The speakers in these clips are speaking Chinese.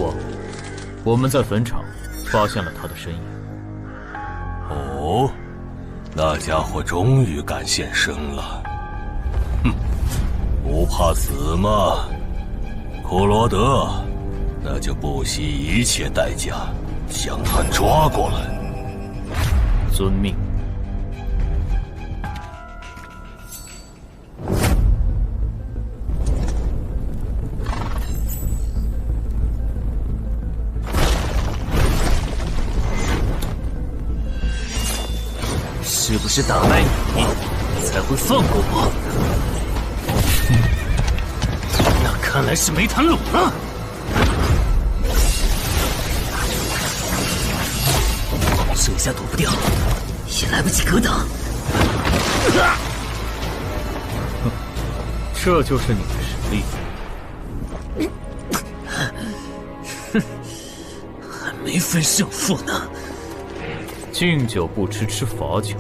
王，我们在坟场发现了他的身影。哦，那家伙终于敢现身了。哼，不怕死吗？库罗德，那就不惜一切代价将他抓过来。遵命。是不是打败你，才会放过我？那看来是没谈拢了。这下躲不掉，也来不及格挡。这就是你的实力。还没分胜负呢。敬酒不吃吃罚酒。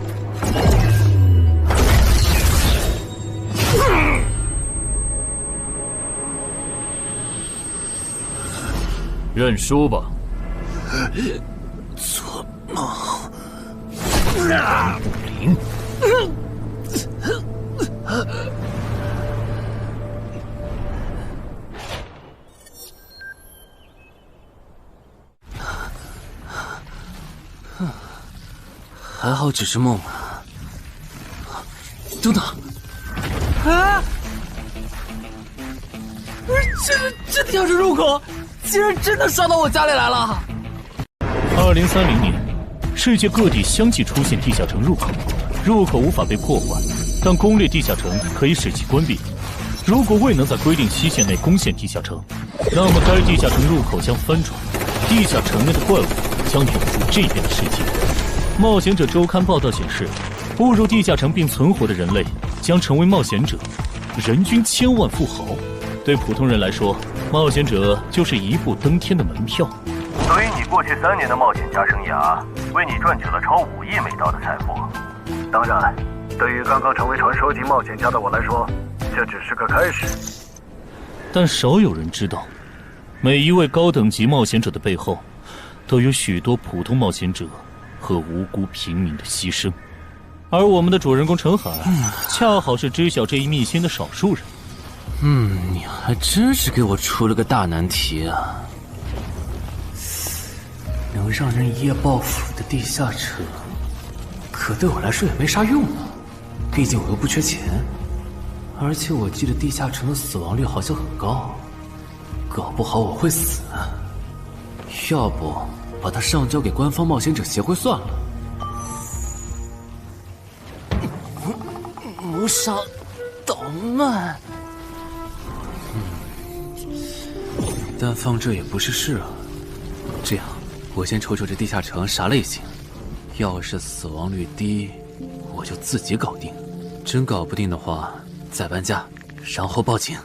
认输吧。做梦。灵。还好只是梦啊！等等，啊！这地下城入口竟然真的烧到我家里来了！2030年，世界各地相继出现地下城入口，入口无法被破坏，但攻略地下城可以使其关闭。如果未能在规定期限内攻陷地下城，那么该地下城入口将翻转，地下城内的怪物将涌入这边的世界。冒险者周刊报道显示，步入地下城并存活的人类将成为冒险者，人均1000万富豪。对普通人来说，冒险者就是一步登天的门票。所以你过去3年的冒险家生涯，为你赚取了超5亿美刀的财富。当然，对于刚刚成为传说级冒险家的我来说，这只是个开始。但少有人知道，每一位高等级冒险者的背后，都有许多普通冒险者和无辜平民的牺牲，而我们的主人公陈海，恰好是知晓这一秘辛的少数人。你还真是给我出了个大难题啊！能让人一夜暴富的地下城，可对我来说也没啥用啊，毕竟我又不缺钱，而且我记得地下城的死亡率好像很高，搞不好我会死啊。要不把它上交给官方冒险者协会算了。谋杀岛慢，但放这也不是事啊。这样，我先瞅瞅这地下城啥类型，要是死亡率低，我就自己搞定；真搞不定的话，再搬家，然后报警。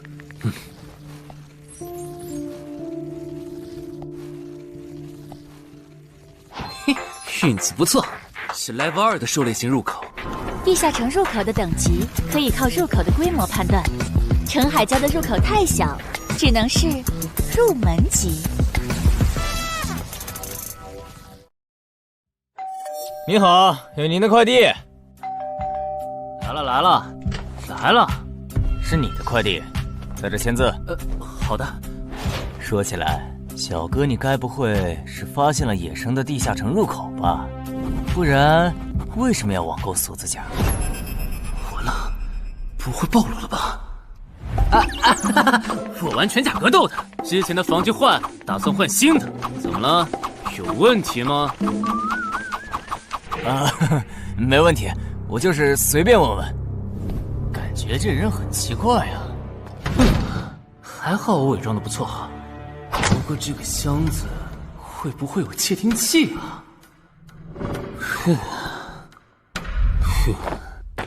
运气不错，是 Level 2的狩猎型入口。地下城入口的等级可以靠入口的规模判断。陈海家的入口太小，只能是入门级。你好，有您的快递。来了，是你的快递，在这签字。好的。说起来，小哥你该不会是发现了野生的地下城入口吧？不然为什么要网购锁子甲？完了，不会暴露了吧？我玩全甲格斗的，之前的防具换，打算换新的。怎么了？有问题吗？没问题，我就是随便问问。感觉这人很奇怪呀。还好我伪装的不错哈。不过这个箱子会不会有窃听器啊？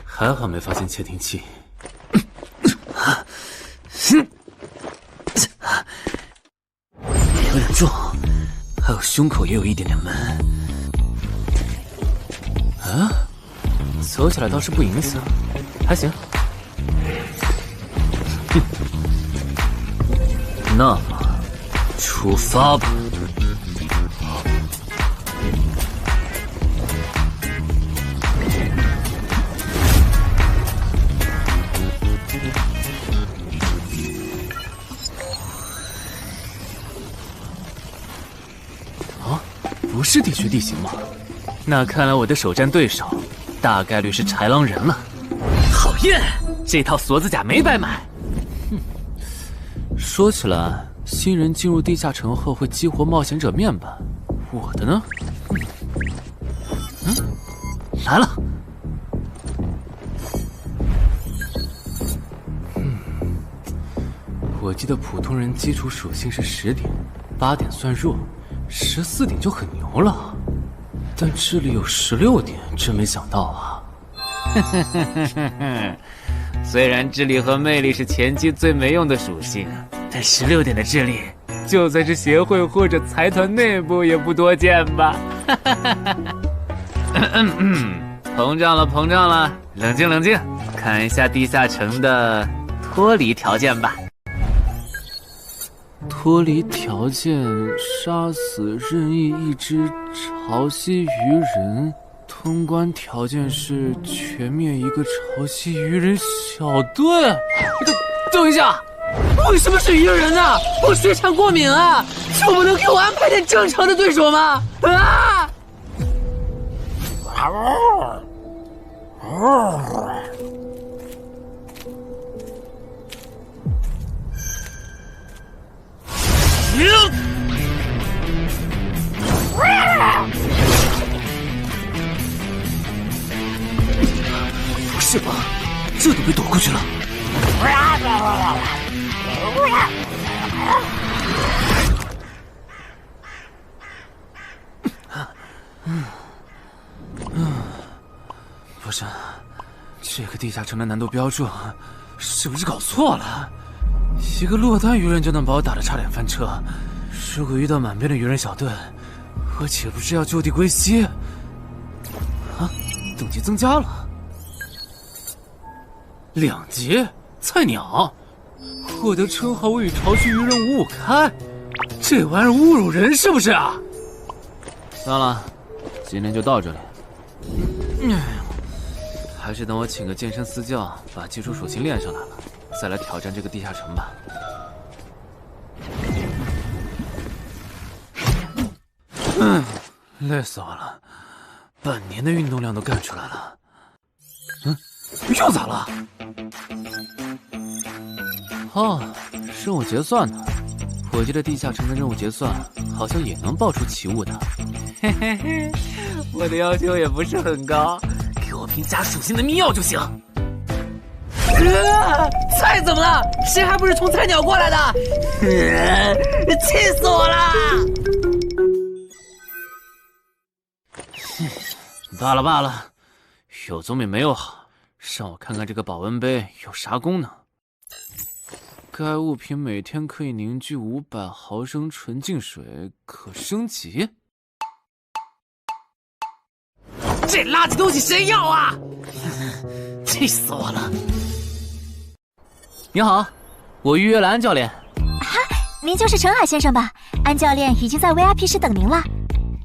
还好没发现窃听器。有点重，还有胸口也有一点点闷。走起来倒是不影响，还行。那么，出发吧。不是地穴地形吗？那看来我的首战对手大概率是豺狼人了。讨厌，这套锁子甲没白买。说起来，新人进入地下城后会激活冒险者面板，我的呢？来了。我记得普通人基础属性是10点，8点算弱，14点就很牛了。但智力有16点，真没想到啊！虽然智力和魅力是前期最没用的属性，但16点的智力，就算是协会或者财团内部也不多见吧？膨胀了，膨胀了！冷静，冷静，看一下地下城的脱离条件吧。脱离条件：杀死任意一只潮汐鱼人。通关条件是全灭一个潮汐鱼人小队。等一下，为什么是鱼人呢？我血产过敏啊！就不能给我安排点正常的对手吗？啊！不是吧，这都被躲过去了。不是，这个地下城的难度标注是不是搞错了？一个落单鱼人就能把我打得差点翻车，如果遇到满编的鱼人小队，我岂不是要就地归西？啊，等级增加了2级，菜鸟，获得称号未与潮汐鱼人五五开，这玩意儿侮辱人是不是啊？算了，今天就到这里。还是等我请个健身私教，把基础属性练上来了，再来挑战这个地下城吧。累死我了，半年的运动量都干出来了。又咋了？哦，任务结算呢？我记得地下城的任务结算好像也能爆出奇物的。嘿嘿嘿，我的要求也不是很高，给我瓶加属性的秘药就行。菜怎么了？谁还不是从菜鸟过来的？气死我了！罢了罢了，有总比没有好。让我看看这个保温杯有啥功能。该物品每天可以凝聚500毫升纯净水，可升级。这垃圾东西谁要啊？气死我了！你好，我预约了安教练。哈，您就是陈海先生吧？安教练已经在 VIP 室等您了，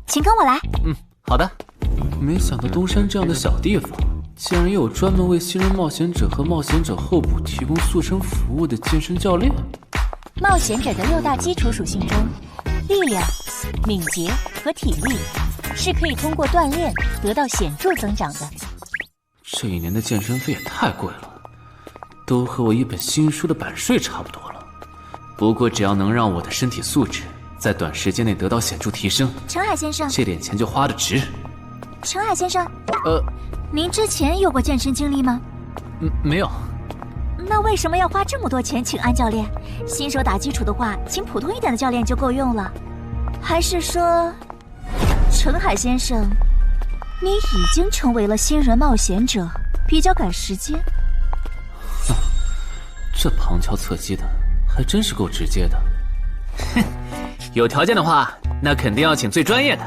请跟我来。好的。没想到东山这样的小地方，竟然也有专门为新人冒险者和冒险者候补提供塑身服务的健身教练。冒险者的6大基础属性中，力量、敏捷和体力是可以通过锻炼得到显著增长的。这1年的健身费也太贵了，都和我一本新书的版税差不多了。不过只要能让我的身体素质在短时间内得到显著提升，陈海先生，这点钱就花得值。陈海先生，您之前有过健身经历吗？没有。那为什么要花这么多钱请安教练？新手打基础的话，请普通一点的教练就够用了。还是说，陈海先生，你已经成为了新人冒险者，比较赶时间？这旁敲侧击的，还真是够直接的。哼，有条件的话，那肯定要请最专业的，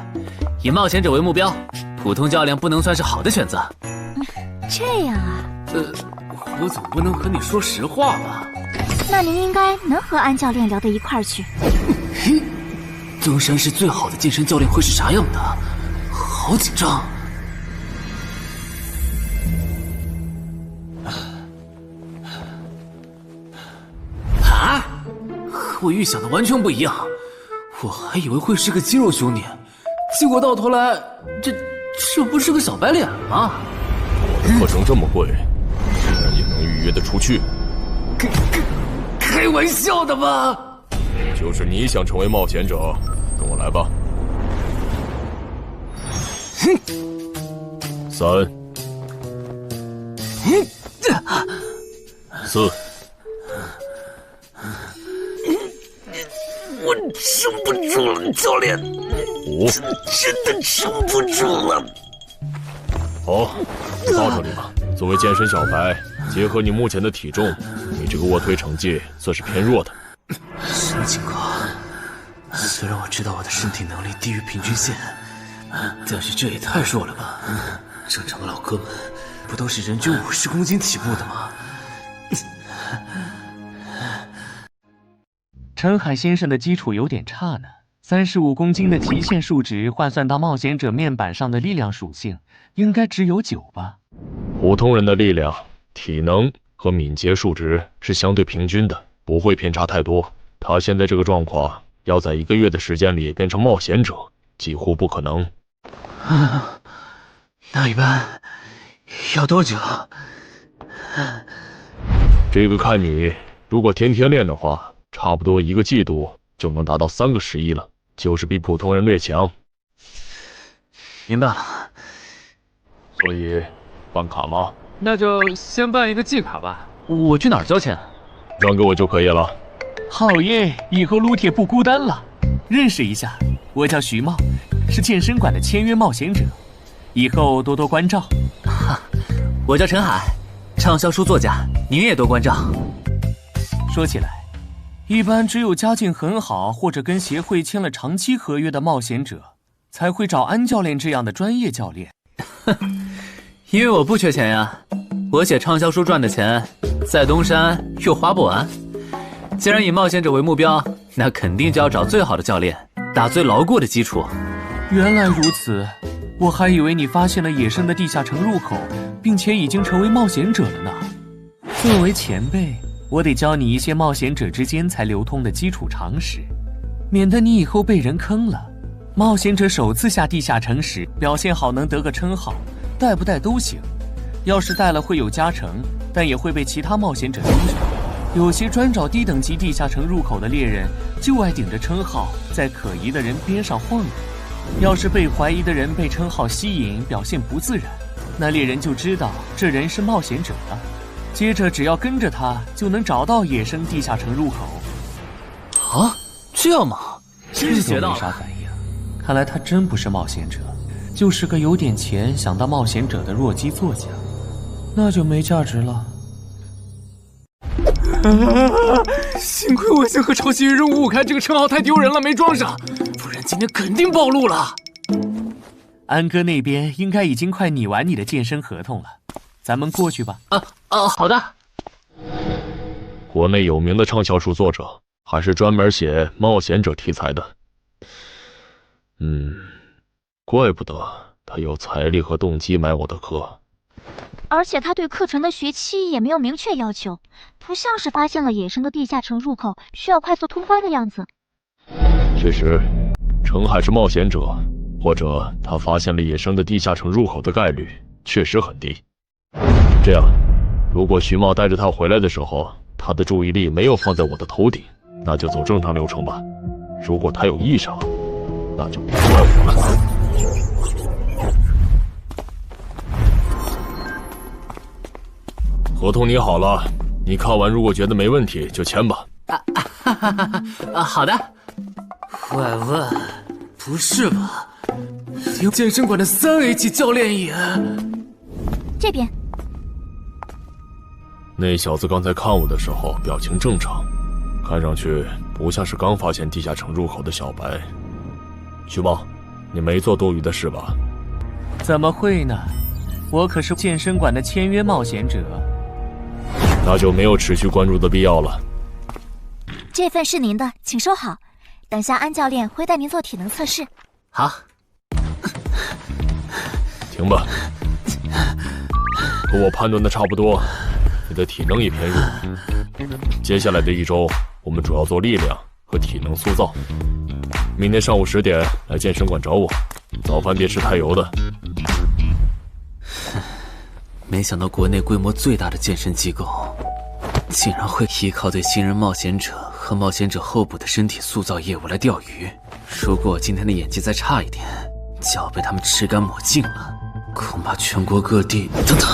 以冒险者为目标。普通教练不能算是好的选择。这样啊？我总不能和你说实话吧？那您应该能和安教练聊到一块儿去。嘿，宗山市最好的健身教练会是啥样的？好紧张！啊！和我预想的完全不一样，我还以为会是个肌肉兄弟，结果到头来，这不是个小白脸吗？我的课程这么贵，竟然也能预约得出去？开玩笑的吧？就是你想成为冒险者，跟我来吧。3、4。我撑不住了，教练。5。真的撑不住了。好，就到这里吧。作为健身小白，结合你目前的体重，你这个卧推成绩算是偏弱的。什么情况？虽然我知道我的身体能力低于平均线，但是这也太弱了吧？正常的老哥们不都是人均50公斤起步的吗？陈海先生的基础有点差呢，35公斤的极限数值换算到冒险者面板上的力量属性，应该只有9吧。普通人的力量、体能和敏捷数值是相对平均的，不会偏差太多。他现在这个状况，要在1个月的时间里变成冒险者，几乎不可能。那一般要多久？这个看你，如果天天练的话，差不多1个季度就能达到3个11了，就是比普通人略强。明白了。所以，办卡吗？那就先办一个季卡吧。我去哪儿交钱？让给我就可以了。好耶，以后撸铁不孤单了。认识一下，我叫徐茂，是健身馆的签约冒险者，以后多多关照。我叫陈海，畅销书作家，您也多关照。说起来，一般只有家境很好或者跟协会签了长期合约的冒险者，才会找安教练这样的专业教练。因为我不缺钱呀，我写畅销书赚的钱，在东山又花不完。既然以冒险者为目标，那肯定就要找最好的教练，打最牢固的基础。原来如此，我还以为你发现了野生的地下城入口，并且已经成为冒险者了呢。作为前辈，我得教你一些冒险者之间才流通的基础常识，免得你以后被人坑了。冒险者首次下地下城时，表现好能得个称号，带不带都行。要是带了会有加成，但也会被其他冒险者盯上。有些专找低等级地下城入口的猎人，就爱顶着称号在可疑的人边上晃悠。要是被怀疑的人被称号吸引，表现不自然，那猎人就知道这人是冒险者了。接着只要跟着他，就能找到野生地下城入口。啊，这样吗？真是学到了。没啥反应，看来他真不是冒险者，就是个有点钱想当冒险者的弱鸡作家，那就没价值了。幸亏我先和抄袭任务开这个称号太丢人了，没装上，不然今天肯定暴露了。安哥那边应该已经快拟完你的健身合同了，咱们过去吧。好的。国内有名的畅销书作者，还是专门写冒险者题材的。怪不得他有财力和动机买我的课。而且他对课程的学期也没有明确要求，不像是发现了野生的地下城入口需要快速突破的样子。确实，陈海是冒险者，或者他发现了野生的地下城入口的概率确实很低。这样，如果徐茂带着他回来的时候，他的注意力没有放在我的头顶，那就走正常流程吧。如果他有异常，那就不怪我了。合同拟好了，你看完如果觉得没问题就签吧。好的。喂，不是吧？连健身馆的3A 级教练也……这边。那小子刚才看我的时候表情正常，看上去不像是刚发现地下城入口的小白。徐茂，你没做多余的事吧？怎么会呢？我可是健身馆的签约冒险者。那就没有持续关注的必要了。这份是您的，请收好。等下安教练会带您做体能测试。好，停吧。和我判断的差不多，你的体能也偏弱。接下来的1周，我们主要做力量和体能塑造。明天上午10点来健身馆找我，早饭别吃太油的。没想到国内规模最大的健身机构，竟然会依靠对新人冒险者和冒险者候补的身体塑造业务来钓鱼。如果我今天的演技再差一点，就要被他们吃干抹净了。恐怕全国各地……等等，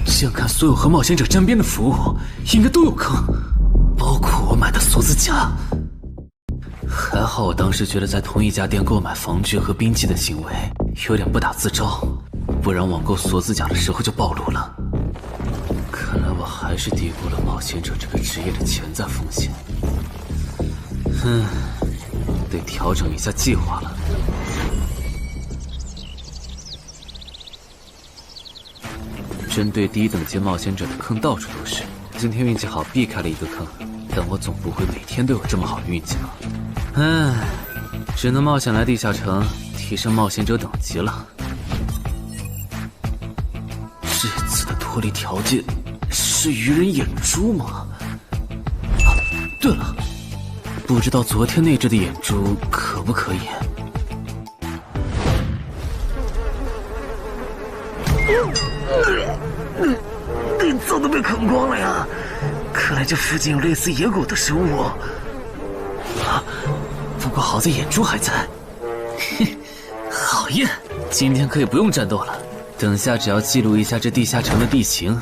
这样看，所有和冒险者沾边的服务应该都有坑，包括我买的锁子甲。还好我当时觉得在同一家店购买防具和兵器的行为有点不打自招，不然网购锁子甲的时候就暴露了。看来我还是低估了冒险者这个职业的潜在风险。得调整一下计划了。针对低等级冒险者的坑到处都是，今天运气好避开了一个坑，但我总不会每天都有这么好的运气吧？只能冒险来地下城提升冒险者等级了。这次的脱离条件是愚人眼珠吗？对了，不知道昨天那只的眼珠可不可以？早都被啃光了呀！看来这附近有类似野狗的生物。不过好在眼珠还在。好耶！今天可以不用战斗了，等下只要记录一下这地下城的地形。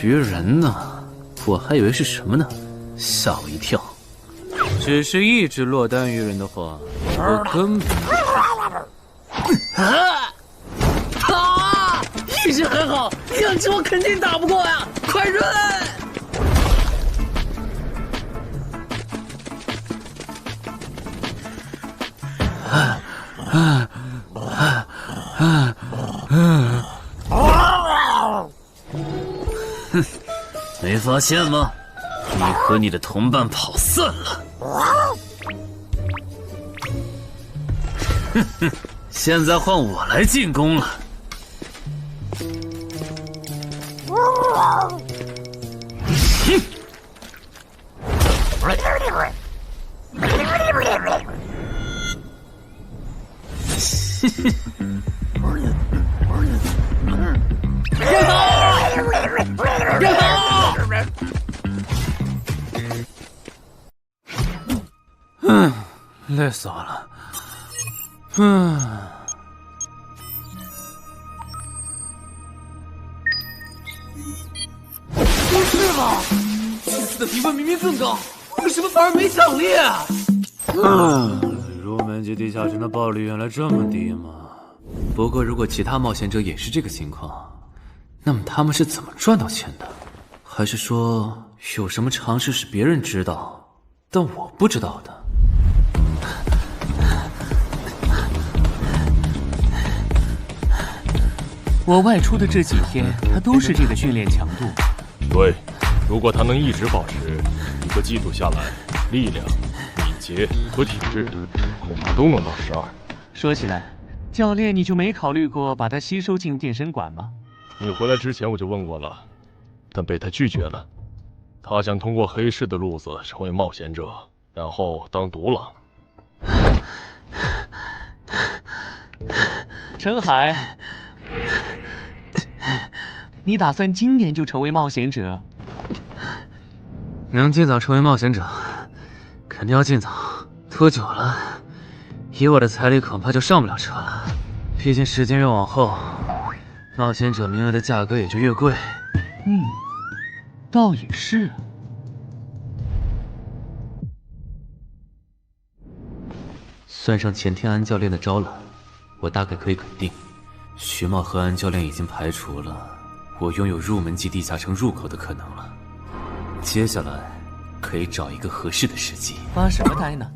愚人呢？我还以为是什么呢，吓我一跳。只是一只落单愚人的话，我根本意识很好，2只我肯定打不过呀！快润！没发现吗？你和你的同伴跑散了。现在换我来进攻了。别跑！累死我了。不是吧？这次的评分明明更高，为什么反而没奖励？入门级地下城的暴力原来这么低吗？不过如果其他冒险者也是这个情况，那么他们是怎么赚到钱的？还是说有什么常识是别人知道，但我不知道的？我外出的这几天，他都是这个训练强度。对，如果他能一直保持1个季度下来，力量、敏捷和体质恐怕都能到12。说起来，教练你就没考虑过把他吸收进健身馆吗？你回来之前我就问过了，但被他拒绝了。他想通过黑市的路子成为冒险者，然后当独狼。陈海，你打算今年就成为冒险者？能尽早成为冒险者，肯定要尽早。拖久了，以我的财力恐怕就上不了车了。毕竟时间越往后，冒险者名额的价格也就越贵。倒也是。算上前天安教练的招揽，我大概可以肯定，徐茂和安教练已经排除了我拥有入门级地下城入口的可能了。接下来可以找一个合适的时机。发什么呆呢？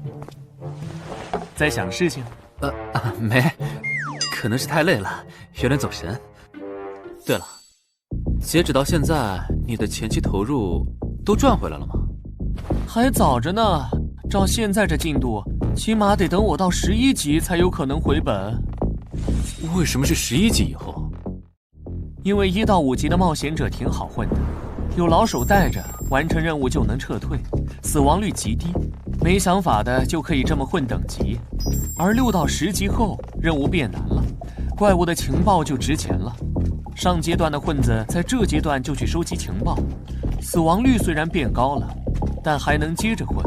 在想事情？没，可能是太累了，有点走神。对了，截止到现在，你的前期投入都赚回来了吗？还早着呢，照现在这进度，起码得等我到11级才有可能回本。为什么是11级以后？因为1到5级的冒险者挺好混的，有老手带着，完成任务就能撤退，死亡率极低。没想法的就可以这么混等级。而6到10级后，任务变难了，怪物的情报就值钱了。上阶段的混子在这阶段就去收集情报，死亡率虽然变高了，但还能接着混。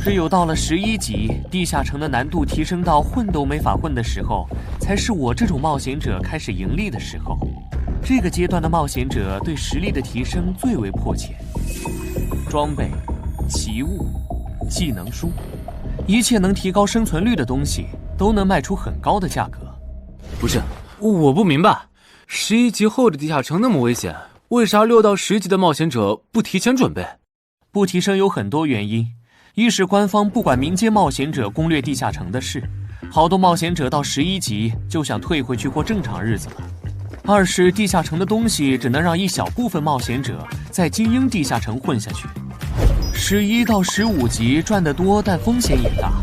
只有到了11级，地下城的难度提升到混都没法混的时候，才是我这种冒险者开始盈利的时候。这个阶段的冒险者对实力的提升最为迫切。装备、奇物、技能书，一切能提高生存率的东西，都能卖出很高的价格。不是，我不明白，11级后的地下城那么危险，为啥6到10级的冒险者不提前准备？不提升有很多原因，一是官方不管民间冒险者攻略地下城的事，好多冒险者到11级就想退回去过正常日子了；二是地下城的东西只能让一小部分冒险者在精英地下城混下去。11到15级赚得多，但风险也大，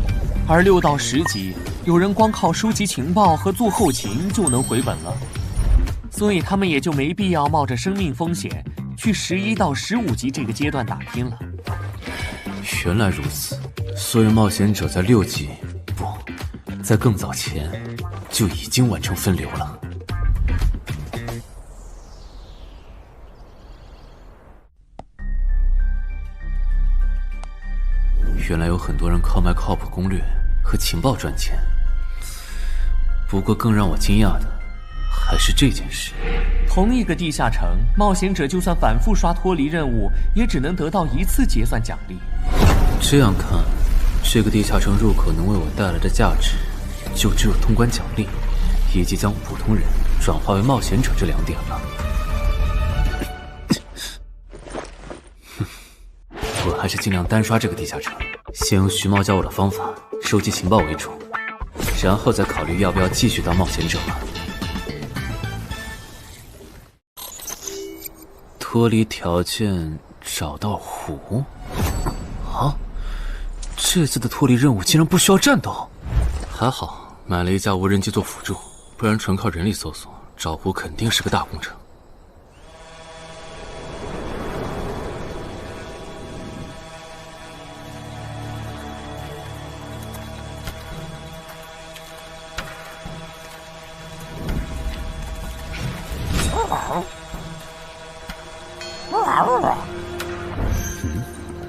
而6到10级，有人光靠收集情报和做后勤就能回本了，所以他们也就没必要冒着生命风险去11到15级这个阶段打拼了。原来如此，所以冒险者在6级，不，在更早前就已经完成分流了。原来有很多人靠卖靠谱攻略和情报赚钱。不过更让我惊讶的还是这件事。同一个地下城，冒险者就算反复刷脱离任务，也只能得到1次结算奖励。这样看，这个地下城入口能为我带来的价值，就只有通关奖励，以及将普通人转化为冒险者这2点了。我还是尽量单刷这个地下城，先用徐茂教我的方法收集情报为主，然后再考虑要不要继续当冒险者了。脱离条件找到湖？啊，这次的脱离任务竟然不需要战斗，还好买了一架无人机做辅助，不然纯靠人力搜索找湖肯定是个大工程。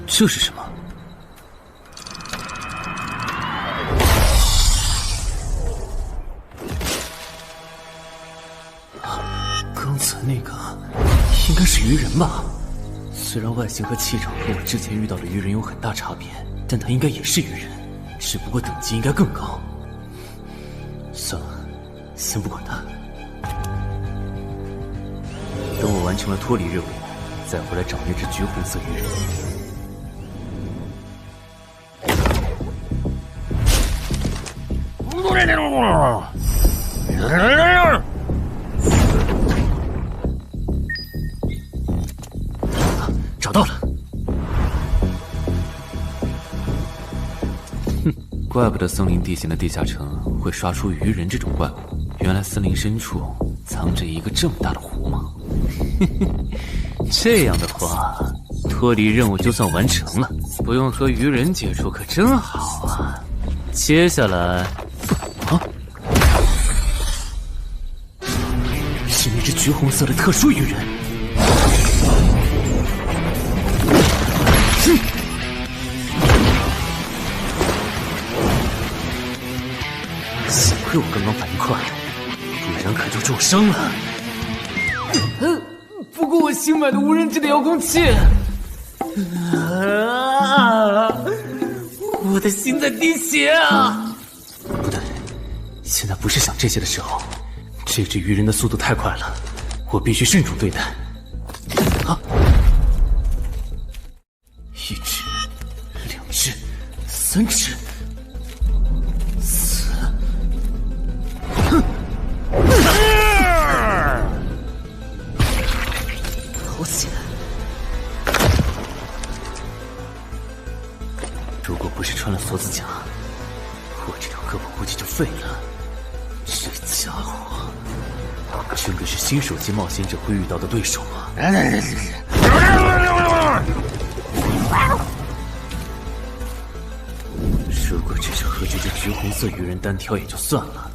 这是什么？刚才那个应该是鱼人吧？虽然外形和气场和我之前遇到的鱼人有很大差别，但他应该也是鱼人，只不过等级应该更高。算了，先不管他。等我完成了脱离任务，再回来找那只橘红色鱼人。找到了！哼，怪不得森林地形的地下城会刷出鱼人这种怪物，原来森林深处藏着一个这么大的湖吗？这样的话，脱离任务就算完成了，不用和鱼人接触可真好啊！接下来，是那只橘红色的特殊鱼人。幸亏我刚刚反应快，不然可就重伤了。不过我新买的无人机的遥控器，我的心在滴血啊！不对，现在不是想这些的时候。这只鱼人的速度太快了，我必须慎重对待。啊！1只、2只、3只、4……哼！好险！如果不是穿了锁子甲，我这条胳膊估计就废了。这家伙，真的是新手级冒险者会遇到的对手吗？如果只是和这只橘红色鱼人单挑也就算了，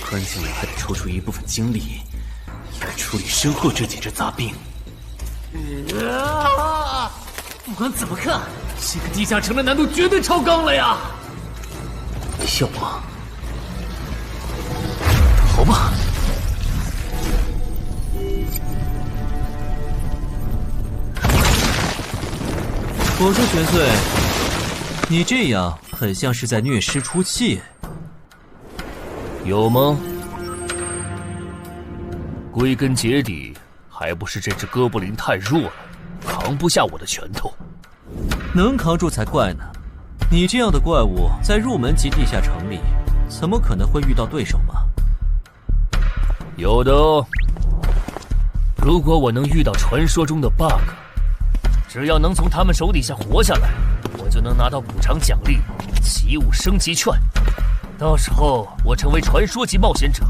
关键我还得抽出一部分精力来处理身后这几只杂兵。不管怎么看，这个地下城的难度绝对超纲了呀！要不逃吧？我说玄岁，你这样很像是在虐尸出气。有吗？归根结底，还不是这只哥布林太弱了，扛不下我的拳头。能扛住才怪呢！你这样的怪物在入门级地下城里，怎么可能会遇到对手吗？有的哦。如果我能遇到传说中的 bug， 只要能从他们手底下活下来，我就能拿到补偿奖励奇物升级券。到时候我成为传说级冒险者，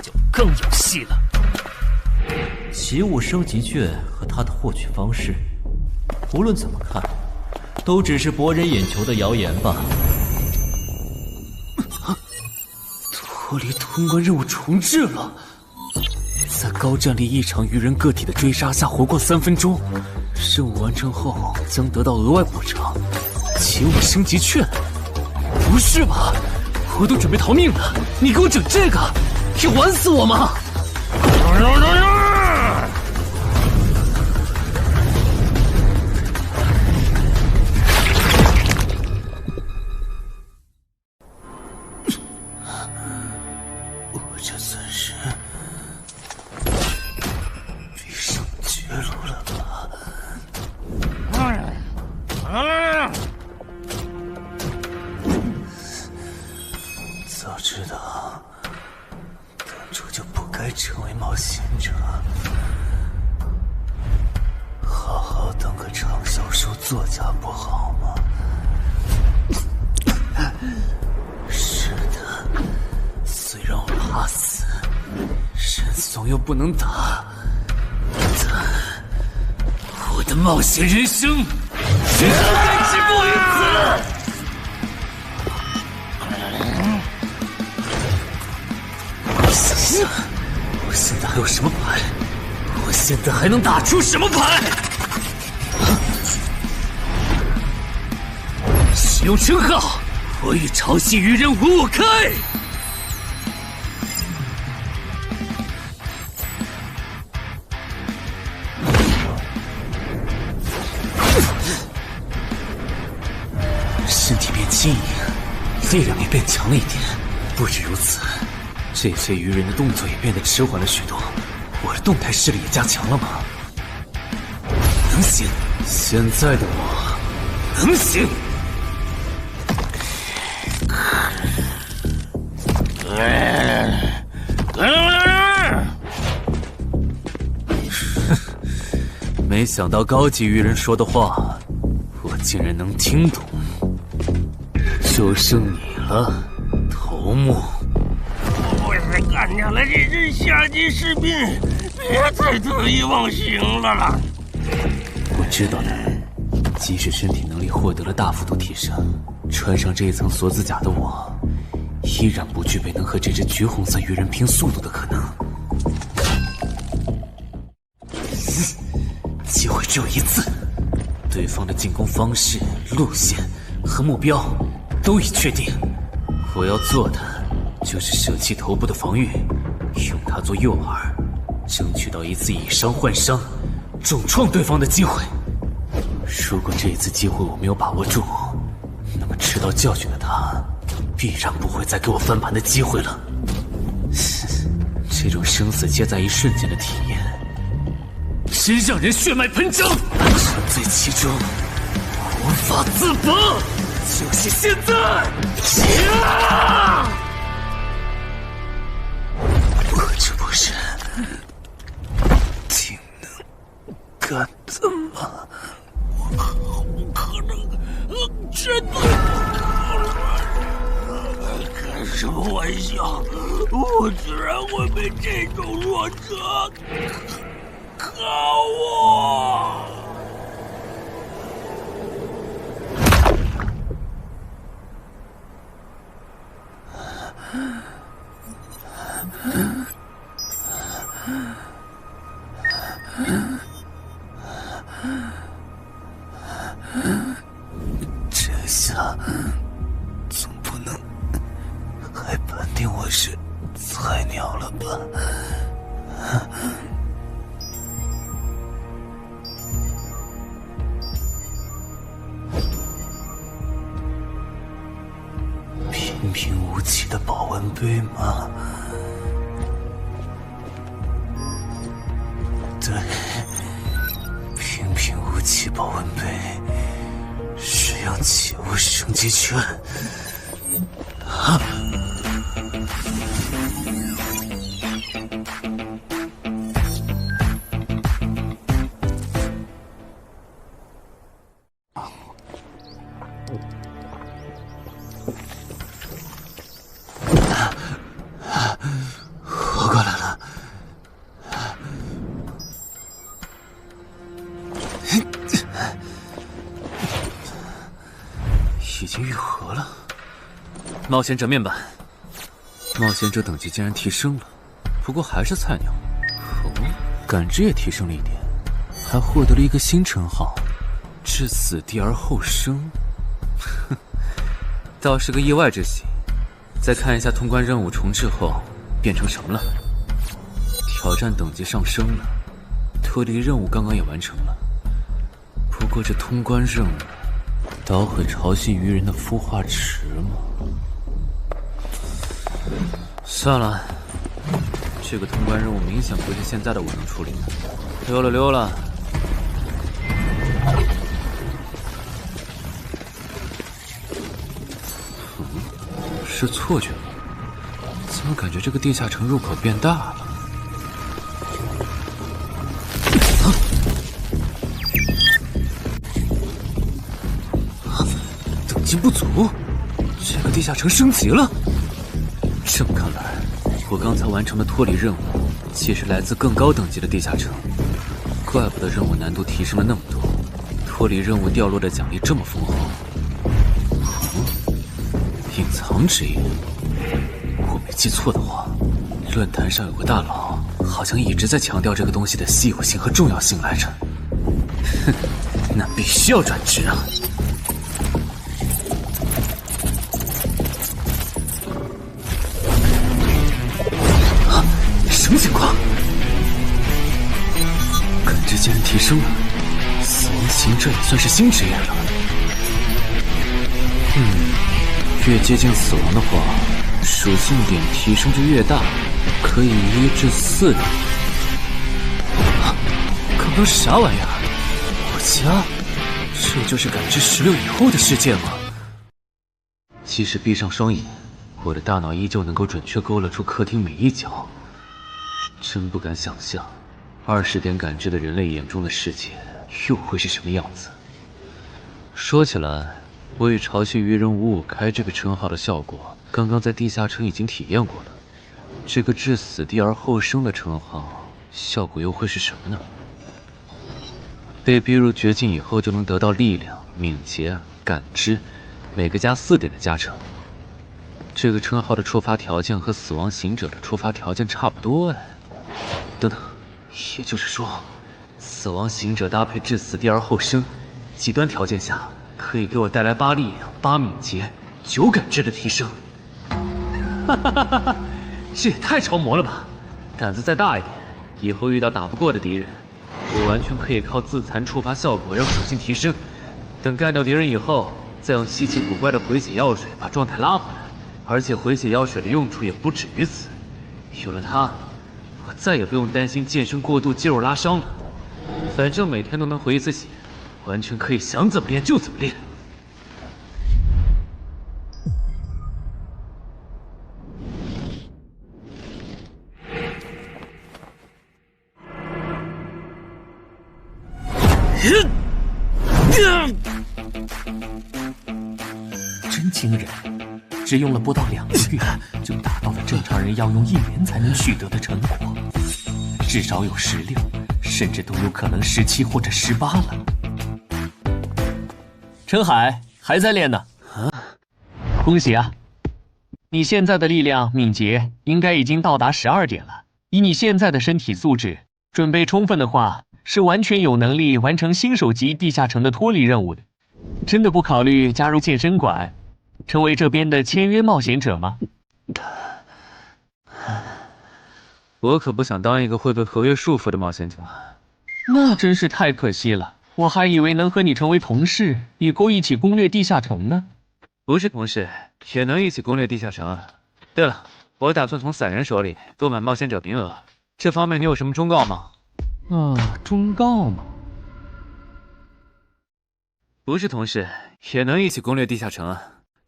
就更有戏了。奇物升级券和它的获取方式，无论怎么看，都只是博人眼球的谣言吧。脱离通关任务重置了，在高战力异常鱼人个体的追杀下活过3分钟，任务完成后将得到额外补偿，奇物升级券。不是吧？我都准备逃命了，你给我整这个，要玩死我吗？我这算是逼上绝路了吧？早知道当初就不该成为冒险者，好好当个畅销书作家不好吗？是的，虽然我怕死，人怂又不能打，但我的冒险人生绝对止步于此。想想，我现在还有什么牌？我现在还能打出什么牌？使用称号，我与潮汐鱼人五五开。身体变轻盈，力量也变强了一点。不止如此，这些鱼人的动作也变得迟缓了许多。我的动态视力也加强了吗？能行，现在的我能行。没想到高级鱼人说的话，我竟然能听懂。就剩你了，头目。我是干掉了这只下级士兵，别再得意忘形了啦！我知道的，即使身体能力获得了大幅度提升，穿上这一层锁子甲的我，依然不具备能和这只橘红色鱼人拼速度的可能。机会只有一次，对方的进攻方式、路线和目标都已确定，我要做的就是舍弃头部的防御，用它做诱饵，争取到一次以伤换伤，重创对方的机会。如果这一次机会我没有把握住，那么吃到教训的他，必然不会再给我翻盘的机会了。这种生死皆在一瞬间的体验，真让人血脉喷张，沉醉其中，无法自拔。就是现在！我这不是挺能敢怎么？不可能，绝对不可能！开什么玩笑？我居然会被这种弱者可恶！这下总不能还判定我是菜鸟了吧？平平无奇的保温杯吗？对，平平无奇保温杯是要起雾升级券。啊！活过来了。已经愈合了。冒险者面板，冒险者等级竟然提升了，不过还是菜鸟。哦，感知也提升了一点，还获得了一个新称号——至死地而后生。哼，倒是个意外之喜。再看一下通关任务重置后变成什么了。挑战等级上升了，脱离任务刚刚也完成了。不过这通关任务，捣毁潮汐鱼人的孵化池吗？算了，这个通关任务明显不是现在的我能处理的。溜了溜了。是错觉吗？怎么感觉这个地下城入口变大了？等级不足，这个地下城升级了。这么看来，我刚才完成的脱离任务，其实来自更高等级的地下城。怪不得任务难度提升了那么多，脱离任务掉落的奖励这么丰厚。隐藏之夜，我没记错的话，论坛上有个大佬，好像一直在强调这个东西的稀有性和重要性来着。哼，那必须要转职啊！啊，什么情况？感知竟然提升了，死亡行者也算是新职业了。越接近死亡的话，属性点提升就越大，可以1至4点。啊，刚刚是啥玩意儿？我家？这就是感知16以后的世界吗？即使闭上双眼，我的大脑依旧能够准确勾勒出客厅每一角。真不敢想象，20点感知的人类眼中的世界又会是什么样子。说起来，我与潮汐鱼人555开这个称号的效果，刚刚在地下城已经体验过了。这个至死地而后生的称号，效果又会是什么呢？被逼入绝境以后，就能得到力量、敏捷、感知，每个加4点的加成。这个称号的触发条件和死亡行者的触发条件差不多哎。等等，也就是说，死亡行者搭配至死地而后生，极端条件下可以给我带来8力量、8敏捷、9感知的提升。哈哈哈哈！这也太超模了吧！胆子再大一点，以后遇到打不过的敌人，我完全可以靠自残触发效果让属性提升。等干掉敌人以后，再用稀奇古怪的回血药水把状态拉回来。而且回血药水的用处也不止于此，有了它，我再也不用担心健身过度肌肉拉伤了。反正每天都能回1次血，完全可以想怎么练就怎么练。真惊人，只用了不到2个月，就达到了正常人要用1年才能取得的成果，至少有16，甚至都有可能17或者18了。陈海还在练呢，恭喜啊！你现在的力量、敏捷应该已经到达12点了。以你现在的身体素质，准备充分的话，是完全有能力完成新手级地下城的脱离任务的。真的不考虑加入健身馆，成为这边的签约冒险者吗？我可不想当一个会被合约束缚的冒险者。那真是太可惜了，我还以为能和你成为同事，以后一起攻略地下城呢。不是同事，也能一起攻略地下城啊。对了，我打算从散人手里购买冒险者名额，这方面你有什么忠告吗？忠告吗？不是同事，也能一起攻略地下城啊。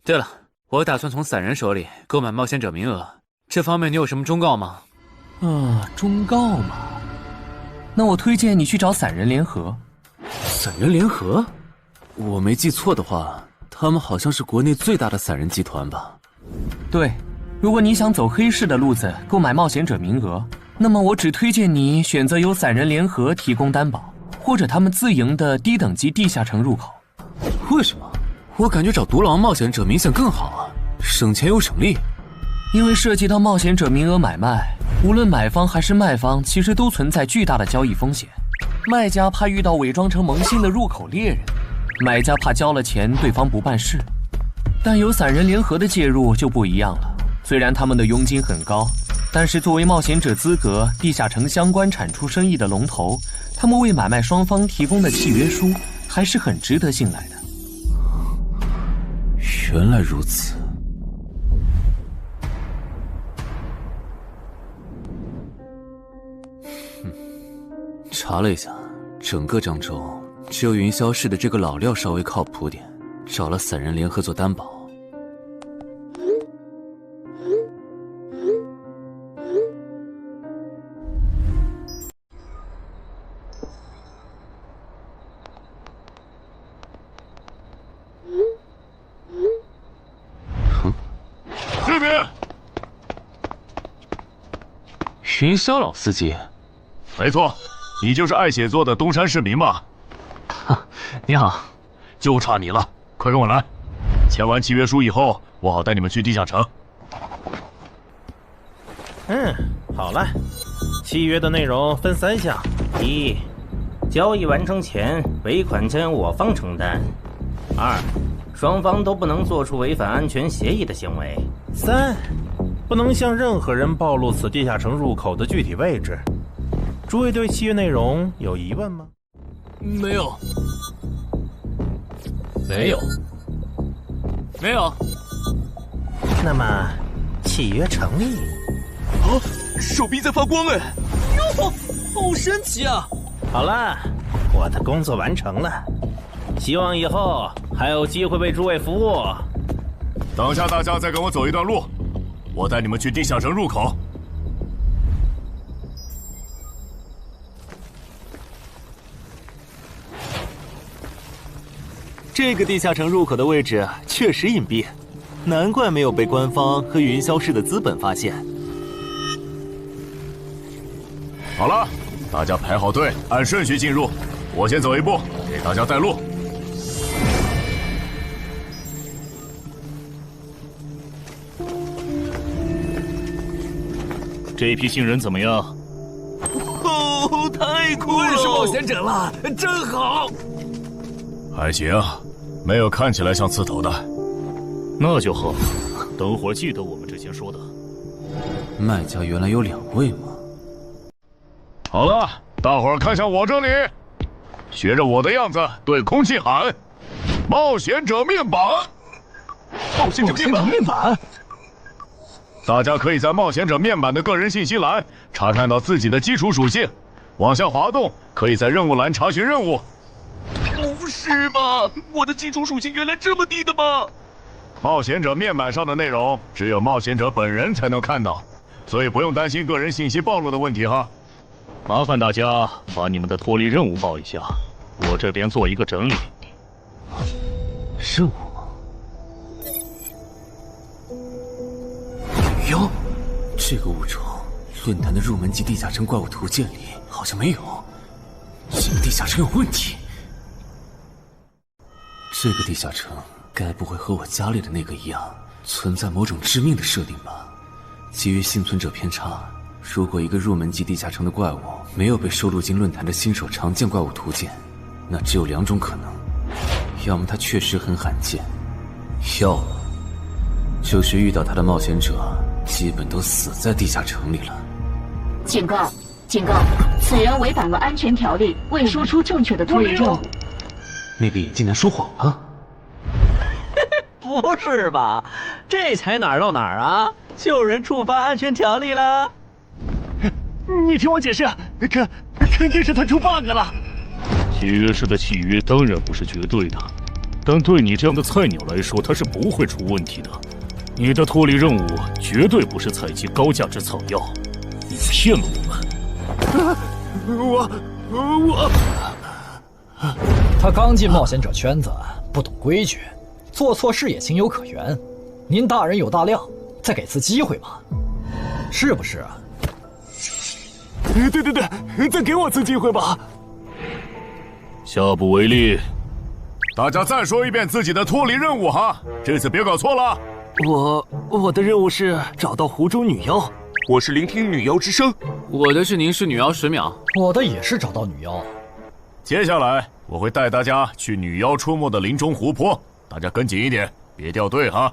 对了，我打算从散人手里购买冒险者名额，这方面你有什么忠告吗？忠告嘛，那我推荐你去找散人联合。散人联合？我没记错的话，他们好像是国内最大的散人集团吧？对，如果你想走黑市的路子购买冒险者名额，那么我只推荐你选择由散人联合提供担保，或者他们自营的低等级地下城入口。为什么？我感觉找独狼冒险者明显更好啊，省钱又省力。因为涉及到冒险者名额买卖，无论买方还是卖方，其实都存在巨大的交易风险。卖家怕遇到伪装成萌新的入口猎人，买家怕交了钱对方不办事。但有散人联合的介入就不一样了，虽然他们的佣金很高，但是作为冒险者资格地下城相关产出生意的龙头，他们为买卖双方提供的契约书还是很值得信赖的。原来如此。查了一下，整个漳州只有云霄市的这个老廖稍微靠谱点，找了散人联合做担保。这边，云霄老司机，没错。你就是爱写作的东山市民吧？你好，就差你了，快跟我来。签完契约书以后，我好带你们去地下城。好了，契约的内容分3项：一，交易完成前尾款将我方承担；二，双方都不能做出违反安全协议的行为；三，不能向任何人暴露此地下城入口的具体位置。诸位对契约内容有疑问吗？没有。那么，契约成立。手臂在发光哎！哟，好神奇啊！好了，我的工作完成了，希望以后还有机会为诸位服务。等下大家再跟我走一段路，我带你们去地下城入口。这个地下城入口的位置确实隐蔽，难怪没有被官方和云霄市的资本发现。好了，大家排好队，按顺序进入。我先走一步，给大家带路。这批新人怎么样？太酷了！我是冒险者了，真好。还行，没有看起来像刺头的。那就好，等会儿记得我们之前说的。卖家原来有2位吗？好了，大伙儿看向我这里，学着我的样子对空气喊：“冒险者面板！”冒险者面板！大家可以在冒险者面板的个人信息栏查看到自己的基础属性，往下滑动，可以在任务栏查询任务。不是吧？我的基础属性原来这么低的吗？冒险者面板上的内容只有冒险者本人才能看到，所以不用担心个人信息暴露的问题哈。麻烦大家把你们的脱离任务报一下，我这边做一个整理。任务吗？女妖，这个物种，论坛的入门级地下城怪物图鉴里好像没有。这个地下城有问题。这个地下城该不会和我家里的那个一样，存在某种致命的设定吧？基于幸存者偏差，如果一个入门级地下城的怪物没有被收录进论坛的新手常见怪物图鉴，那只有2种可能：要么它确实很罕见，要么就是遇到它的冒险者基本都死在地下城里了。警告！警告！此人违反了安全条例，未说出正确的脱离任务。那个眼镜男说谎了？不是吧？这才哪儿到哪儿啊？就有人触发安全条例了？你听我解释，这肯定是他出 bug 了。契约式的契约当然不是绝对的，但对你这样的菜鸟来说，它是不会出问题的。你的脱离任务绝对不是采集高价值草药，你骗了我们。他刚进冒险者圈子，不懂规矩，做错事也情有可原。您大人有大量，再给次机会吧，是不是啊？对，再给我次机会吧。下不为例。大家再说一遍自己的脱离任务哈，这次别搞错了。我的任务是找到湖中女妖。我是聆听女妖之声。我的是凝视女妖10秒。我的也是找到女妖。接下来我会带大家去女妖出没的林中湖泊，大家跟紧一点，别掉队哈。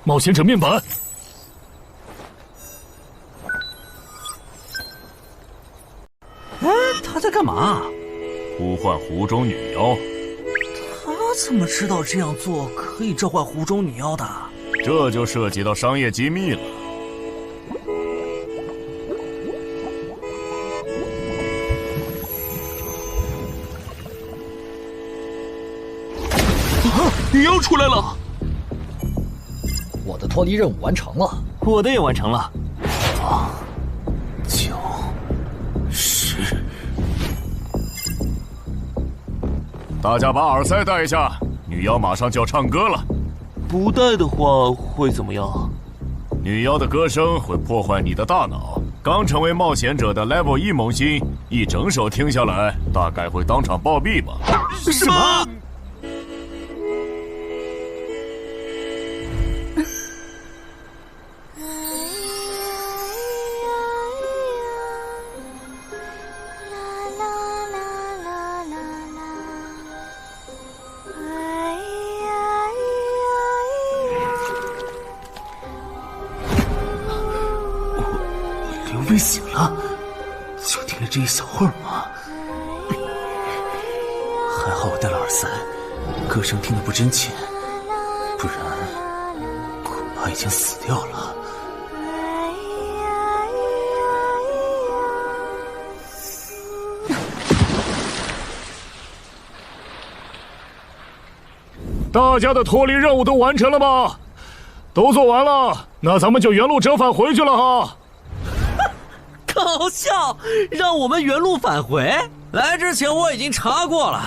冒险者面板。他在干嘛？呼唤湖中女妖。他怎么知道这样做可以召唤湖中女妖的？这就涉及到商业机密了。女妖出来了！我的脱离任务完成了，我的也完成了。8、9、10。大家把耳塞戴一下，女妖马上就要唱歌了。不戴的话会怎么样？女妖的歌声会破坏你的大脑。刚成为冒险者的 Level 1萌新，一整首听下来，大概会当场暴毙吧。什么？被醒了，就听了这一小会儿吗？还好我戴了耳塞，歌声听得不真切，不然恐怕已经死掉了。大家的脱离任务都完成了吧？都做完了，那咱们就原路折返回去了哈。搞笑，让我们原路返回？来之前我已经查过了，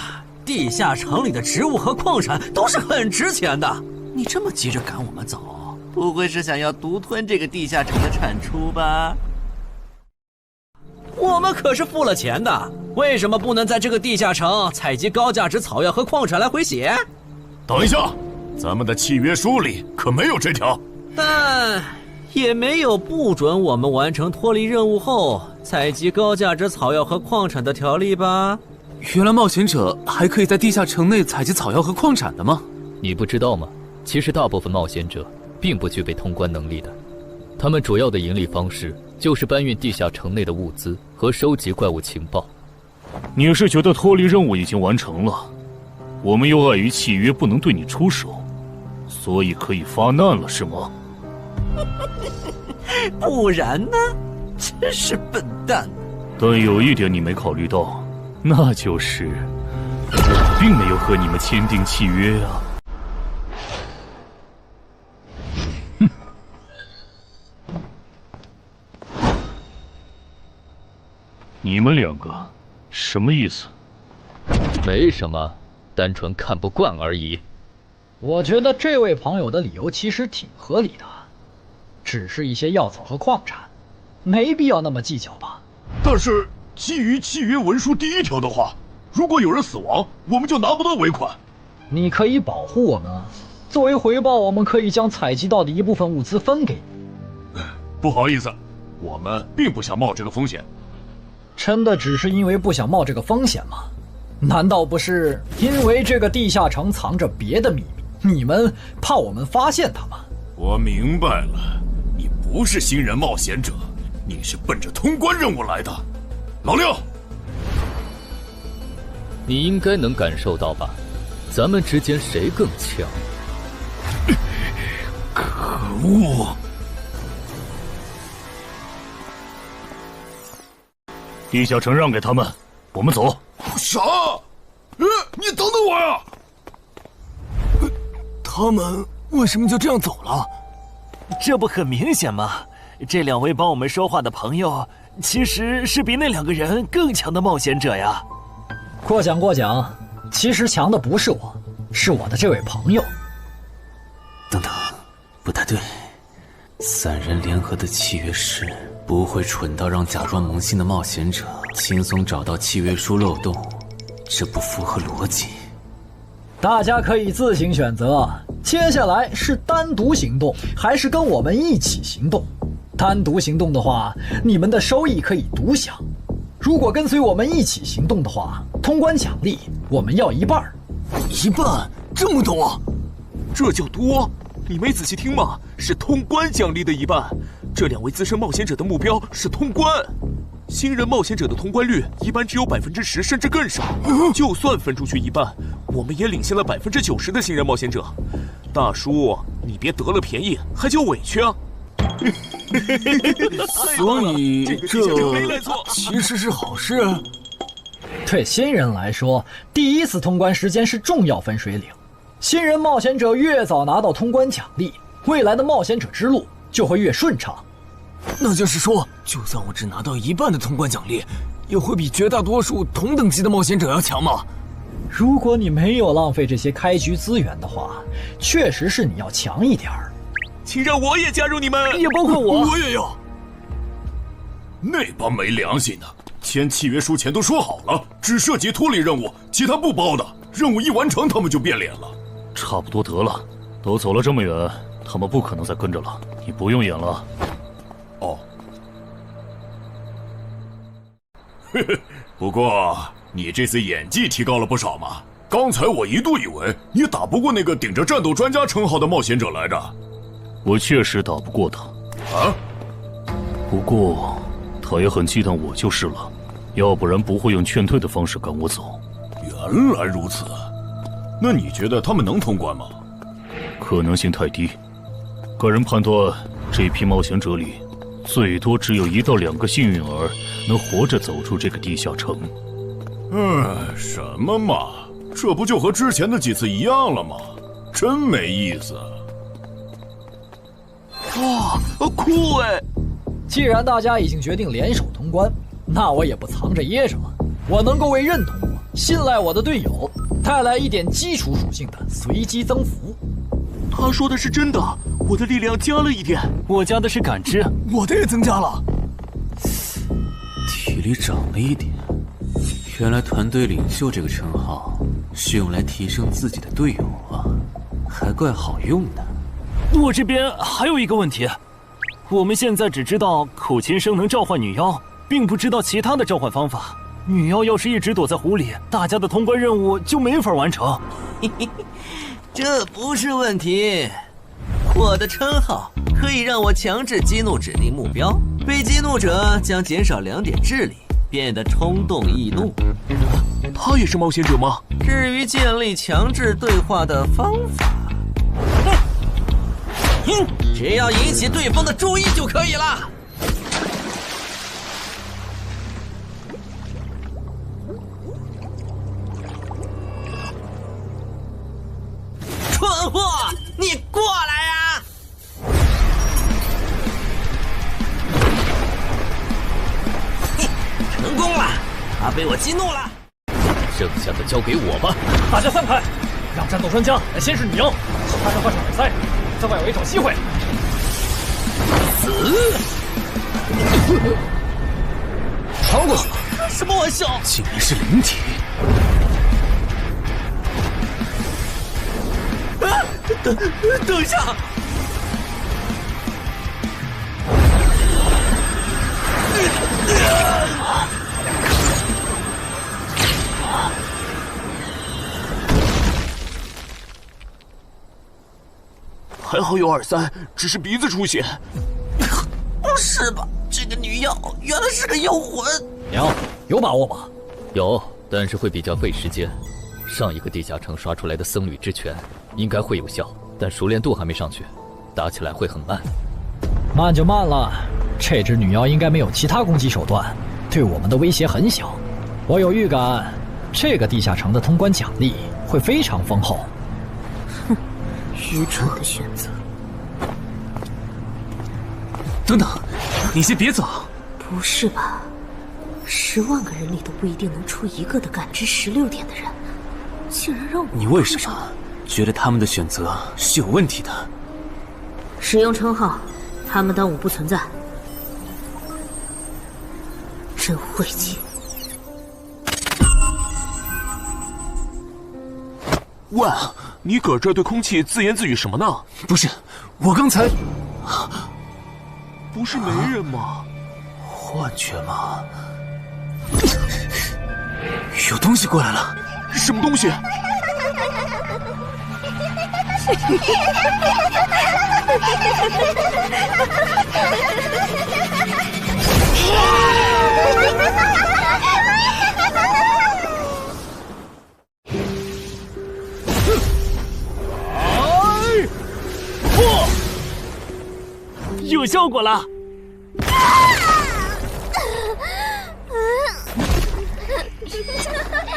地下城里的植物和矿产都是很值钱的。你这么急着赶我们走，不会是想要独吞这个地下城的产出吧？我们可是付了钱的，为什么不能在这个地下城采集高价值草药和矿产来回血？等一下，咱们的契约书里可没有这条。但也没有不准我们完成脱离任务后采集高价值草药和矿产的条例吧？原来冒险者还可以在地下城内采集草药和矿产的吗？你不知道吗？其实大部分冒险者并不具备通关能力的，他们主要的盈利方式就是搬运地下城内的物资和收集怪物情报。你是觉得脱离任务已经完成了，我们又碍于契约不能对你出手，所以可以发难了是吗？不然呢？真是笨蛋。但有一点你没考虑到，那就是我并没有和你们签订契约啊。你们两个什么意思？没什么，单纯看不惯而已。我觉得这位朋友的理由其实挺合理的，只是一些药草和矿产，没必要那么计较吧。但是基于契约文书第1条的话，如果有人死亡，我们就拿不到尾款。你可以保护我们啊，作为回报，我们可以将采集到的一部分物资分给你。不好意思，我们并不想冒这个风险。真的只是因为不想冒这个风险吗？难道不是因为这个地下城藏着别的秘密，你们怕我们发现它吗？我明白了，你不是新人冒险者，你是奔着通关任务来的。老六，你应该能感受到吧？咱们之间谁更强？可恶！地下城让给他们，我们走。啥？你等等我呀！他们为什么就这样走了？这不很明显吗？这2位帮我们说话的朋友，其实是比那2个人更强的冒险者呀。过奖，其实强的不是我，是我的这位朋友。等等，不太对，3人联合的契约师不会蠢到让假装萌新的冒险者轻松找到契约书漏洞，这不符合逻辑。大家可以自行选择，接下来是单独行动，还是跟我们一起行动？单独行动的话，你们的收益可以独享；如果跟随我们一起行动的话，通关奖励我们要1半。1半？这么多？这叫多？你没仔细听吗？是通关奖励的1半。这2位资深冒险者的目标是通关。新人冒险者的通关率一般只有10%，甚至更少。就算分出去1半，我们也领先了90%的新人冒险者。大叔，你别得了便宜还叫委屈啊！所以这其实是好事。对新人来说，第1次通关时间是重要分水岭。新人冒险者越早拿到通关奖励，未来的冒险者之路就会越顺畅。那就是说，就算我只拿到1半的通关奖励，也会比绝大多数同等级的冒险者要强吗？如果你没有浪费这些开局资源的话，确实是你要强一点儿。请让我也加入你们，也包括我。我也要。那帮没良心的，签契约书前都说好了，只涉及脱离任务，其他不包的。任务一完成，他们就变脸了。差不多得了，都走了这么远，他们不可能再跟着了。你不用演了。哦。不过你这次演技提高了不少嘛。刚才我一度以为你打不过那个顶着战斗专家称号的冒险者来着。我确实打不过他。啊？不过他也很忌惮我就是了，要不然不会用劝退的方式赶我走。原来如此，那你觉得他们能通关吗？可能性太低。个人判断，这批冒险者里，最多只有1到2个幸运儿能活着走出这个地下城。什么嘛，这不就和之前的几次一样了吗？真没意思。哇，酷哎！既然大家已经决定联手通关，那我也不藏着掖着了。我能够为认同我、信赖我的队友带来一点基础属性的随机增幅。他说的是真的，我的力量加了1点，我加的是感知，我的也增加了。体力涨了1点。原来团队领袖这个称号是用来提升自己的队友啊，还怪好用的。我这边还有一个问题，我们现在只知道口琴声能召唤女妖，并不知道其他的召唤方法。女妖要是一直躲在湖里，大家的通关任务就没法完成。这不是问题，我的称号可以让我强制激怒指定目标，被激怒者将减少2点智力，变得冲动易怒。他也是冒险者吗？至于建立强制对话的方法，只要引起对方的注意就可以了。蠢货，你过来呀！成功了。被我激怒了。剩下的交给我吧。大家散开，让战斗专家来先试女妖，其他人换上耳塞，在外围找机会。穿过去。开什么玩笑？竟然是灵体！等一下！还好有耳塞，只是鼻子出血。不是吧？这个女妖原来是个妖魂。娘，有把握吗？有，但是会比较费时间。上一个地下城刷出来的僧侣之拳应该会有效，但熟练度还没上去，打起来会很慢。慢就慢了，这只女妖应该没有其他攻击手段，对我们的威胁很小。我有预感，这个地下城的通关奖励会非常丰厚。哼，愚蠢的选择。等等，你先别走。不是吧？10万个人里都不一定能出一个的感知16点的人，竟然让我……你为什么觉得他们的选择是有问题的？使用称号，他们当我不存在，真晦气。喂，你搁这对空气自言自语什么呢？不是，我刚才……不是没人吗？幻觉吗？有东西过来了！什么东西？有效果了！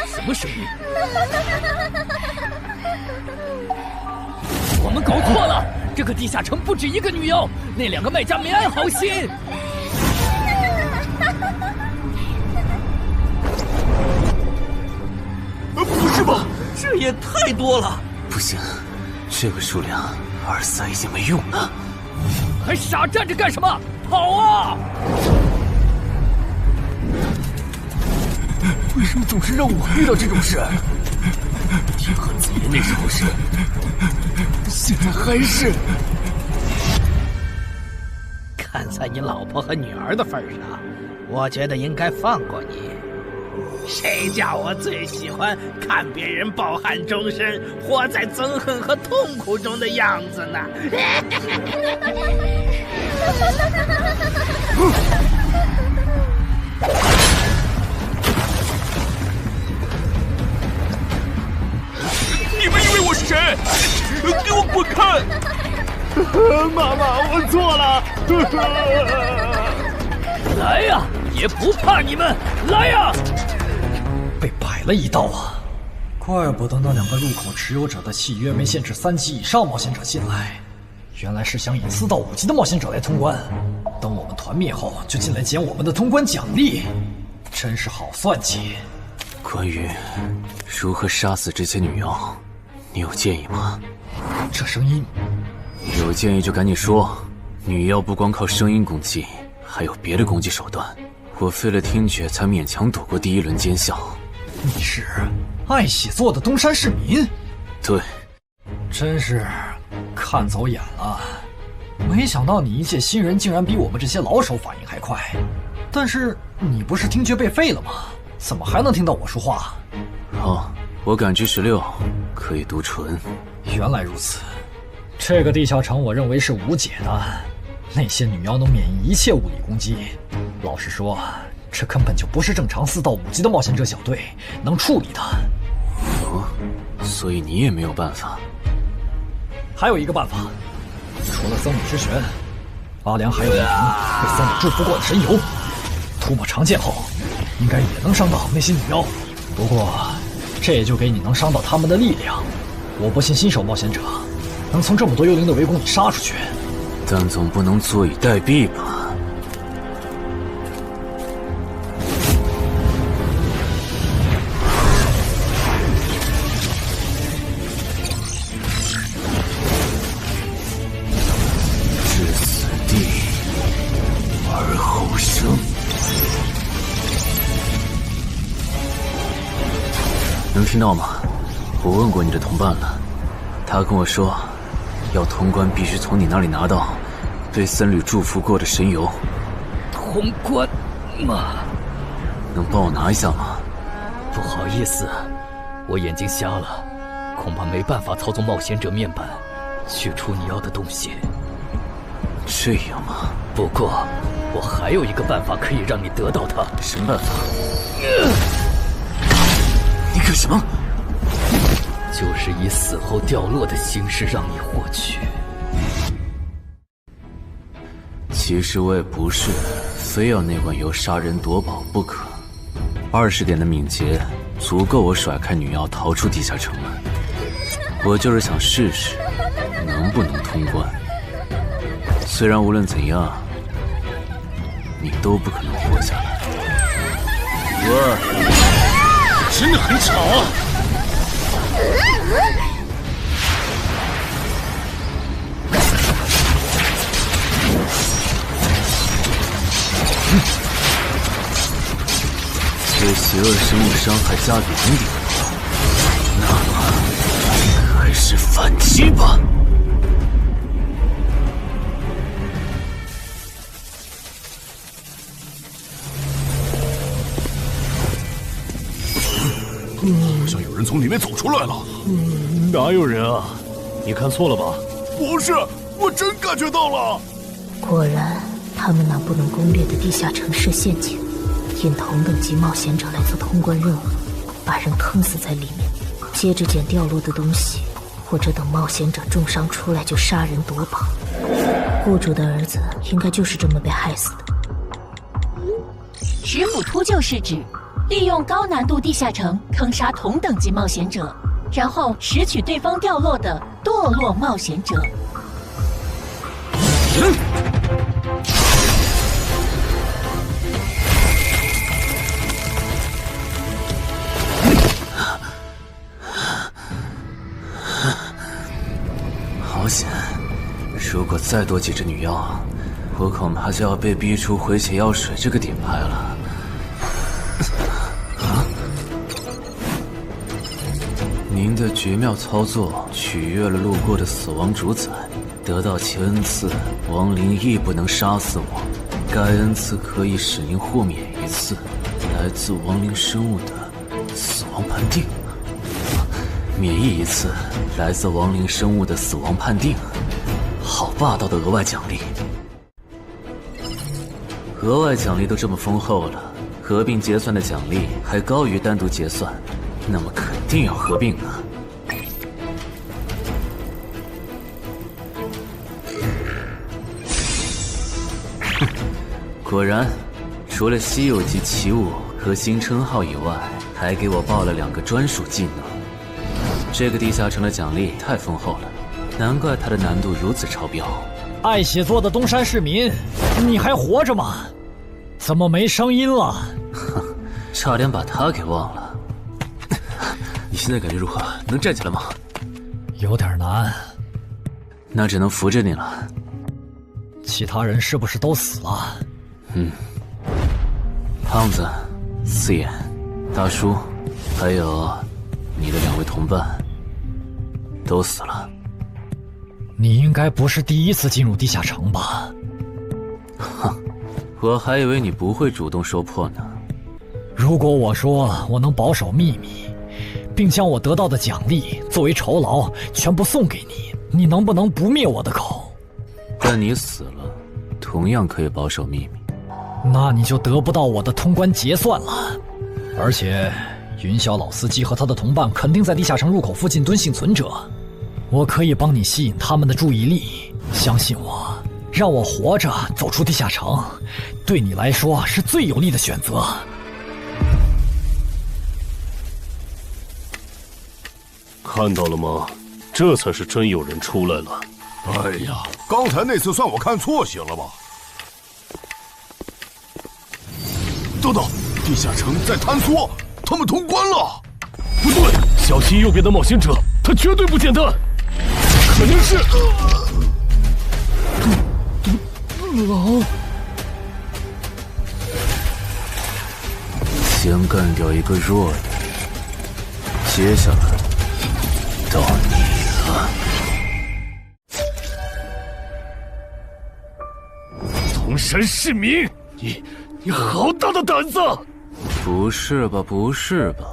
什么声音？我们搞错了，这个地下城不止一个女妖，那2个卖家没安好心。不是吧？这也太多了！不行，这个数量，耳塞已经没用了。还傻站着干什么？跑啊！为什么总是让我遇到这种事？天河子爷那时候是，现在还是。看在你老婆和女儿的份上，我觉得应该放过你。谁叫我最喜欢看别人抱憾终身，活在憎恨和痛苦中的样子呢？你们以为我是谁？给我滚开！妈妈，我错了。来呀，也不怕你们！来呀！被摆了一刀啊！怪不得那2个入口持有者的契约没限制3级以上冒险者进来，原来是想引4到5级的冒险者来通关。等我们团灭后，就进来捡我们的通关奖励，真是好算计。关于如何杀死这些女妖，你有建议吗？这声音，有建议就赶紧说。女妖不光靠声音攻击，还有别的攻击手段。我费了听觉才勉强躲过第1轮奸笑。你是爱喜做的东山市民？对，真是看走眼了。没想到你一介新人竟然比我们这些老手反应还快。但是你不是听觉被废了吗？怎么还能听到我说话？好，我感知16，可以读唇。原来如此，这个地下城我认为是无解的。那些女妖能免疫一切物理攻击，老实说，这根本就不是正常4到5级的冒险者小队能处理的。哦，所以你也没有办法。还有一个办法，除了僧侣之拳，阿良还有一瓶被僧侣祝福过的神油，涂抹长剑后，应该也能伤到那些女妖。不过，这也就给你能伤到他们的力量。我不信新手冒险者能从这么多幽灵的围攻里杀出去。但总不能坐以待毙吧？听到吗？我问过你的同伴了，他跟我说，要通关必须从你那里拿到被僧侣祝福过的神油。通关吗？能帮我拿一下吗？不好意思，我眼睛瞎了，恐怕没办法操纵冒险者面板取出你要的东西。这样吗？不过我还有一个办法可以让你得到它。什么办法？你干什么？就是以死后掉落的形式让你获取。其实我也不是非要那罐油杀人夺宝不可。20点的敏捷足够我甩开女妖逃出地下城了。我就是想试试能不能通关。虽然无论怎样，你都不可能活下来。哇，真的很吵啊！对邪恶生物伤害加比零点，那么还是反击吧。好像有人从里面走出来了。哪有人啊？你看错了吧？不是，我真感觉到了。果然，他们那不能攻略的地下城设陷阱，引同等级冒险者来做通关任务，把人坑死在里面，接着捡掉落的东西，或者等冒险者重伤出来就杀人夺宝。雇主的儿子应该就是这么被害死的。食腐秃鹫是指利用高难度地下城坑杀同等级冒险者，然后拾取对方掉落的堕落冒险者。好险！如果再多几只女妖，我恐怕就要被逼出回血药水这个点牌了。您的绝妙操作取悦了路过的死亡主宰，得到其恩赐，亡灵亦不能杀死我。该恩赐可以使您豁免一次来自亡灵生物的死亡判定，免疫一次来自亡灵生物的死亡判定。好霸道的额外奖励！额外奖励都这么丰厚了，合并结算的奖励还高于单独结算，那么肯定要合并啊！哼，果然，除了稀有级奇物和新称号以外，还给我报了2个专属技能。这个地下城的奖励太丰厚了，难怪它的难度如此超标。爱写作的东山市民，你还活着吗？怎么没声音了？哼，差点把他给忘了。你现在感觉如何？能站起来吗？有点难，那只能扶着你了。其他人是不是都死了？胖子、四眼、大叔，还有你的2位同伴，都死了。你应该不是第一次进入地下城吧？哼，我还以为你不会主动说破呢。如果我说我能保守秘密，并将我得到的奖励作为酬劳全部送给你，你能不能不灭我的口？但你死了，同样可以保守秘密。那你就得不到我的通关结算了。而且，云霄老司机和他的同伴肯定在地下城入口附近蹲幸存者，我可以帮你吸引他们的注意力。相信我，让我活着走出地下城，对你来说是最有利的选择。看到了吗？这才是真有人出来了。哎呀，刚才那次算我看错行了吧？等等，地下城在坍缩，他们通关了。不对，小心右边的冒险者，他绝对不简单，可能是狼。先干掉一个弱的，接下来到你了。东山市民，你好大的胆子！不是吧，不是吧？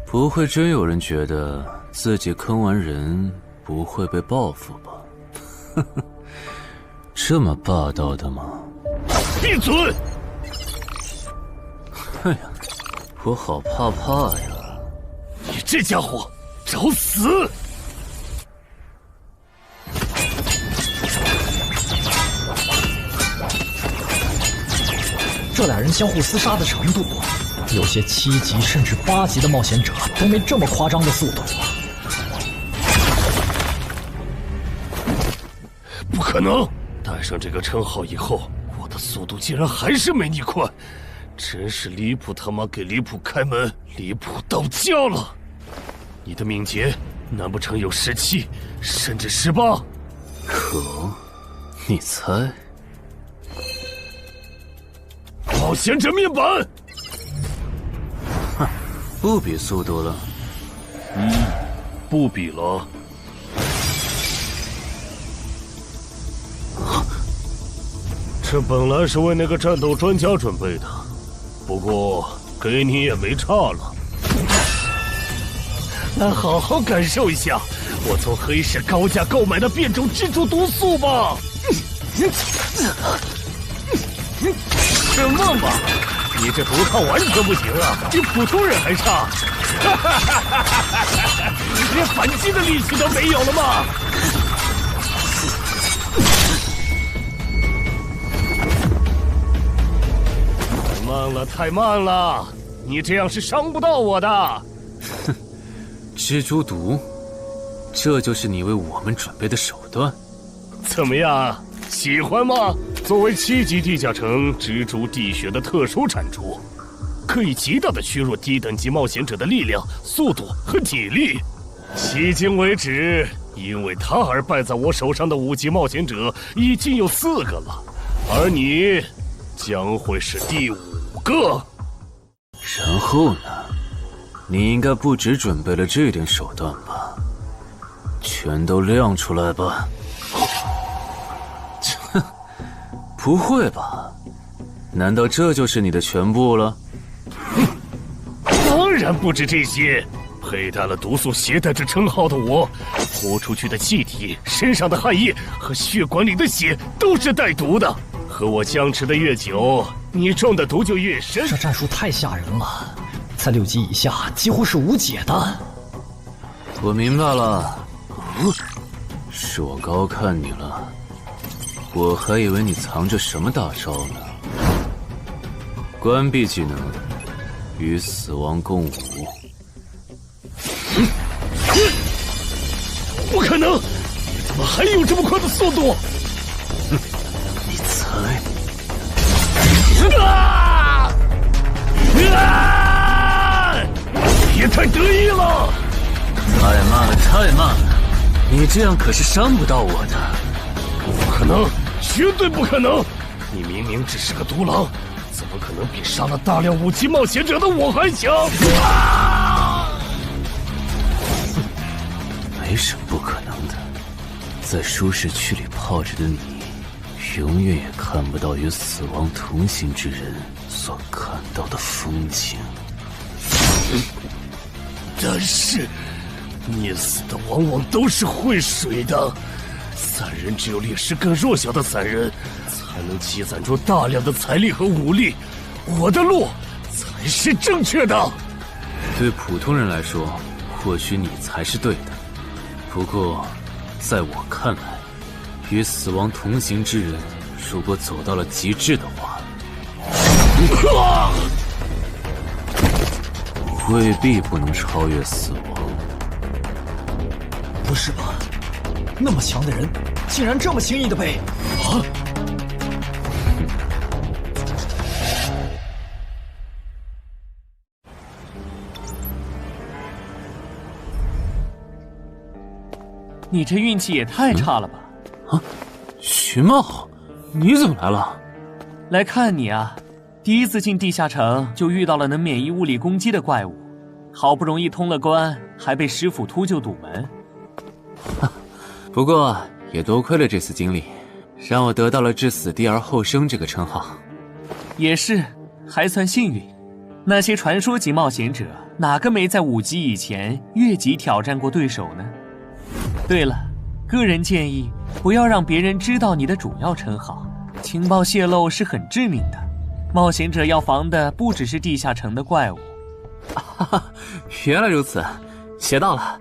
不会真有人觉得自己坑完人不会被报复吧？呵呵，这么霸道的吗？闭嘴！哎呀，我好怕呀！你这家伙，找死！这俩人相互厮杀的程度，有些7级甚至8级的冒险者都没这么夸张的速度。不可能！带上这个称号以后，我的速度竟然还是没你快，真是离谱他妈给离谱开门，离谱到家了！你的敏捷难不成有17，甚至18？可，你猜？冒险者面板！哼，不比速度了。不比了。这本来是为那个战斗专家准备的，不过给你也没差了。来好好感受一下我从黑市高价购买的变种蜘蛛毒素吧！什么嘛！你这毒套完全不行啊，比普通人还差！连反击的力气都没有了吗？太慢了，太慢了！你这样是伤不到我的。哼，蜘蛛毒，这就是你为我们准备的手段？怎么样，喜欢吗？作为7级地下城蜘蛛地穴的特殊产出，可以极大的削弱低等级冒险者的力量、速度和体力。迄今为止，因为它而败在我手上的5级冒险者已经有4个了，而你将会是第5个。然后呢？你应该不只准备了这点手段吧？全都亮出来吧！切，不会吧？难道这就是你的全部了？当然不止这些。佩戴了毒素携带者称号的我，呼出去的气体、身上的汗液和血管里的血都是带毒的。和我僵持的越久，你中的毒就越深。这战术太吓人了，在6级以下几乎是无解的。我明白了，是我高看你了，我还以为你藏着什么大招呢。关闭技能，与死亡共舞。不可能！怎么还有这么快的速度？哼，你猜？也太得意了！太慢了，太慢了！你这样可是伤不到我的。不可能，绝对不可能！你明明只是个独狼，怎么可能比杀了大量5级冒险者的我还强？没什么不可能的，在舒适区里泡着的你，永远也看不到与死亡同行之人所看到的风景。但是，溺死的往往都是会水的，散人只有劣势更弱小的散人，才能积攒出大量的财力和武力。我的路才是正确的。对普通人来说，或许你才是对的。不过，在我看来，与死亡同行之人，如果走到了极致的话，未必不能超越死亡。不是吧？那么强的人，竟然这么轻易的被……啊！你这运气也太差了吧！啊，徐茂，你怎么来了？来看你啊！第一次进地下城就遇到了能免疫物理攻击的怪物，好不容易通了关，还被师傅秃鹫堵门。不过也多亏了这次经历，让我得到了置死地而后生这个称号。也是，还算幸运。那些传说级冒险者，哪个没在5级以前越级挑战过对手呢？对了，个人建议不要让别人知道你的主要称号，情报泄露是很致命的。冒险者要防的不只是地下城的怪物。原来如此，学到了。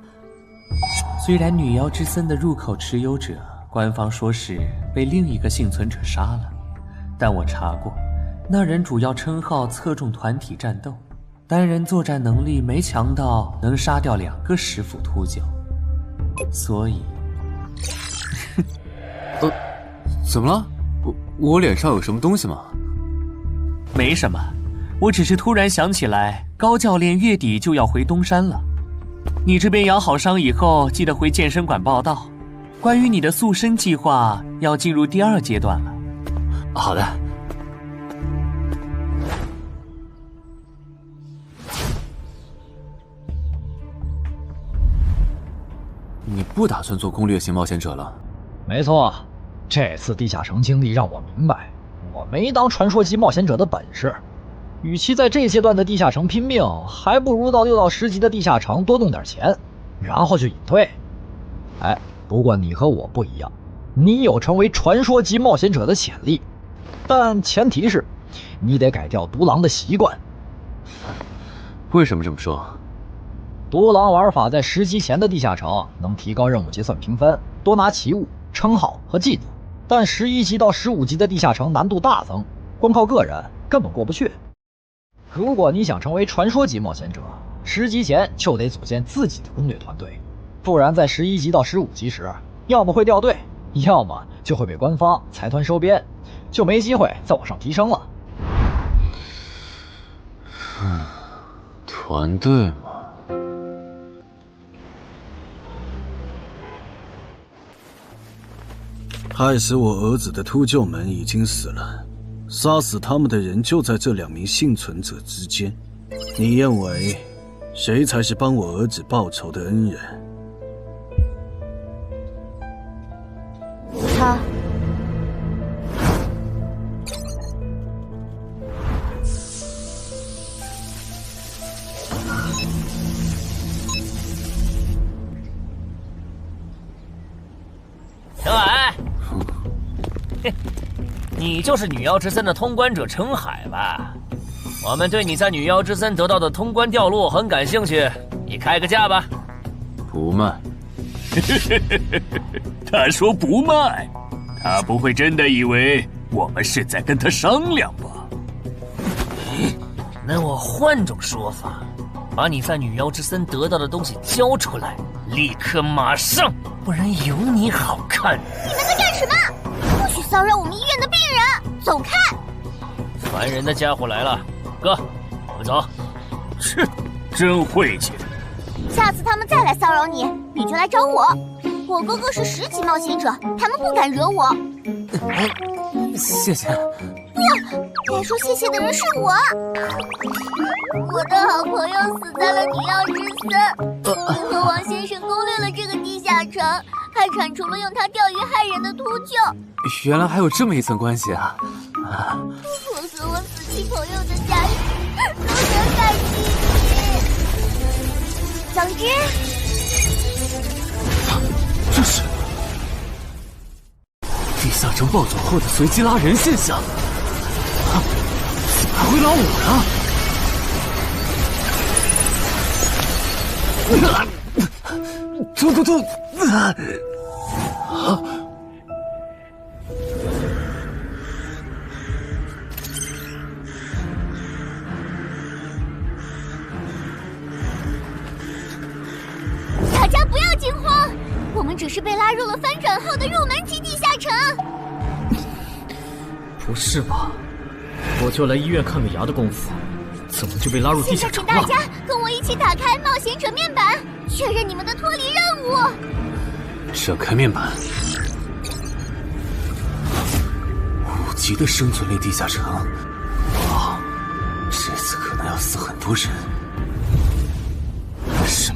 虽然女妖之森的入口持有者，官方说是被另一个幸存者杀了，但我查过，那人主要称号侧重团体战斗，单人作战能力没强到能杀掉2个石斧秃鹫，所以怎么了？我脸上有什么东西吗？没什么，我只是突然想起来，高教练月底就要回东山了。你这边养好伤以后，记得回健身馆报道。关于你的塑身计划，要进入第2阶段了。好的。你不打算做攻略型冒险者了？没错，这次地下城经历让我明白，我没当传说级冒险者的本事。与其在这阶段的地下城拼命，还不如到6到10级的地下城多弄点钱，然后就隐退。哎，不过你和我不一样，你有成为传说级冒险者的潜力，但前提是你得改掉独狼的习惯。为什么这么说？独狼玩法在10级前的地下城能提高任务结算评分，多拿奇物、称号和技能，但11级到15级的地下城难度大增，光靠个人根本过不去。如果你想成为传说级冒险者，10级前就得组建自己的攻略团队，不然在11级到15级时，要么会掉队，要么就会被官方财团收编，就没机会再往上提升了。团队嘛。害死我儿子的秃鹫们已经死了，杀死他们的人就在这2名幸存者之间。你认为谁才是帮我儿子报仇的恩人？他。陈海，你就是女妖之森的通关者陈海吧？我们对你在女妖之森得到的通关掉落很感兴趣，你开个价吧。不卖。他说不卖，他不会真的以为我们是在跟他商量吧？那我换种说法，把你在女妖之森得到的东西交出来，立刻马上，不然有你好看。你们在干什么？不许骚扰我们医院的病人，走开！烦人的家伙来了，哥，我们走。是，真晦气。下次他们再来骚扰你，你就来找我。我哥哥是10级冒险者，他们不敢惹我。谢谢。不要，该说谢谢的人是我。我的好朋友死在了女妖之森，和王先生攻略了这个地下城，还铲除了用它钓鱼害人的秃鹫。原来还有这么一层关系啊！我和我死去朋友的家人都很感激你。总之，这是地下城暴走后的随机拉人现象。怎么还会拉我呢？突！大家不要惊慌，我们只是被拉入了翻转后的入门级地下城。不是吧？我就来医院看个牙的功夫，怎么就被拉入地下城了？现在请大家跟我一起打开冒险者面板，确认你们的脱离任务。展开面板。5级的生存力地下城，哇，这次可能要死很多人。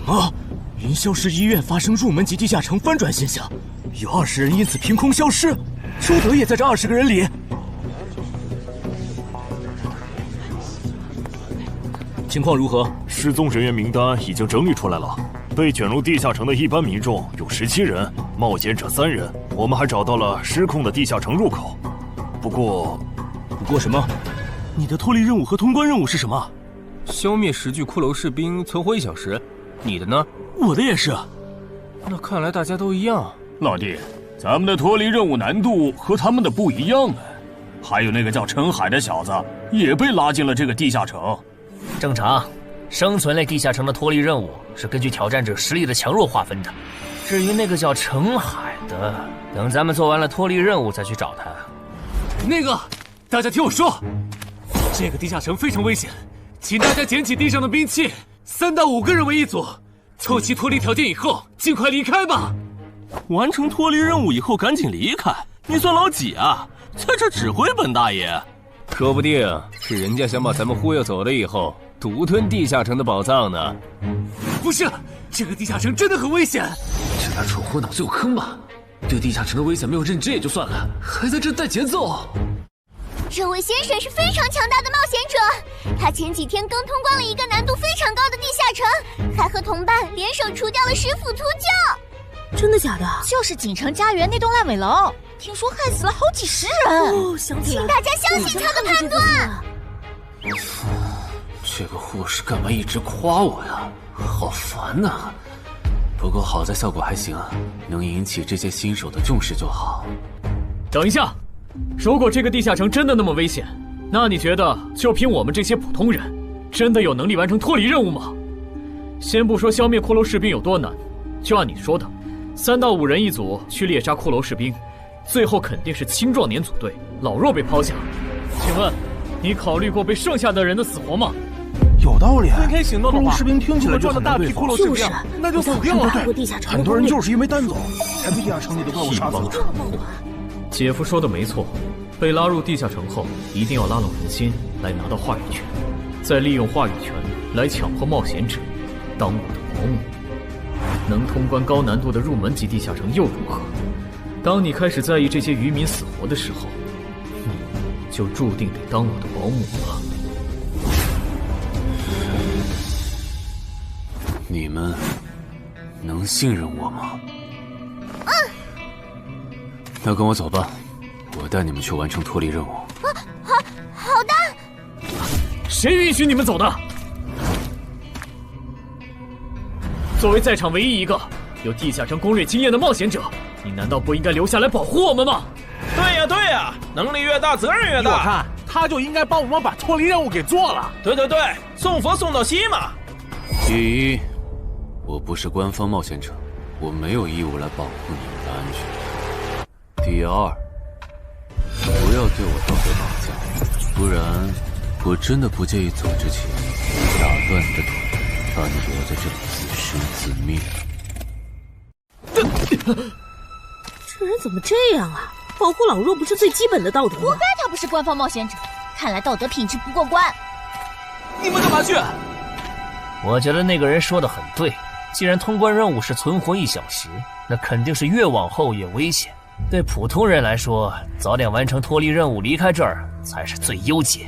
么？云霄市医院发生入门级地下城翻转现象，有20人因此凭空消失，周德也在这20个人里。情况如何？失踪人员名单已经整理出来了。被卷入地下城的一般民众有17人，冒险者3人。我们还找到了失控的地下城入口。不过什么？你的脱离任务和通关任务是什么？消灭10具骷髅士兵，存活1小时。你的呢？我的也是。那看来大家都一样。老弟，咱们的脱离任务难度和他们的不一样啊。还有那个叫陈海的小子也被拉进了这个地下城。正常，生存类地下城的脱离任务是根据挑战者实力的强弱划分的。至于那个叫陈海的，等咱们做完了脱离任务再去找他。那个，大家听我说，这个地下城非常危险，请大家捡起地上的兵器，3到5个人为一组，凑齐脱离条件以后，尽快离开吧。完成脱离任务以后赶紧离开？你算老几啊？在这指挥本大爷？说不定是人家想把咱们忽悠走了以后，独吞地下城的宝藏呢。不是，这个地下城真的很危险。这俩蠢货脑子有坑吧？对地下城的危险没有认知也就算了，还在这带节奏。这位先生是非常强大的冒险者，他前几天刚通关了一个难度非常高的地下城，还和同伴联手除掉了10府秃鹫。真的假的？就是锦城家园那栋烂尾楼，听说害死了好几10人。哦，想起来了，请大家相信他的判断。这个护士干嘛一直夸我呀？好烦呐！不过好在效果还行，能引起这些新手的重视就好。等一下，如果这个地下城真的那么危险，那你觉得就凭我们这些普通人，真的有能力完成脱离任务吗？先不说消灭骷髅士兵有多难，就按你说的，3到5人一组去猎杀骷髅士兵，最后肯定是青壮年组队，老弱被抛下。请问，你考虑过被剩下的人的死活吗？有道理。分开行动的话，骷髅士兵听起来就很大批骷髅士兵，那就死定了。很多人就是因为单走，才被地下城里的怪物杀死了。姐夫说的没错，被拉入地下城后，一定要拉拢人心，来拿到话语权，再利用话语权来强迫冒险者当我的保姆。能通关高难度的入门级地下城又如何？当你开始在意这些渔民死活的时候，你就注定得当我的保姆了。你们能信任我吗？那跟我走吧，我带你们去完成脱离任务。好的。谁允许你们走的？作为在场唯一一个有地下城攻略经验的冒险者，你难道不应该留下来保护我们吗？对呀，能力越大责任越大。我看他就应该帮我们把脱离任务给做了。对，送佛送到西嘛。第一，我不是官方冒险者，我没有义务来保护你们的安全。第二，不要对我道德绑架，不然我真的不介意走之前打断你的腿，把你留在这里自生自灭。这人怎么这样啊？保护老弱不是最基本的道德吗？活该他不是官方冒险者，看来道德品质不过关。你们干嘛去？我觉得那个人说的很对，既然通关任务是存活1小时，那肯定是越往后越危险。对普通人来说，早点完成脱离任务离开这儿才是最优解。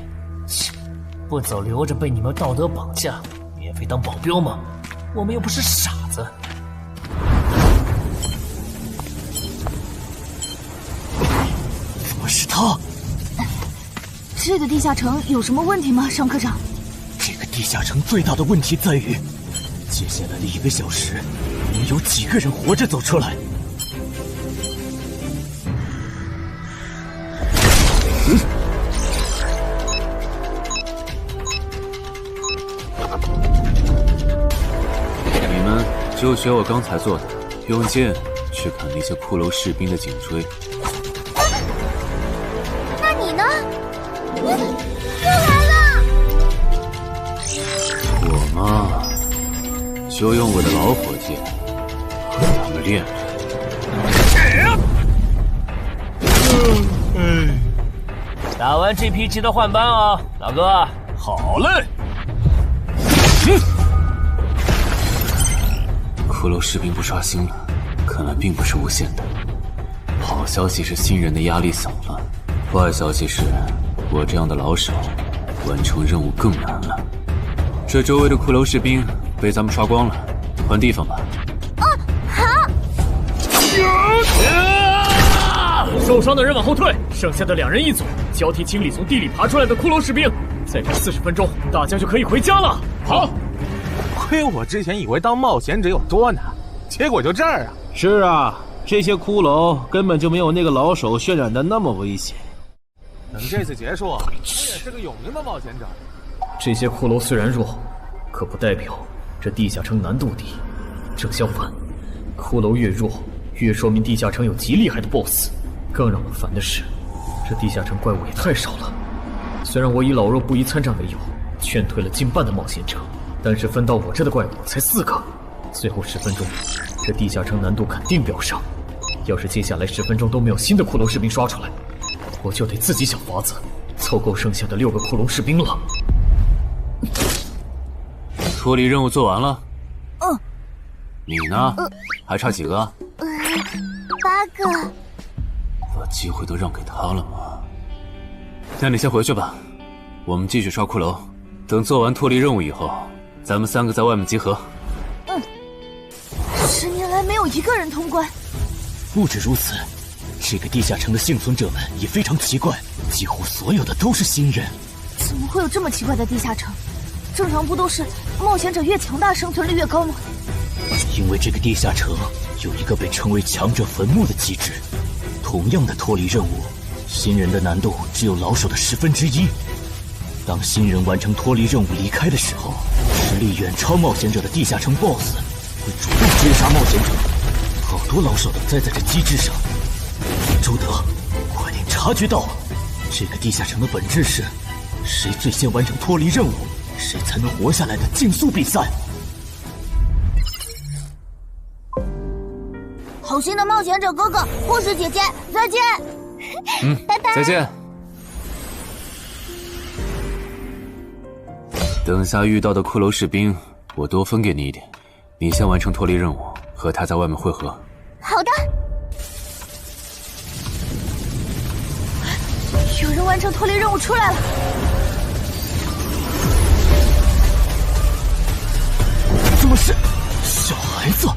不走留着被你们道德绑架，免费当保镖吗？我们又不是傻子。怎么是他？这个地下城有什么问题吗，尚科长？这个地下城最大的问题在于，接下来的1个小时，能有几个人活着走出来？你们就学我刚才做的，用剑去砍那些骷髅士兵的颈椎。那你呢？又来了！我嘛，就用我的老火箭和他们练练。打完这批记得换班啊，老哥。好嘞。骷髅士兵不刷新了，看来并不是无限的。好消息是新人的压力小了，坏消息是我这样的老手完成任务更难了。这周围的骷髅士兵被咱们刷光了，换地方吧。好。受伤的人往后退，剩下的2人一组，交替清理从地里爬出来的骷髅士兵。再战40分钟，大家就可以回家了。好。亏我之前以为当冒险者有多难，结果就这儿啊！是啊，这些骷髅根本就没有那个老手渲染的那么危险。等这次结束，你也是个有名的冒险者。这些骷髅虽然弱，可不代表这地下城难度低。正相反，骷髅越弱，越说明地下城有极厉害的 BOSS。更让我烦的是，这地下城怪物也太少了。虽然我以老弱不一参战为由，劝退了近半的冒险者，但是分到我这的怪物才4个。最后10分钟，这地下城难度肯定飙升。要是接下来10分钟都没有新的骷髅士兵刷出来，我就得自己想法子凑够剩下的6个骷髅士兵了。脱离任务做完了。嗯。你呢？还差几个？8个。把机会都让给他了吗？那你先回去吧，我们继续刷骷髅。等做完脱离任务以后，咱们3个在外面集合。10年来没有一个人通关。不止如此，这个地下城的幸存者们也非常奇怪，几乎所有的都是新人。怎么会有这么奇怪的地下城？正常不都是冒险者越强大生存率越高吗？因为这个地下城有一个被称为强者坟墓的机制。同样的脱离任务，新人的难度只有老手的1/10。当新人完成脱离任务离开的时候，实力远超冒险者的地下城 BOSS 会主动追杀冒险者。好多老手都栽在这机制上。周德，快点察觉到，这个地下城的本质是谁最先完成脱离任务，谁才能活下来的竞速比赛。好心的冒险者哥哥，护士姐姐，再见。拜拜。再见。等下遇到的骷髅士兵，我多分给你一点。你先完成脱离任务，和他在外面会合。好的。有人完成脱离任务出来了。怎么是小孩子？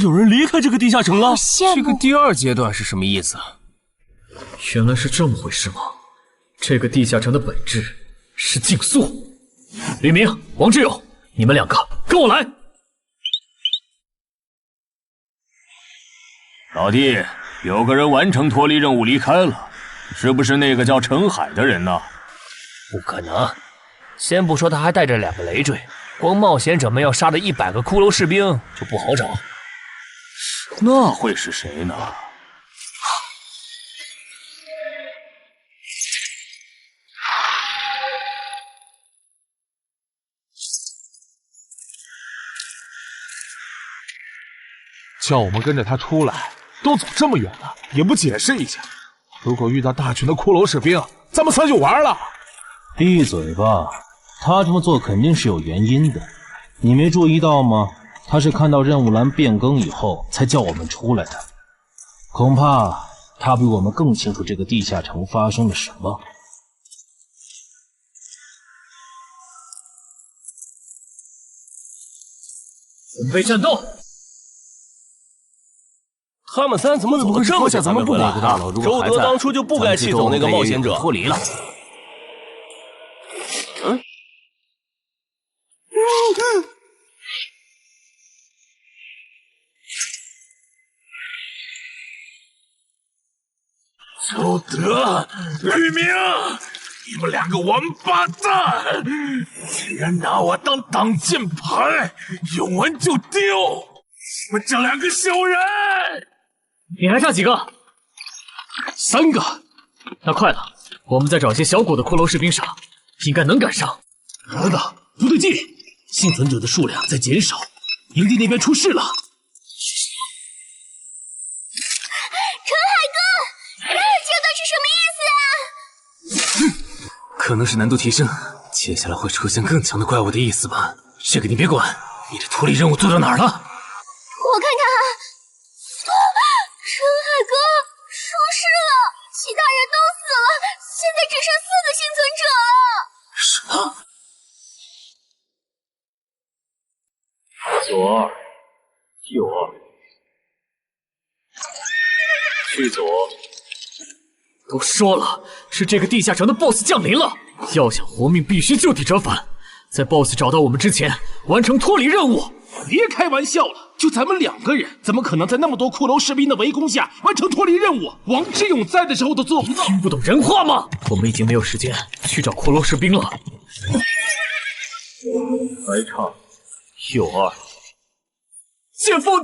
有人离开这个地下城了。这个第2阶段是什么意思？原来是这么回事吗？这个地下城的本质是竞速。吕明、王志勇，你们2个跟我来。老弟，有个人完成脱离任务离开了，是不是那个叫陈海的人呢？不可能，先不说他还带着2个累赘，光冒险者们要杀的100个骷髅士兵就不好找。那会是谁呢？叫我们跟着他出来，都走这么远了，也不解释一下。如果遇到大群的骷髅士兵，咱们算就完了。闭嘴吧，他这么做肯定是有原因的，你没注意到吗？他是看到任务栏变更以后才叫我们出来的，恐怕他比我们更清楚这个地下城发生了什么。准备战斗！他们3怎么走得这么久才回来？周德当初就不该弃走那个冒险者。脱离了。周德、吕明，你们2个王八蛋，竟然拿我当挡箭牌，用完就丢！你们这2个小人！你还差几个？3个。那快了，我们再找些小股的骷髅士兵杀，应该能赶上。儿子，不对劲，幸存者的数量在减少，营地那边出事了。可能是难度提升，接下来会出现更强的怪物的意思吧。这个你别管，你的脱离任务做到哪儿了？我看看啊，陈海哥出事了，其他人都死了，现在只剩4个幸存者了。什么？左2，右2，去左。都说了，是这个地下城的 BOSS 降临了，要想活命，必须就地折返，在 BOSS 找到我们之前，完成脱离任务。别开玩笑了，就咱们2个人，怎么可能在那么多骷髅士兵的围攻下完成脱离任务？王之勇在的时候都做不到。听不懂人话吗？我们已经没有时间去找骷髅士兵了。白唱，右2。剑锋，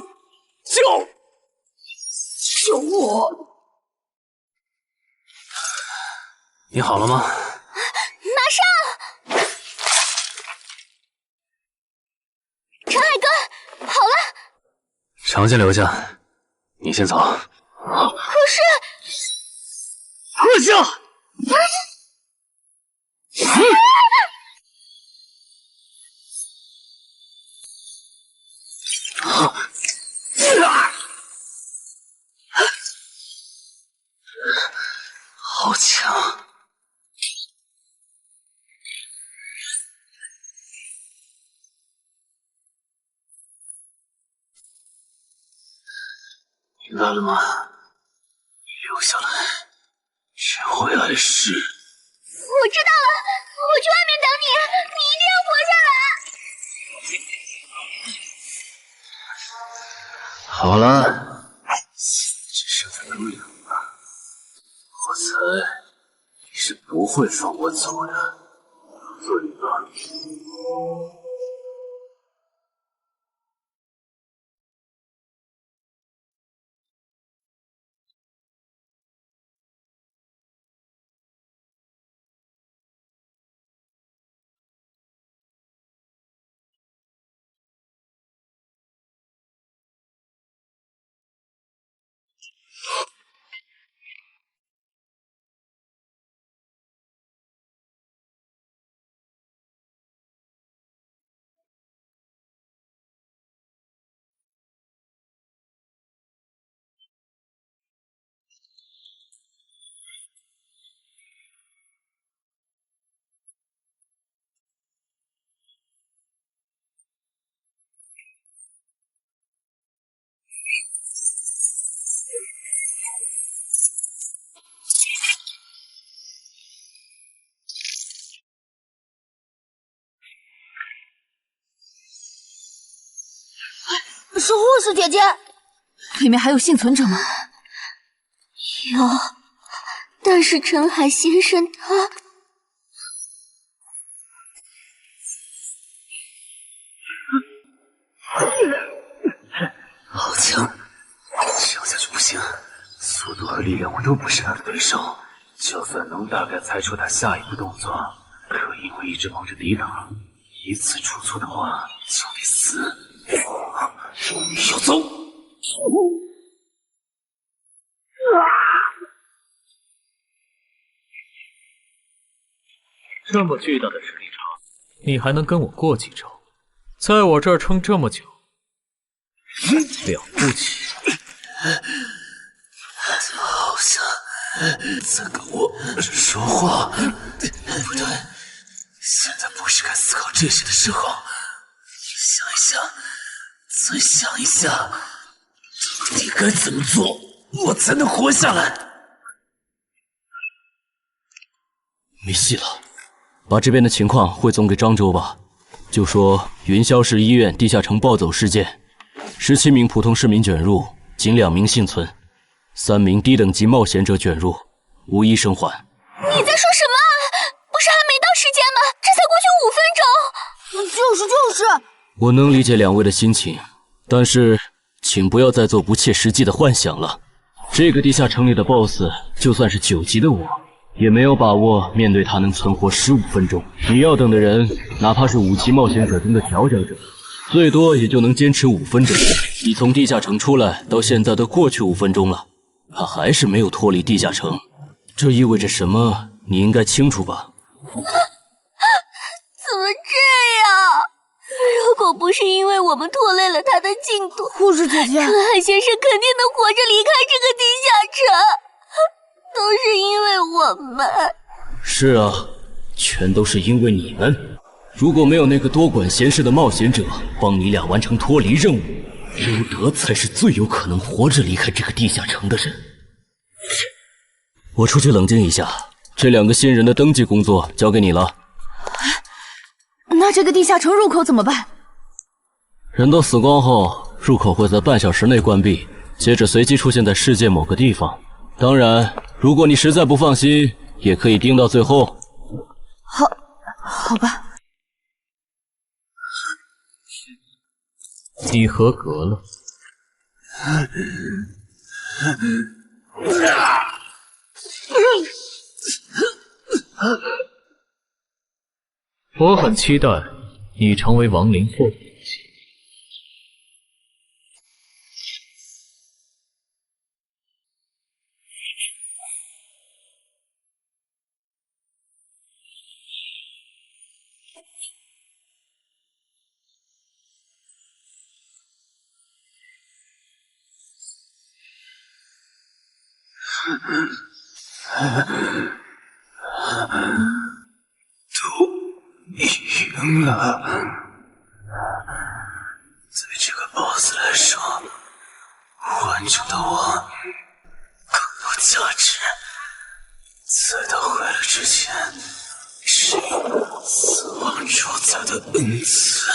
救我！你好了吗？马上！陈海哥，好了。常先留下，你先走。可是，喝下！好强！明白了吗？你留下来，学会来世。我知道了，我去外面等你，你一定要活下来。好了，只剩下能赢了。我猜你是不会放我走的，对吧？是护士姐姐，里面还有幸存者吗？有，但是陈海先生他……好强，这样下去不行，速度和力量我都不是他的对手。就算能大概猜出他下一步动作，可因为一直忙着抵挡，一次出错的话就得死。要走！这么巨大的实力差，你还能跟我过几招？在我这儿撑这么久，了不起！好像在跟我说话。不对，现在不是该思考这些的时候。想一想，再想一想，到底该怎么做，我才能活下来？没戏了，把这边的情况汇总给漳州吧。就说云霄市医院地下城暴走事件，17名普通市民卷入，仅2名幸存，3名低等级冒险者卷入，无一生还。你在说什么啊？不是还没到时间吗？这才过去5分钟。就是。我能理解2位的心情，但是请不要再做不切实际的幻想了。这个地下城里的 BOSS， 就算是9级的我，也没有把握面对他能存活15分钟。你要等的人，哪怕是5级冒险者中的佼佼者，最多也就能坚持5分钟。你从地下城出来到现在都过去5分钟了，他还是没有脱离地下城。这意味着什么？你应该清楚吧？怎么这样？如果不是因为我们拖累了他的进度，护士姐姐，陈海先生肯定能活着离开这个地下城。都是因为我们。是啊，全都是因为你们。如果没有那个多管闲事的冒险者帮你俩完成脱离任务，刘德才是最有可能活着离开这个地下城的人。我出去冷静一下，这2个新人的登记工作交给你了。那这个地下城入口怎么办？人都死光后，入口会在半小时内关闭，接着随机出现在世界某个地方。当然，如果你实在不放心，也可以盯到最后。好吧。你合格了。我很期待你成为亡灵后的勇气。都赢了。对这个 BOSS 来说，完整的我更有价值。在他回来之前，是死亡主宰的恩赐。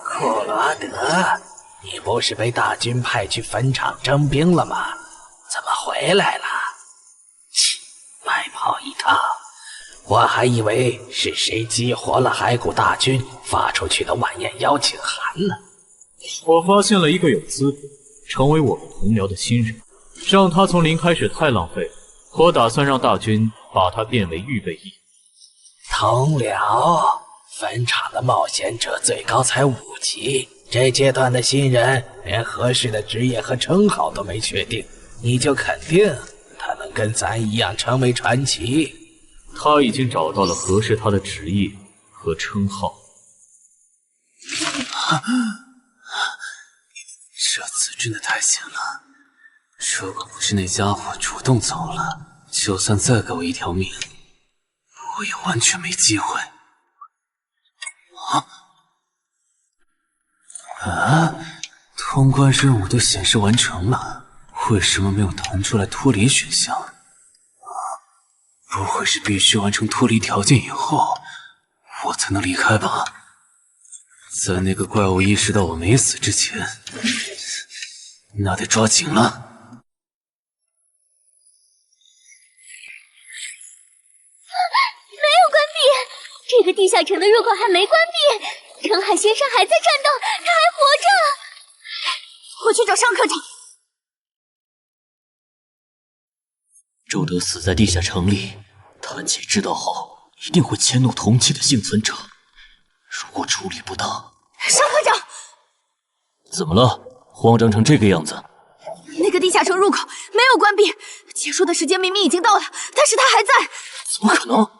库罗德，你不是被大军派去坟场征兵了吗？怎么回来了？切，白跑一趟！我还以为是谁激活了骸骨大军发出去的晚宴邀请函呢。我发现了一个有资格成为我们同僚的新人，让他从零开始太浪费了。我打算让大军把他变为预备役。同僚，坟场的冒险者最高才5级，这阶段的新人连合适的职业和称号都没确定，你就肯定他能跟咱一样成为传奇？他已经找到了合适他的职业和称号。这次真的太险了，如果不是那家伙主动走了，就算再给我一条命，我也完全没机会。通关任务都显示完成了，为什么没有弹出来脱离选项？不会是必须完成脱离条件以后，我才能离开吧？在那个怪物意识到我没死之前，那得抓紧了。没有关闭，这个地下城的入口还没关闭，陈海先生还在战斗，他还活着。我去找上课长。周德死在地下城里，谭琪知道后一定会迁怒同期的幸存者。如果处理不当，上科长，怎么了？慌张成这个样子？那个地下城入口没有关闭，结束的时间明明已经到了，但是他还在。怎么可能？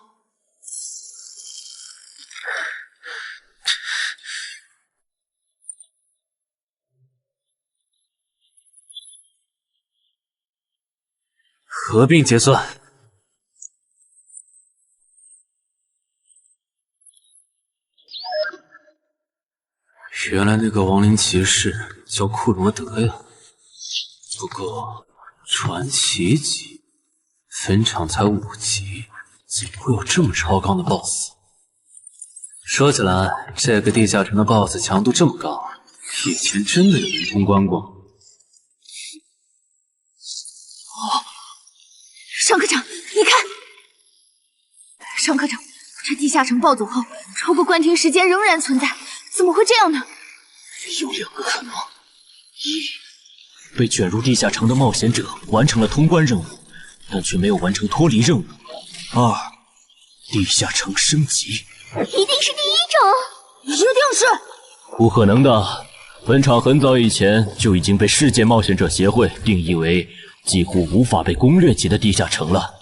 合并结算。原来那个亡灵骑士叫库罗德呀，不过传奇级，坟场才5级，怎么会有这么超纲的 BOSS？ 说起来，这个地下城的 BOSS 强度这么高，以前真的有人通关过。上科长，你看，上科长，这地下城暴走后，超过关停时间仍然存在，怎么会这样呢？有2个可能：一，被卷入地下城的冒险者完成了通关任务，但却没有完成脱离任务；二，地下城升级。一定是第一种，一定是。不可能的，本场很早以前就已经被世界冒险者协会定义为几乎无法被攻略级的地下城了。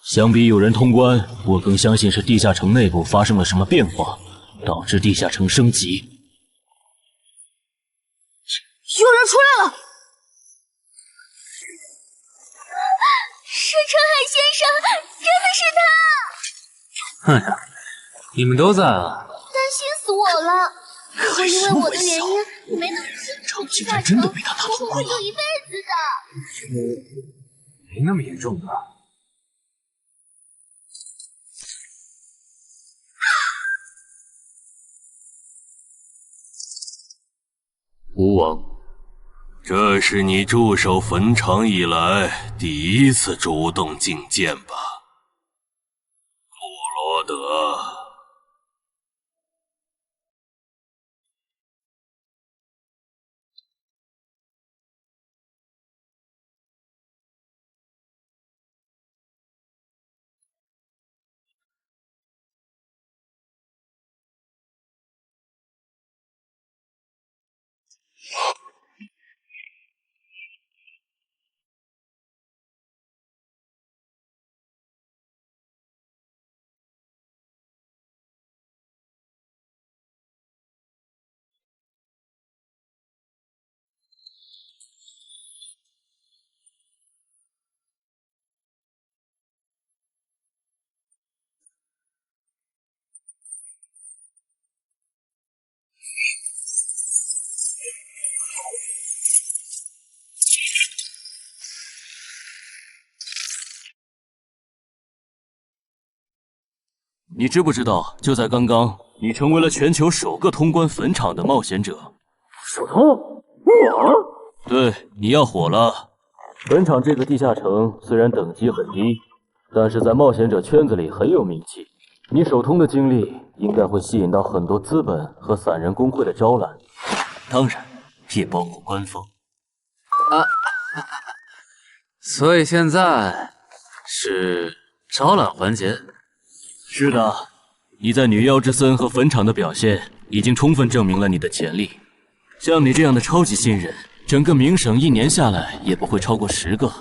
相比有人通关，我更相信是地下城内部发生了什么变化，导致地下城升级。有人出来了！是陈海先生，真的是他！哎呀，你们都在啊！担心死我了！如果因为我的原因没能进地下城，我会后悔一辈子的。没那么严重吧？吴王，这是你驻守坟场以来第一次主动觐见吧，库罗德。你知不知道，就在刚刚，你成为了全球首个通关坟场的冒险者。首通？我？对，你要火了。坟场这个地下城虽然等级很低，但是在冒险者圈子里很有名气。你首通的经历应该会吸引到很多资本和散人工会的招揽，当然也包括官方。所以现在是招揽环节。是的，你在女妖之森和坟场的表现已经充分证明了你的潜力。像你这样的超级新人，整个冥省1年下来也不会超过10个。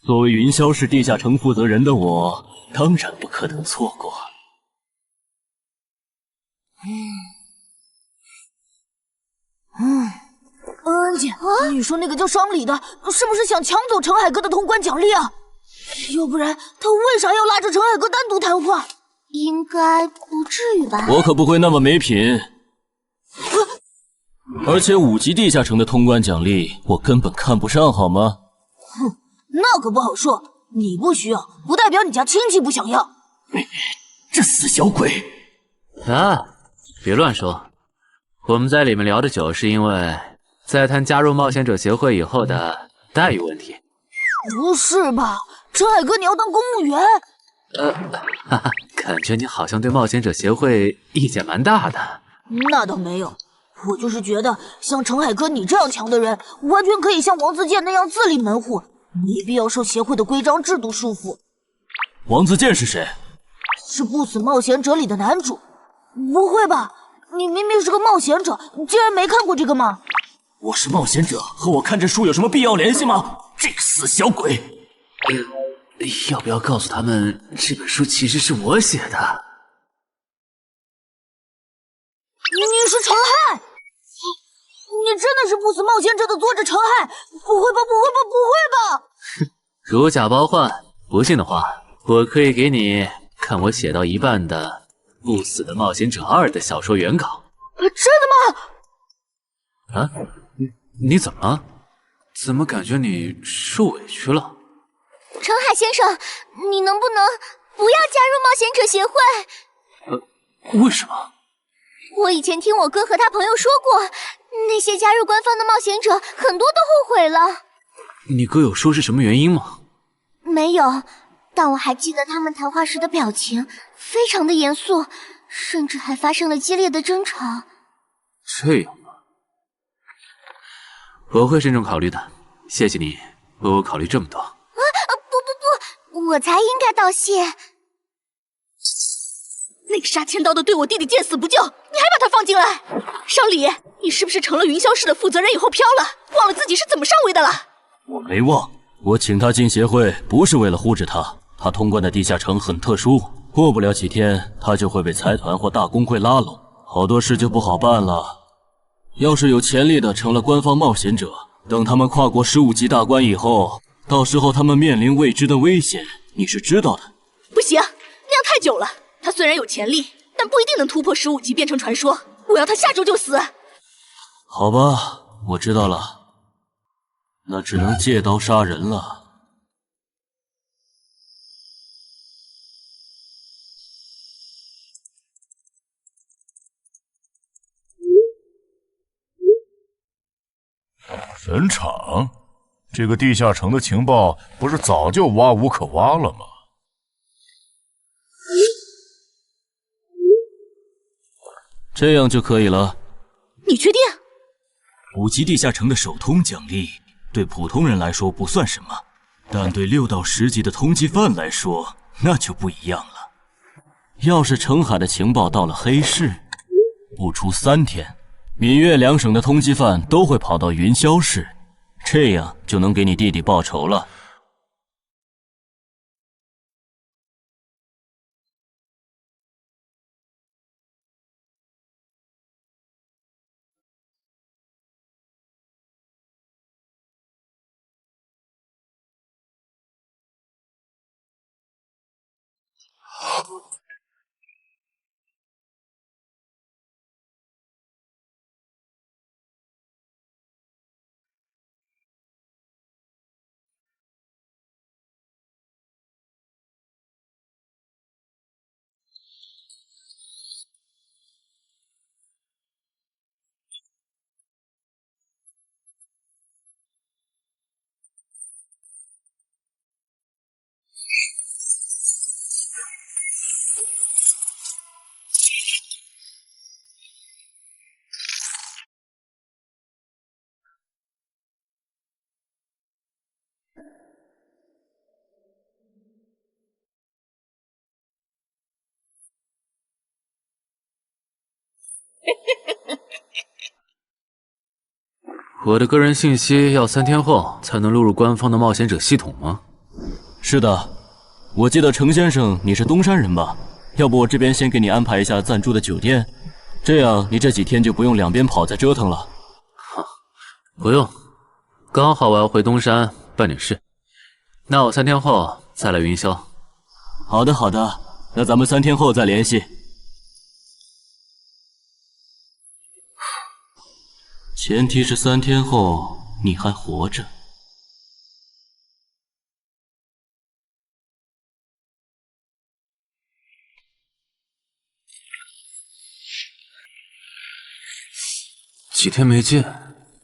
作为云霄市地下城负责人的我，当然不可能错过。恩姐，你说那个叫双李的，是不是想抢走陈海哥的通关奖励啊？要不然他为啥要拉着陈海哥单独谈话？应该不至于吧？我可不会那么没品。而且5级地下城的通关奖励，我根本看不上，好吗？哼，那可不好说。你不需要，不代表你家亲戚不想要。这死小鬼！别乱说。我们在里面聊的久，是因为在谈加入冒险者协会以后的待遇问题。不是吧，陈海哥，你要当公务员？感觉你好像对冒险者协会意见蛮大的。那倒没有，我就是觉得像陈海哥你这样强的人，完全可以像王自健那样自立门户，没必要受协会的规章制度束缚。王自健是谁？是不死冒险者里的男主。不会吧？你明明是个冒险者，竟然没看过这个吗？我是冒险者，和我看这书有什么必要联系吗？这个死小鬼！要不要告诉他们，这本书其实是我写的？你是陈汉？你真的是不死冒险者的作者陈汉？不会吧，不会吧，不会吧！如假包换，不信的话，我可以给你看我写到一半的《不死的冒险者2》的小说原稿。真的吗？啊，你怎么了？怎么感觉你受委屈了？陈海先生，你能不能不要加入冒险者协会？为什么？我以前听我哥和他朋友说过，那些加入官方的冒险者很多都后悔了。你哥有说是什么原因吗？没有，但我还记得他们谈话时的表情非常的严肃，甚至还发生了激烈的争吵。这样吗？我会慎重考虑的，谢谢你为我考虑这么多。不，我才应该道谢。那个杀千刀的对我弟弟见死不救，你还把他放进来？商礼，你是不是成了云霄市的负责人以后飘了，忘了自己是怎么上位的了？我没忘，我请他进协会不是为了护着他，他通关的地下城很特殊，过不了几天他就会被财团或大工会拉拢，好多事就不好办了。要是有潜力的成了官方冒险者，等他们跨过15级大关以后，到时候他们面临未知的危险，你是知道的。不行，那样太久了。他虽然有潜力，但不一定能突破15级变成传说。我要他下周就死。好吧，我知道了，那只能借刀杀人了。坟场？这个地下城的情报不是早就挖无可挖了吗？这样就可以了。你确定？5级地下城的首通奖励对普通人来说不算什么，但对6到10级的通缉犯来说那就不一样了。要是澄海的情报到了黑市，不出3天，闽粤2省的通缉犯都会跑到云霄市，这样就能给你弟弟报仇了。我的个人信息要3天后才能录入官方的冒险者系统吗？是的，我记得程先生你是东山人吧？要不我这边先给你安排一下暂住的酒店，这样你这几天就不用两边跑再折腾了。不用，刚好我要回东山办点事，那我3天后再来云霄。好的好的，那咱们3天后再联系。前提是3天后你还活着。几天没见，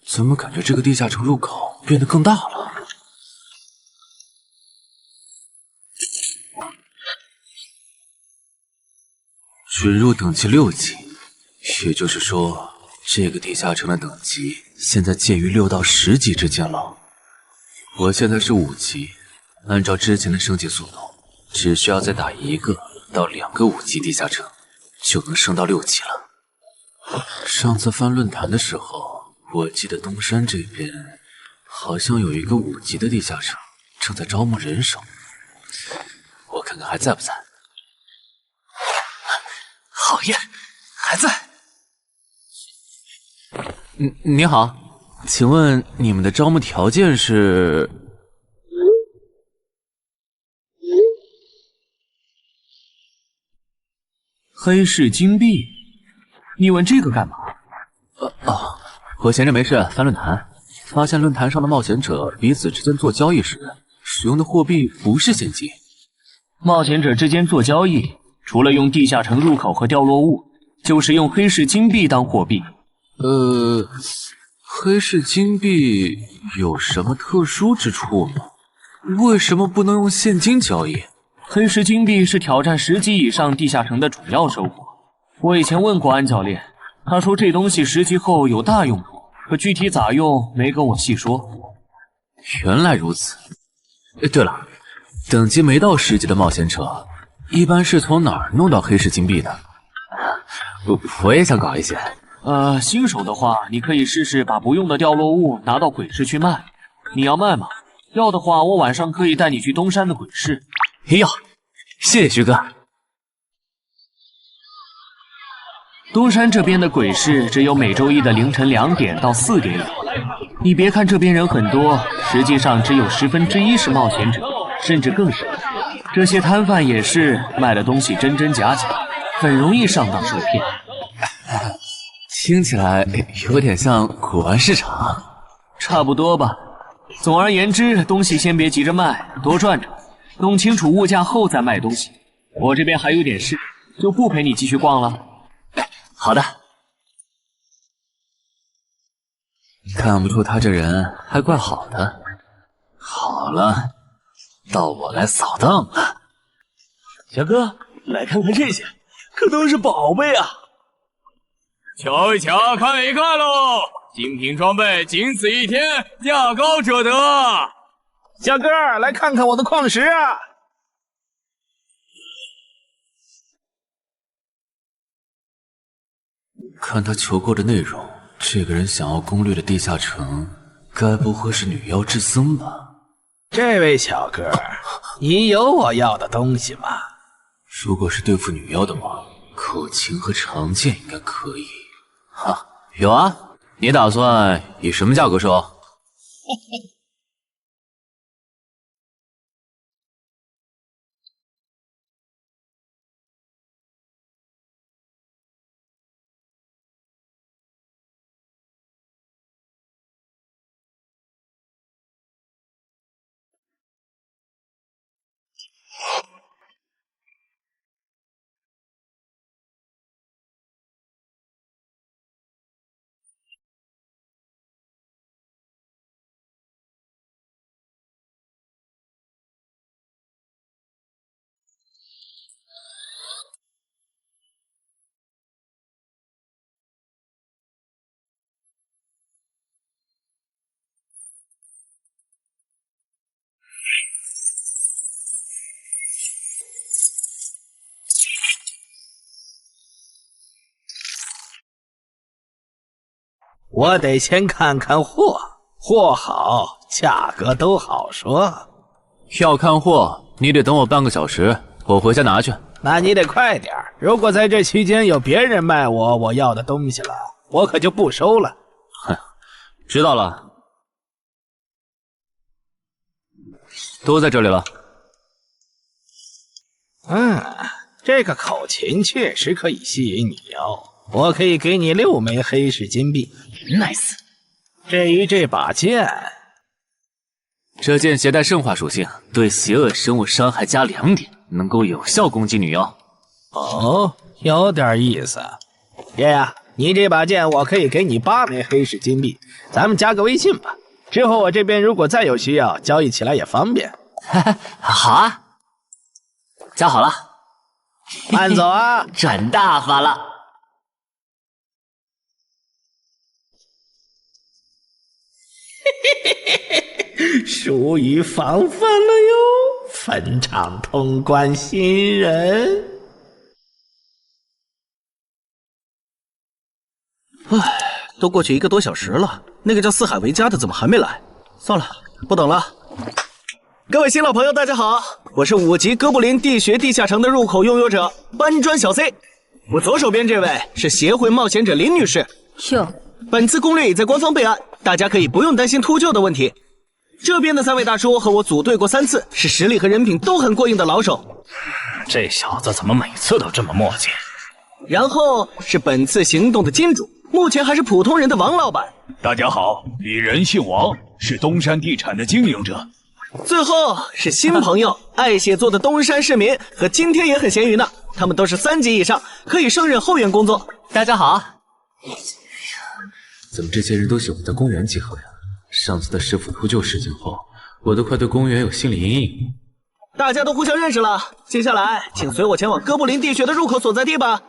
怎么感觉这个地下城入口变得更大了？准入等级6级，也就是说，这个地下城的等级现在介于6到10级之间了。我现在是5级，按照之前的升级速度，只需要再打1个到2个5级地下城，就能升到6级了。上次翻论坛的时候，我记得东山这边好像有一个5级的地下城正在招募人手，我看看还在不在。好耶，还在。你好，请问你们的招募条件是？黑市金币？你问这个干嘛？我闲着没事翻论坛，发现论坛上的冒险者彼此之间做交易时使用的货币不是现金。冒险者之间做交易，除了用地下城入口和掉落物，就是用黑市金币当货币。黑市金币有什么特殊之处吗？为什么不能用现金交易？黑市金币是挑战10级以上地下城的主要收获。我以前问过安教练，他说这东西10级后有大用途，可具体咋用没跟我细说。原来如此。对了，等级没到10级的冒险者，一般是从哪儿弄到黑市金币的？我也想搞一些。新手的话，你可以试试把不用的掉落物拿到鬼市去卖。你要卖吗？要的话，我晚上可以带你去东山的鬼市。要，谢谢徐哥。东山这边的鬼市只有每周一的凌晨2点到4点有。你别看这边人很多，实际上只有1/10是冒险者，甚至更少。这些摊贩也是卖的东西真真假假，很容易上当受骗。听起来有点像古玩市场。差不多吧。总而言之，东西先别急着卖，多转转，弄清楚物价后再卖东西。我这边还有点事，就不陪你继续逛了。好的。看不出他这人还怪好的。好了，到我来扫荡了。小哥，来看看这些，可都是宝贝啊！瞧一瞧，看一看喽！精品装备，仅此一天，价高者得。小哥，来看看我的矿石啊！看他求购的内容，这个人想要攻略的地下城，该不会是女妖之僧吧？这位小哥，你有我要的东西吗？如果是对付女妖的话，口琴和长剑应该可以。哈，有啊，你打算以什么价格收？我得先看看货，货好，价格都好说。要看货，你得等我半个小时，我回家拿去。那你得快点，如果在这期间有别人卖我要的东西了，我可就不收了。哼，知道了，都在这里了。这个口琴确实可以吸引女妖，我可以给你6枚黑市金币。Nice。至于这把剑，这剑携带圣化属性，对邪恶生物伤害加2点，能够有效攻击女妖。哦，有点意思。爷爷，你这把剑我可以给你8枚黑市金币，咱们加个微信吧。之后我这边如果再有需要，交易起来也方便。好啊，加好了。慢走啊，赚大发了。疏于防范了哟，坟场通关新人。唉，都过去1个多小时了，那个叫四海为家的怎么还没来？算了，不等了。各位新老朋友，大家好，我是5级哥布林地穴地下城的入口拥有者搬砖小 C。我左手边这位是协会冒险者林女士。哟，本次攻略已在官方备案，大家可以不用担心秃鹫的问题。这边的3位大叔和我组队过3次，是实力和人品都很过硬的老手。这小子怎么每次都这么磨叽？然后是本次行动的金主，目前还是普通人的王老板。大家好，鄙人姓王，是东山地产的经营者。最后是新朋友，爱写作的东山市民，和今天也很闲鱼呢。他们都是3级以上，可以胜任后援工作。大家好。怎么这些人都喜欢在公园集合呀？上次的师傅秃鹫事件后，我都快对公园有心理阴影。大家都互相认识了，接下来请随我前往哥布林地穴的入口所在地吧。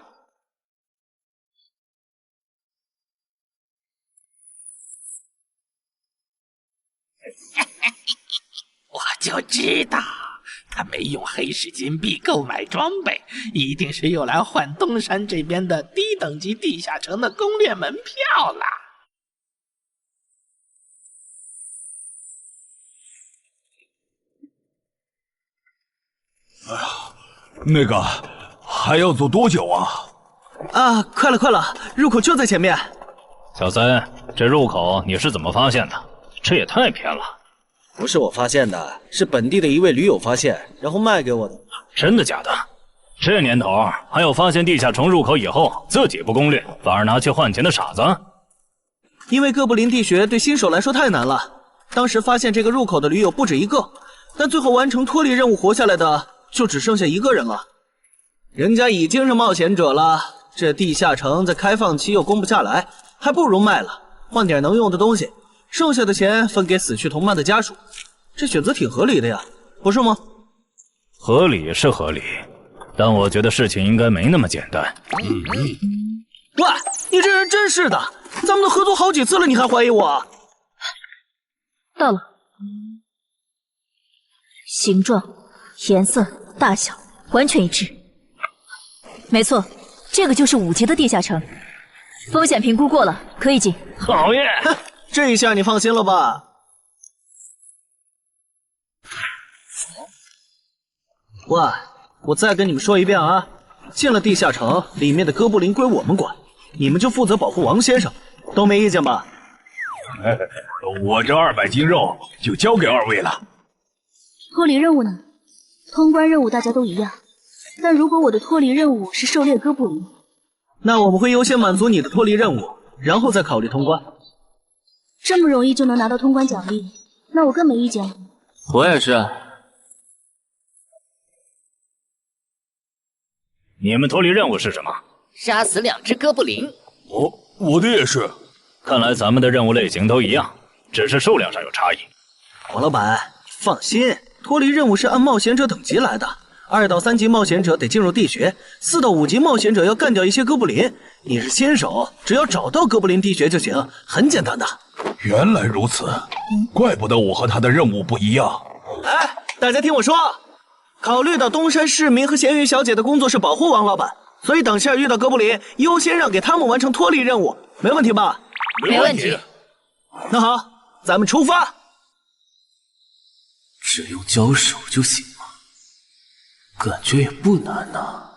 我就知道他没用黑市金币购买装备，一定是用来换东山这边的低等级地下城的攻略门票了。哎呀，那个还要走多久啊？啊，快了，入口就在前面。小三，这入口你是怎么发现的？这也太偏了。不是我发现的，是本地的一位驴友发现，然后卖给我的。真的假的？这年头还有发现地下城入口以后自己不攻略，反而拿去换钱的傻子？因为哥布林地穴对新手来说太难了，当时发现这个入口的驴友不止1个，但最后完成脱离任务活下来的就只剩下1个人了。人家已经是冒险者了，这地下城在开放期又攻不下来，还不如卖了，换点能用的东西，剩下的钱分给死去同伴的家属。这选择挺合理的呀，不是吗？合理是合理，但我觉得事情应该没那么简单。喂，你这人真是的，咱们都合作好几次了，你还怀疑我？到了，形状、颜色、大小完全一致。没错，这个就是5级的地下城，风险评估过了，可以进。讨厌，这一下你放心了吧？喂，我再跟你们说一遍啊，进了地下城，里面的哥布林归我们管，你们就负责保护王先生，都没意见吧？我这200斤肉就交给2位了。脱离任务呢？通关任务大家都一样，但如果我的脱离任务是狩猎哥布林，那我们会优先满足你的脱离任务，然后再考虑通关。这么容易就能拿到通关奖励，那我更没意见了。我也是。你们脱离任务是什么？杀死2只哥布林。哦，我的也是。看来咱们的任务类型都一样，只是数量上有差异。王老板，放心，脱离任务是按冒险者等级来的。2到3级冒险者得进入地穴，4到5级冒险者要干掉一些哥布林。你是新手，只要找到哥布林地穴就行，很简单的。原来如此，怪不得我和他的任务不一样。哎，大家听我说。考虑到东山市民和咸鱼小姐的工作是保护王老板，所以等下遇到哥布林，优先让给他们完成脱离任务，没问题吧？没问题。那好，咱们出发。只用交手就行吗？感觉也不难呐。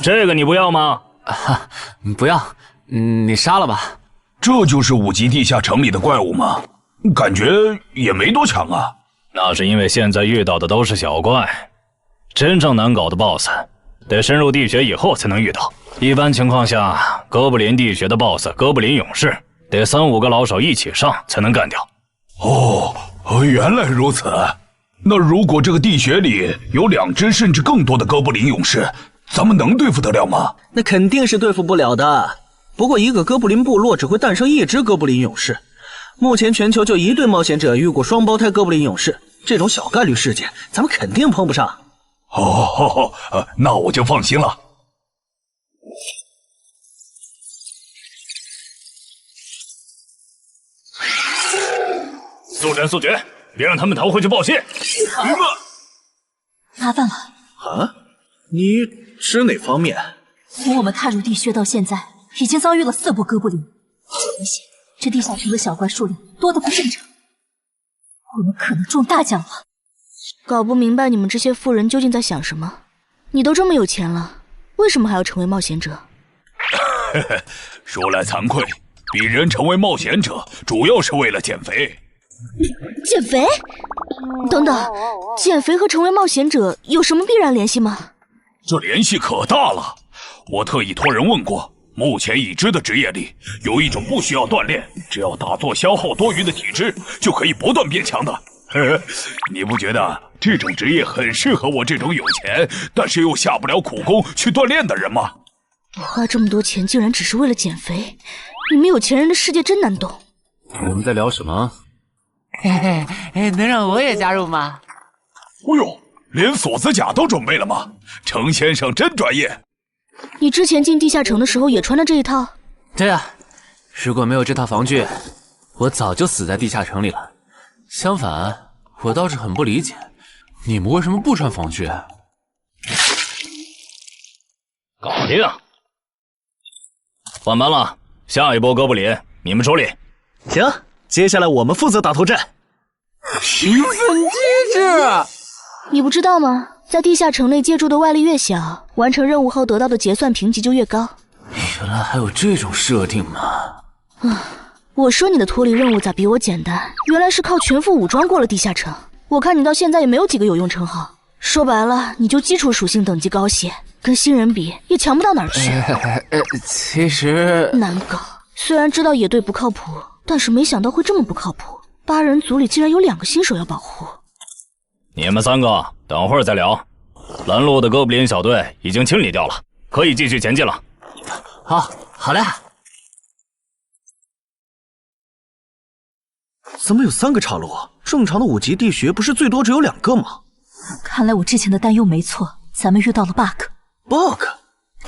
这个你不要吗？不要，你杀了吧。这就是5级地下城里的怪物吗？感觉也没多强啊。那是因为现在遇到的都是小怪，真正难搞的 BOSS， 得深入地穴以后才能遇到。一般情况下，哥布林地穴的 BOSS 哥布林勇士，得3、5个老手一起上才能干掉。原来如此。那如果这个地穴里有2只甚至更多的哥布林勇士，咱们能对付得了吗？那肯定是对付不了的。不过一个哥布林部落只会诞生1只哥布林勇士，目前全球就1对冒险者遇过双胞胎哥布林勇士，这种小概率事件咱们肯定碰不上。那我就放心了。速战速决，别让他们逃回去报信。麻烦了。啊？你指哪方面？从我们踏入地穴到现在，已经遭遇了4波哥布林，很明显，这地下城的小怪数量多得不正常。我们可能中大奖了。搞不明白你们这些富人究竟在想什么。你都这么有钱了，为什么还要成为冒险者？说来惭愧，鄙人成为冒险者主要是为了减肥。减肥？等等，减肥和成为冒险者有什么必然联系吗？这联系可大了。我特意托人问过，目前已知的职业里有一种不需要锻炼，只要打坐消耗多余的体质就可以不断变强的。你不觉得这种职业很适合我这种有钱但是又下不了苦功去锻炼的人吗？花这么多钱竟然只是为了减肥，你们有钱人的世界真难懂。我们在聊什么？能让我也加入吗？哎呦，连锁子甲都准备了吗？程先生真专业。你之前进地下城的时候也穿的这一套？对啊，如果没有这套防具，我早就死在地下城里了。相反，我倒是很不理解，你们为什么不穿防具？搞定，换班了，下一波哥布林你们处理。行，接下来我们负责打头阵。评分机制，你不知道吗？在地下城内借助的外力越小，完成任务后得到的结算评级就越高。原来还有这种设定吗？我说你的脱离任务咋比我简单？原来是靠全副武装过了地下城。我看你到现在也没有几个有用称号，说白了，你就基础属性等级高些，跟新人比也强不到哪儿去。其实难搞。虽然知道野队不靠谱，但是没想到会这么不靠谱。8人组里竟然有2个新手要保护。你们3个等会儿再聊。拦路的哥布林小队已经清理掉了，可以继续前进了。好嘞。怎么有3个岔路？正常的5级地穴不是最多只有2个吗？看来我之前的担忧没错，咱们遇到了 bug。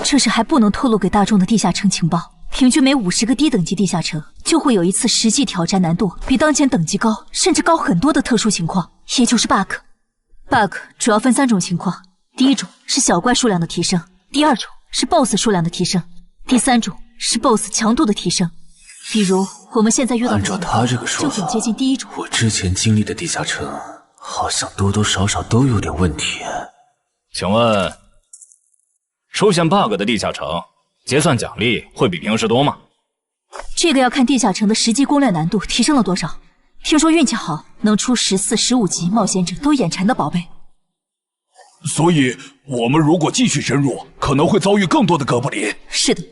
这是还不能透露给大众的地下城情报。平均每50个低等级地下城就会有一次实际挑战难度比当前等级高，甚至高很多的特殊情况，也就是 bug。bug 主要分3种情况，第一种是小怪数量的提升，第2种是 BOSS 数量的提升，第3种是 BOSS 强度的提升。比如我们现在遇到的按照他这个说法，就很接近第一种。我之前经历的地下城好像多多少少都有点问题。请问，出现 bug 的地下城结算奖励会比平时多吗？这个要看地下城的实际攻略难度提升了多少。听说运气好能出14、15级冒险者都眼馋的宝贝。所以我们如果继续深入，可能会遭遇更多的哥布林。是的。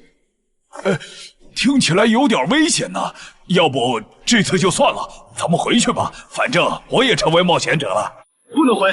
听起来有点危险呢。要不这次就算了，咱们回去吧。反正我也成为冒险者了。不能回。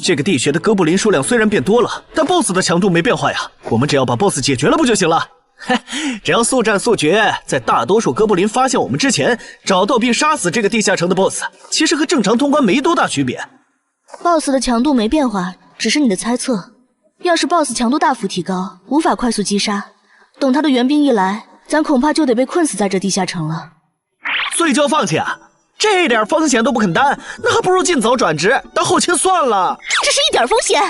这个地穴的哥布林数量虽然变多了，但 BOSS 的强度没变化呀。我们只要把 BOSS 解决了不就行了？嘿，只要速战速决，在大多数哥布林发现我们之前，找到并杀死这个地下城的 BOSS， 其实和正常通关没多大区别。BOSS 的强度没变化，只是你的猜测。要是 BOSS 强度大幅提高，无法快速击杀，等他的援兵一来，咱恐怕就得被困死在这地下城了。所以就要放弃啊？这点风险都不肯担，那还不如尽早转职当后勤算了。这是一点风险？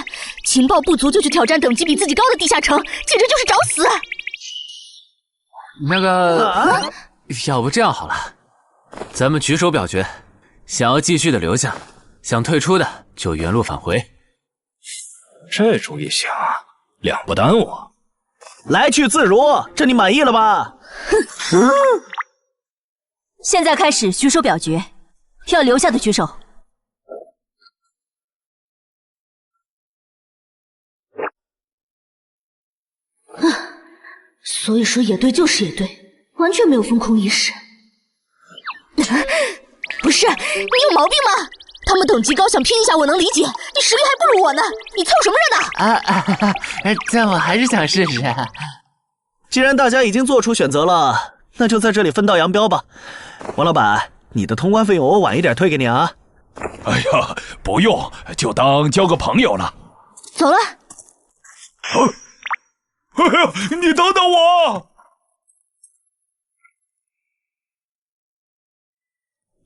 情报不足就去挑战等级比自己高的地下城，简直就是找死！那个，要不这样好了，咱们举手表决，想要继续的留下，想退出的就原路返回。这主意行，两不耽误。来去自如，这你满意了吧？哼！现在开始举手表决，要留下的举手。所以说野队就是野队，完全没有封空意识。不是，你有毛病吗？他们等级高，想拼一下我能理解，你实力还不如我呢，你凑什么热闹？但我还是想试试。既然大家已经做出选择了，那就在这里分道扬镳吧。王老板，你的通关费用我晚一点退给你啊。哎呀，不用，就当交个朋友了。走了。哎呀，你等等我！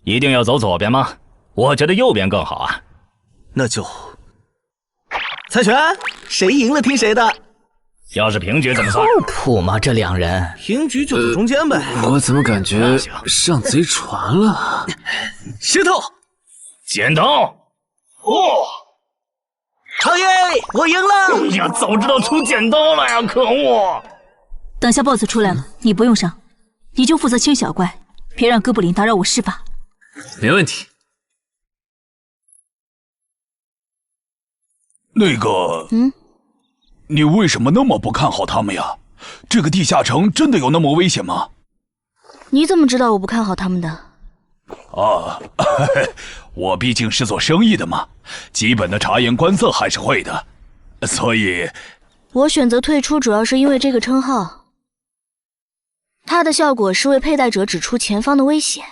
一定要走左边吗？我觉得右边更好啊。那就猜拳，谁赢了听谁的。要是平局怎么算？靠谱吗？这两人平局就走中间呗。我怎么感觉上贼船了？石头，剪刀，长爷，我赢了！哎呀，早知道出剪刀了呀！可恶！等下 BOSS 出来了，你不用上，你就负责清小怪，别让哥布林打扰我施法。没问题。那个，你为什么那么不看好他们呀？这个地下城真的有那么危险吗？你怎么知道我不看好他们的？啊，我毕竟是做生意的嘛，基本的察言观色还是会的，所以我选择退出主要是因为这个称号，它的效果是为佩戴者指出前方的危险。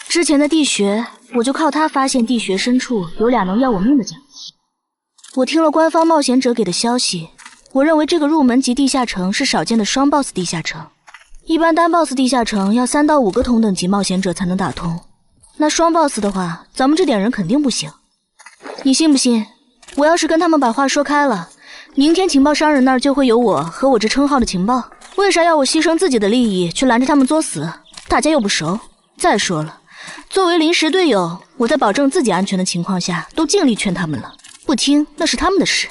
之前的地穴，我就靠它发现地穴深处有俩能要我命的奖励。我听了官方冒险者给的消息，我认为这个入门级地下城是少见的双 BOSS 地下城。一般单 BOSS 地下城要3到5个同等级冒险者才能打通，那双 BOSS 的话，咱们这点人肯定不行。你信不信？我要是跟他们把话说开了，明天情报商人那儿就会有我和我这称号的情报。为啥要我牺牲自己的利益去拦着他们作死？大家又不熟。再说了，作为临时队友，我在保证自己安全的情况下，都尽力劝他们了，不听那是他们的事。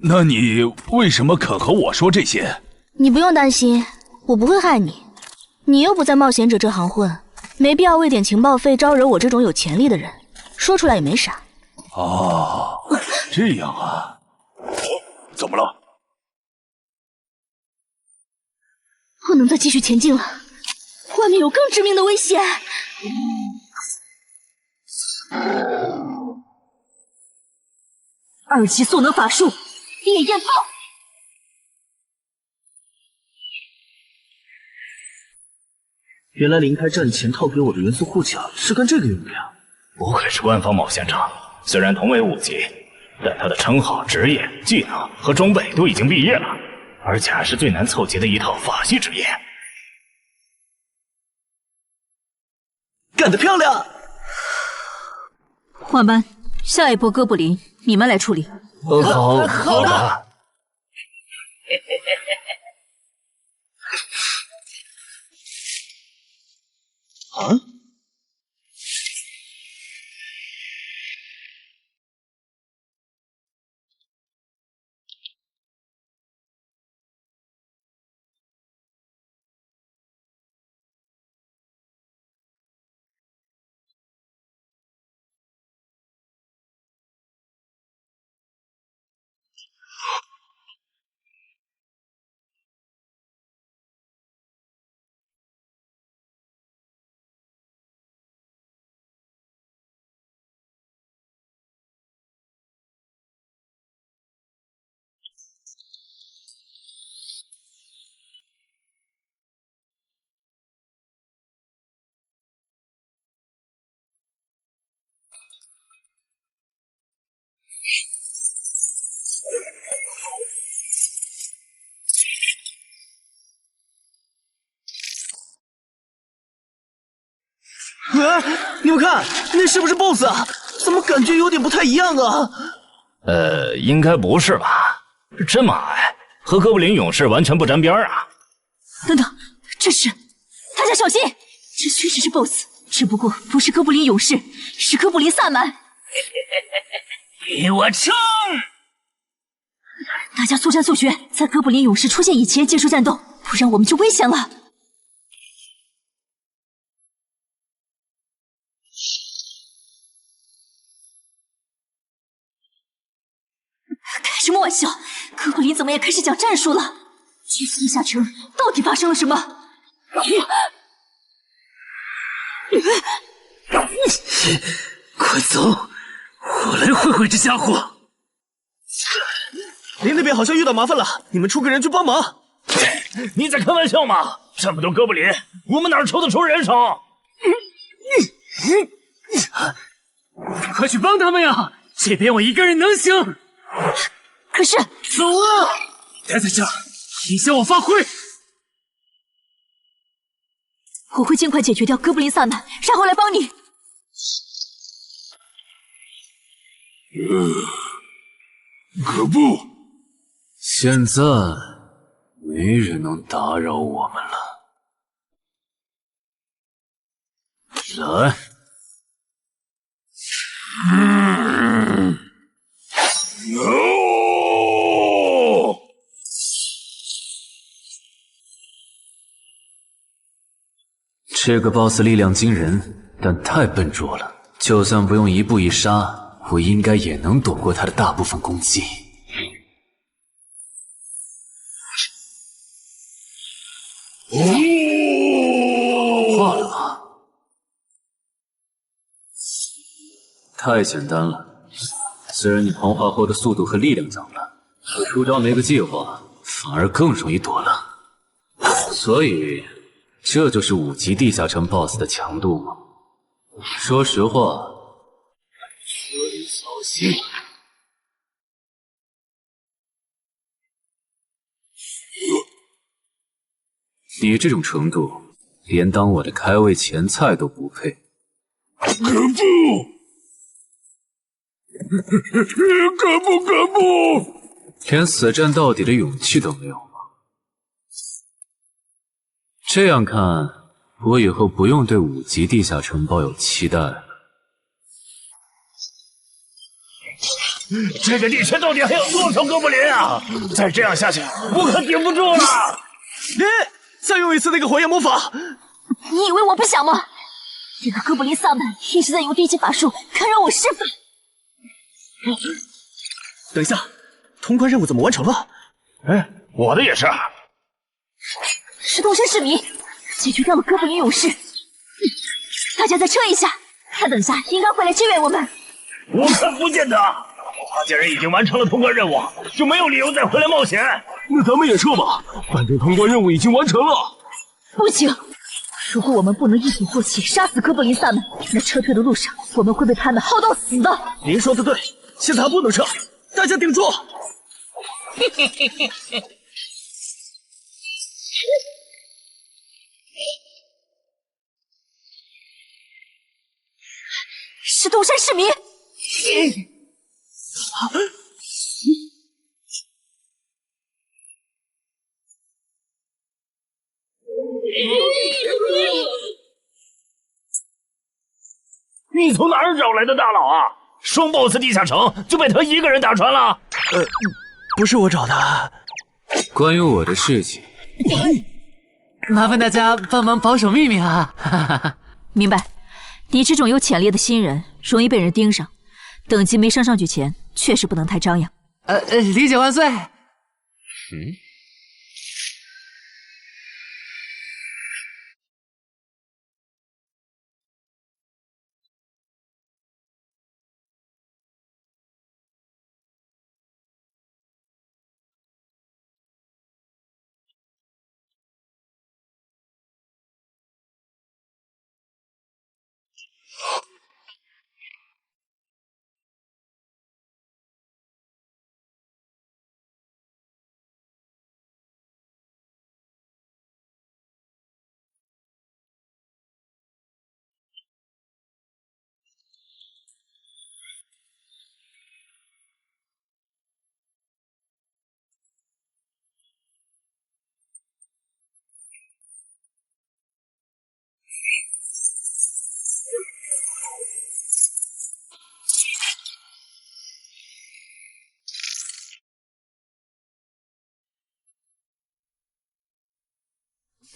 那你为什么肯和我说这些？你不用担心。我不会害你，你又不在冒险者这行混，没必要为点情报费招惹我这种有潜力的人，说出来也没啥。哦，这样啊，怎么了？不能再继续前进了，外面有更致命的危险。2级速能法术，烈焰爆！原来临开战前套给我的元素护甲是干这个用的呀！不愧是官方冒险者，虽然同为5级，但他的称号、职业、技能和装备都已经毕业了，而且还是最难凑齐的一套法系职业。干得漂亮！换班，下一波哥布林你们来处理。好的。啊！你们看，那是不是 BOSS 啊？怎么感觉有点不太一样啊？应该不是吧？真马哎，和哥布林勇士完全不沾边啊！等等，这是……大家小心，这确实是 BOSS， 只不过不是哥布林勇士，是哥布林萨满。给我冲！大家速战速决，在哥布林勇士出现以前结束战斗，不然我们就危险了。开什么玩笑！哥布林怎么也开始讲战术了？这次地下城到底发生了什么？快走，我来会会这家伙。林那边好像遇到麻烦了，你们出个人去帮忙。你在开玩笑吗？这么多哥布林，我们哪抽得出人手？快去帮他们呀！这边我一个人能行。可是，走啊！待在这儿，影响我发挥。我会尽快解决掉哥布林萨满，然后来帮你。可不，现在没人能打扰我们了。来。这个 BOSS 力量惊人，但太笨拙了。就算不用一步一杀，我应该也能躲过他的大部分攻击。化了吗？太简单了。虽然你狂化后的速度和力量涨了，可出招没个计划，反而更容易躲了。所以，这就是5级地下城 BOSS 的强度吗？说实话，有点扫兴。你这种程度，连当我的开胃前菜都不配。可不！可不！连死战到底的勇气都没有吗？这样看，我以后不用对5级地下城抱有期待了。这个地区到底还有多少哥布林啊？再这样下去，我可顶不住了！再用一次那个火焰魔法！你以为我不想吗？这个哥布林萨满一直在用低级法术干扰我施法。等一下，通关任务怎么完成了？我的也是。石头山市民解决掉了哥布林勇士，大家再撤一下，他等下应该会来支援我们。我看不见得，他既然已经完成了通关任务，就没有理由再回来冒险。那咱们也撤吧，反正通关任务已经完成了。不行，如果我们不能一鼓作气杀死哥布林萨满，那撤退的路上我们会被他们耗到死的。您说的对，现在还不能撤，大家顶住！石头山市民，你从哪儿找来的大佬啊？双 BOSS 地下城就被他一个人打穿了？不是我找的。关于我的事情，麻烦大家帮忙保守秘密啊！明白。你这种有潜力的新人，容易被人盯上，等级没升上去前，确实不能太张扬。理解万岁。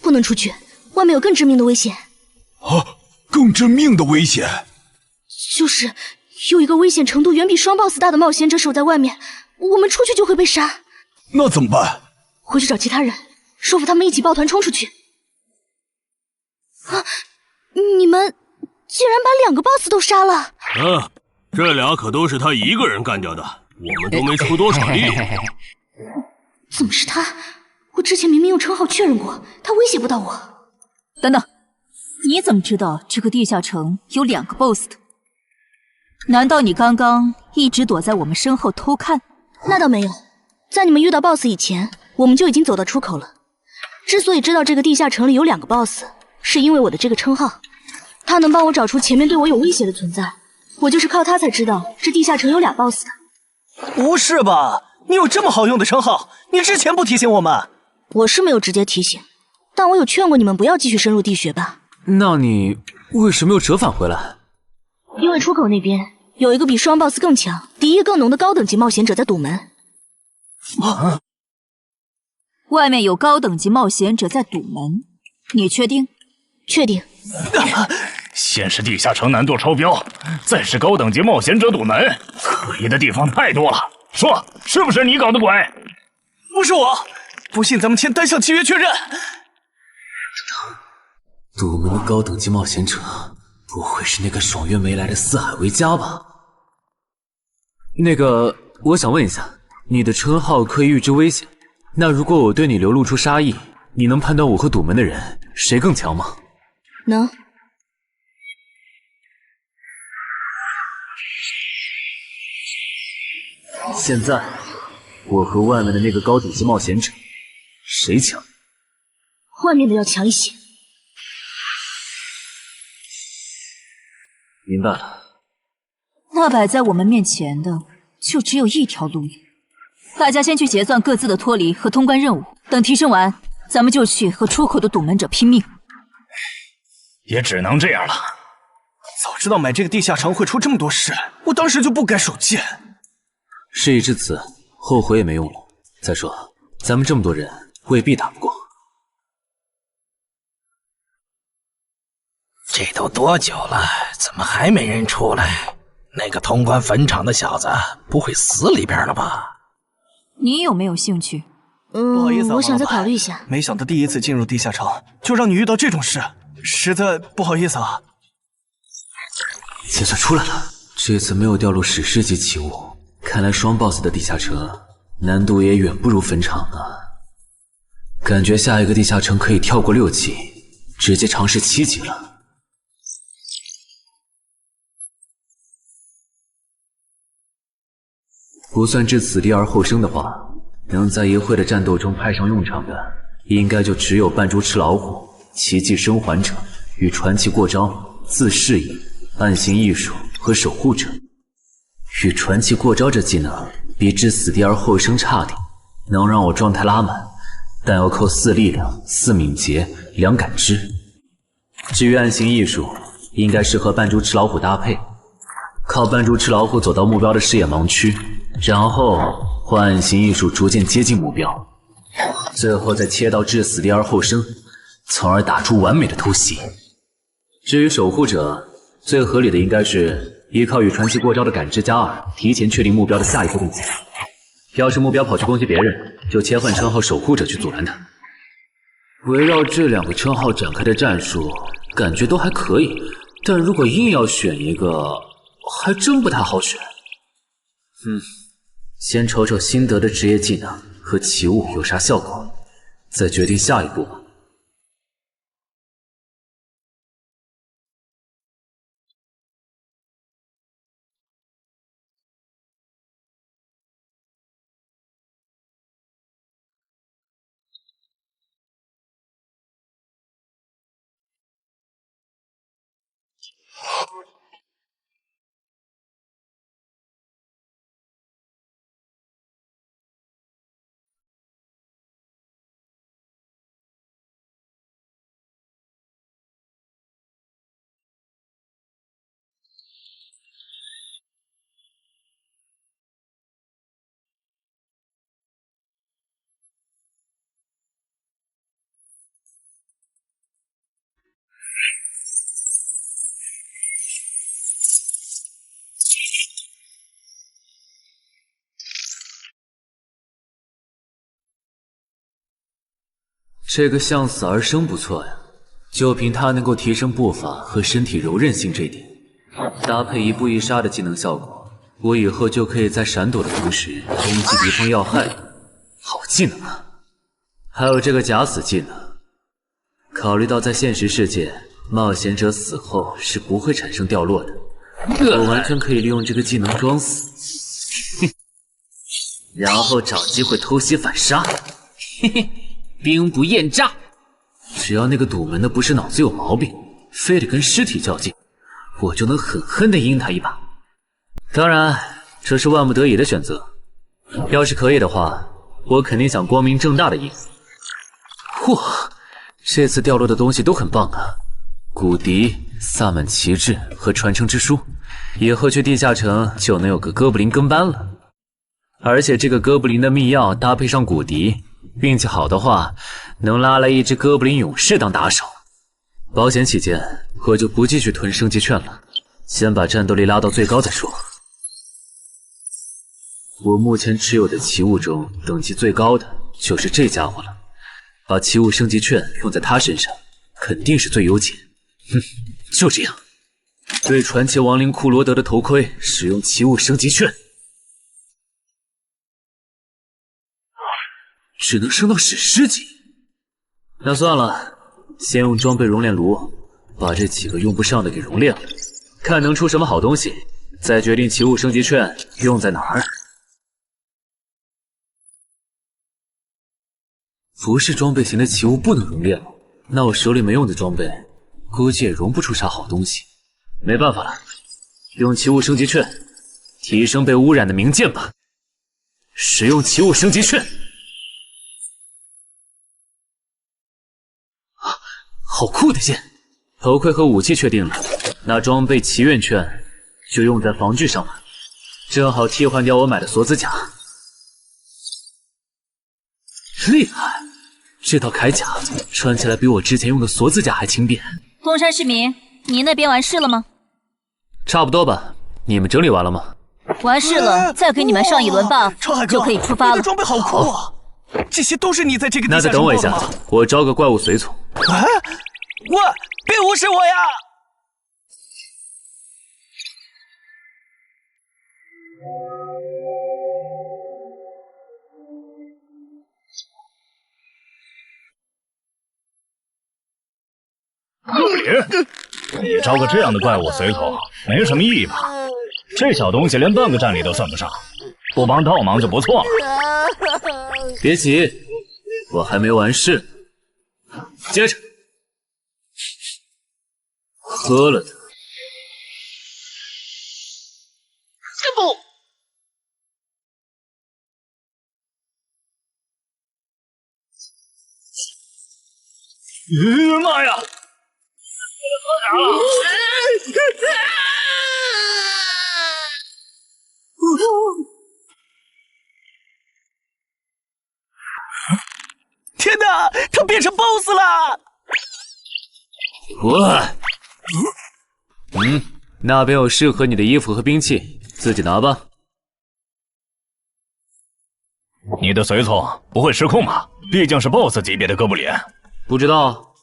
不能出去，外面有更致命的危险。啊，更致命的危险？就是有一个危险程度远比双 boss 大的冒险者守在外面，我们出去就会被杀。那怎么办？回去找其他人，说服他们一起抱团冲出去。啊！你们竟然把2个 boss 都杀了！这俩可都是他一个人干掉的，我们都没出多少力。怎么是他？我之前明明用称号确认过，他威胁不到我。等等，你怎么知道这个地下城有2个 boss 的？难道你刚刚一直躲在我们身后偷看？那倒没有，在你们遇到 boss 以前，我们就已经走到出口了。之所以知道这个地下城里有2个 boss， 是因为我的这个称号，他能帮我找出前面对我有威胁的存在。我就是靠他才知道这地下城有2 boss 的。不是吧？你有这么好用的称号，你之前不提醒我们？我是没有直接提醒，但我有劝过你们不要继续深入地穴吧。那你为什么又折返回来？因为出口那边有一个比双 boss 更强、敌意更浓的高等级冒险者在堵门。外面有高等级冒险者在堵门，你确定？确定。先是地下城难度超标，再是高等级冒险者堵门，可疑的地方太多了。说，是不是你搞的鬼？不是我，不信咱们签单向契约确认。堵门的高等级冒险者，不会是那个爽约没来的四海为家吧？那个，我想问一下，你的称号可以预知危险，那如果我对你流露出杀意，你能判断我和堵门的人谁更强吗？能。现在，我和外面的那个高等级冒险者，谁强？外面的要强一些。明白了。那摆在我们面前的，就只有一条路。大家先去结算各自的脱离和通关任务，等提升完，咱们就去和出口的堵门者拼命。也只能这样了。早知道买这个地下城会出这么多事，我当时就不该手贱。事已至此，后悔也没用了。再说，咱们这么多人，未必打不过。这都多久了，怎么还没人出来？那个通关坟场的小子不会死里边了吧？你有没有兴趣？不好意思啊，我想再考虑一下。没想到第一次进入地下城，就让你遇到这种事，实在不好意思啊。结算出来了，这次没有掉落史诗级奇物，看来双 boss 的地下城难度也远不如坟场啊。感觉下一个地下城可以跳过6级，直接尝试7级了。不算置死地而后生的话，能在一会的战斗中派上用场的，应该就只有扮猪吃老虎、奇迹生还者与传奇过招、自适应、暗行艺术和守护者。与传奇过招这技能比置死地而后生差点，能让我状态拉满，但要扣4力量、4敏捷、2感知。至于暗行艺术，应该是和扮猪吃老虎搭配，靠扮猪吃老虎走到目标的视野盲区，然后换暗行艺术逐渐接近目标，最后再切到置死地而后生，从而打出完美的突袭。至于守护者，最合理的应该是依靠与传奇过招的感知加2，提前确定目标的下一步动作。要是目标跑去攻击别人，就切换称号守护者去阻拦他。围绕这2个称号展开的战术，感觉都还可以，但如果硬要选一个，还真不太好选。先瞅瞅新得的职业技能和奇物有啥效果，再决定下一步吧。这个向死而生不错呀，就凭它能够提升步伐和身体柔韧性这点，搭配一步一杀的技能效果，我以后就可以在闪躲的同时攻击敌方要害。好技能啊！还有这个假死技能，考虑到在现实世界，冒险者死后是不会产生掉落的，我完全可以利用这个技能装死，然后找机会偷袭反杀。嘿嘿，兵不厌诈。只要那个堵门的不是脑子有毛病，非得跟尸体较劲，我就能狠狠地阴他一把。当然，这是万不得已的选择。要是可以的话，我肯定想光明正大的赢。哇，这次掉落的东西都很棒啊！骨笛、萨满旗帜和传承之书，以后去地下城就能有个哥布林跟班了。而且这个哥布林的秘药搭配上骨笛，运气好的话，能拉来一只哥布林勇士当打手。保险起见，我就不继续囤升级券了，先把战斗力拉到最高再说。我目前持有的奇物中，等级最高的就是这家伙了。把奇物升级券用在他身上，肯定是最优解。哼，就这样。对传奇亡灵库罗德的头盔使用奇物升级券，只能升到史诗级。那算了，先用装备熔炼炉把这几个用不上的给熔炼了，看能出什么好东西，再决定奇物升级券用在哪儿。不是装备型的奇物不能熔炼了，那我手里没用的装备，估计也熔不出啥好东西。没办法了，用奇物升级券提升被污染的名剑吧。使用奇物升级券。好酷的剑！头盔和武器确定了，那装备祈愿券就用在防具上了，正好替换掉我买的锁子甲。厉害！这套铠甲穿起来比我之前用的锁子甲还轻便。东山市民，你那边完事了吗？差不多吧，你们整理完了吗？完事了，再给你们上一轮 buff， 就可以出发了。你的装备好酷啊！这些都是你在这个地下那再等我一下，我招个怪物随从。啊！喂，别无视我呀！哥布林，你招个这样的怪物随从，没什么意义吧？这小东西连半个战力都算不上，不帮倒忙就不错了。别急，我还没完事。接着，喝了它。不！妈呀！天哪，他变成 BOSS 了！那边有适合你的衣服和兵器，自己拿吧。你的随从不会失控吧？毕竟是 BOSS 级别的哥布林。不知道，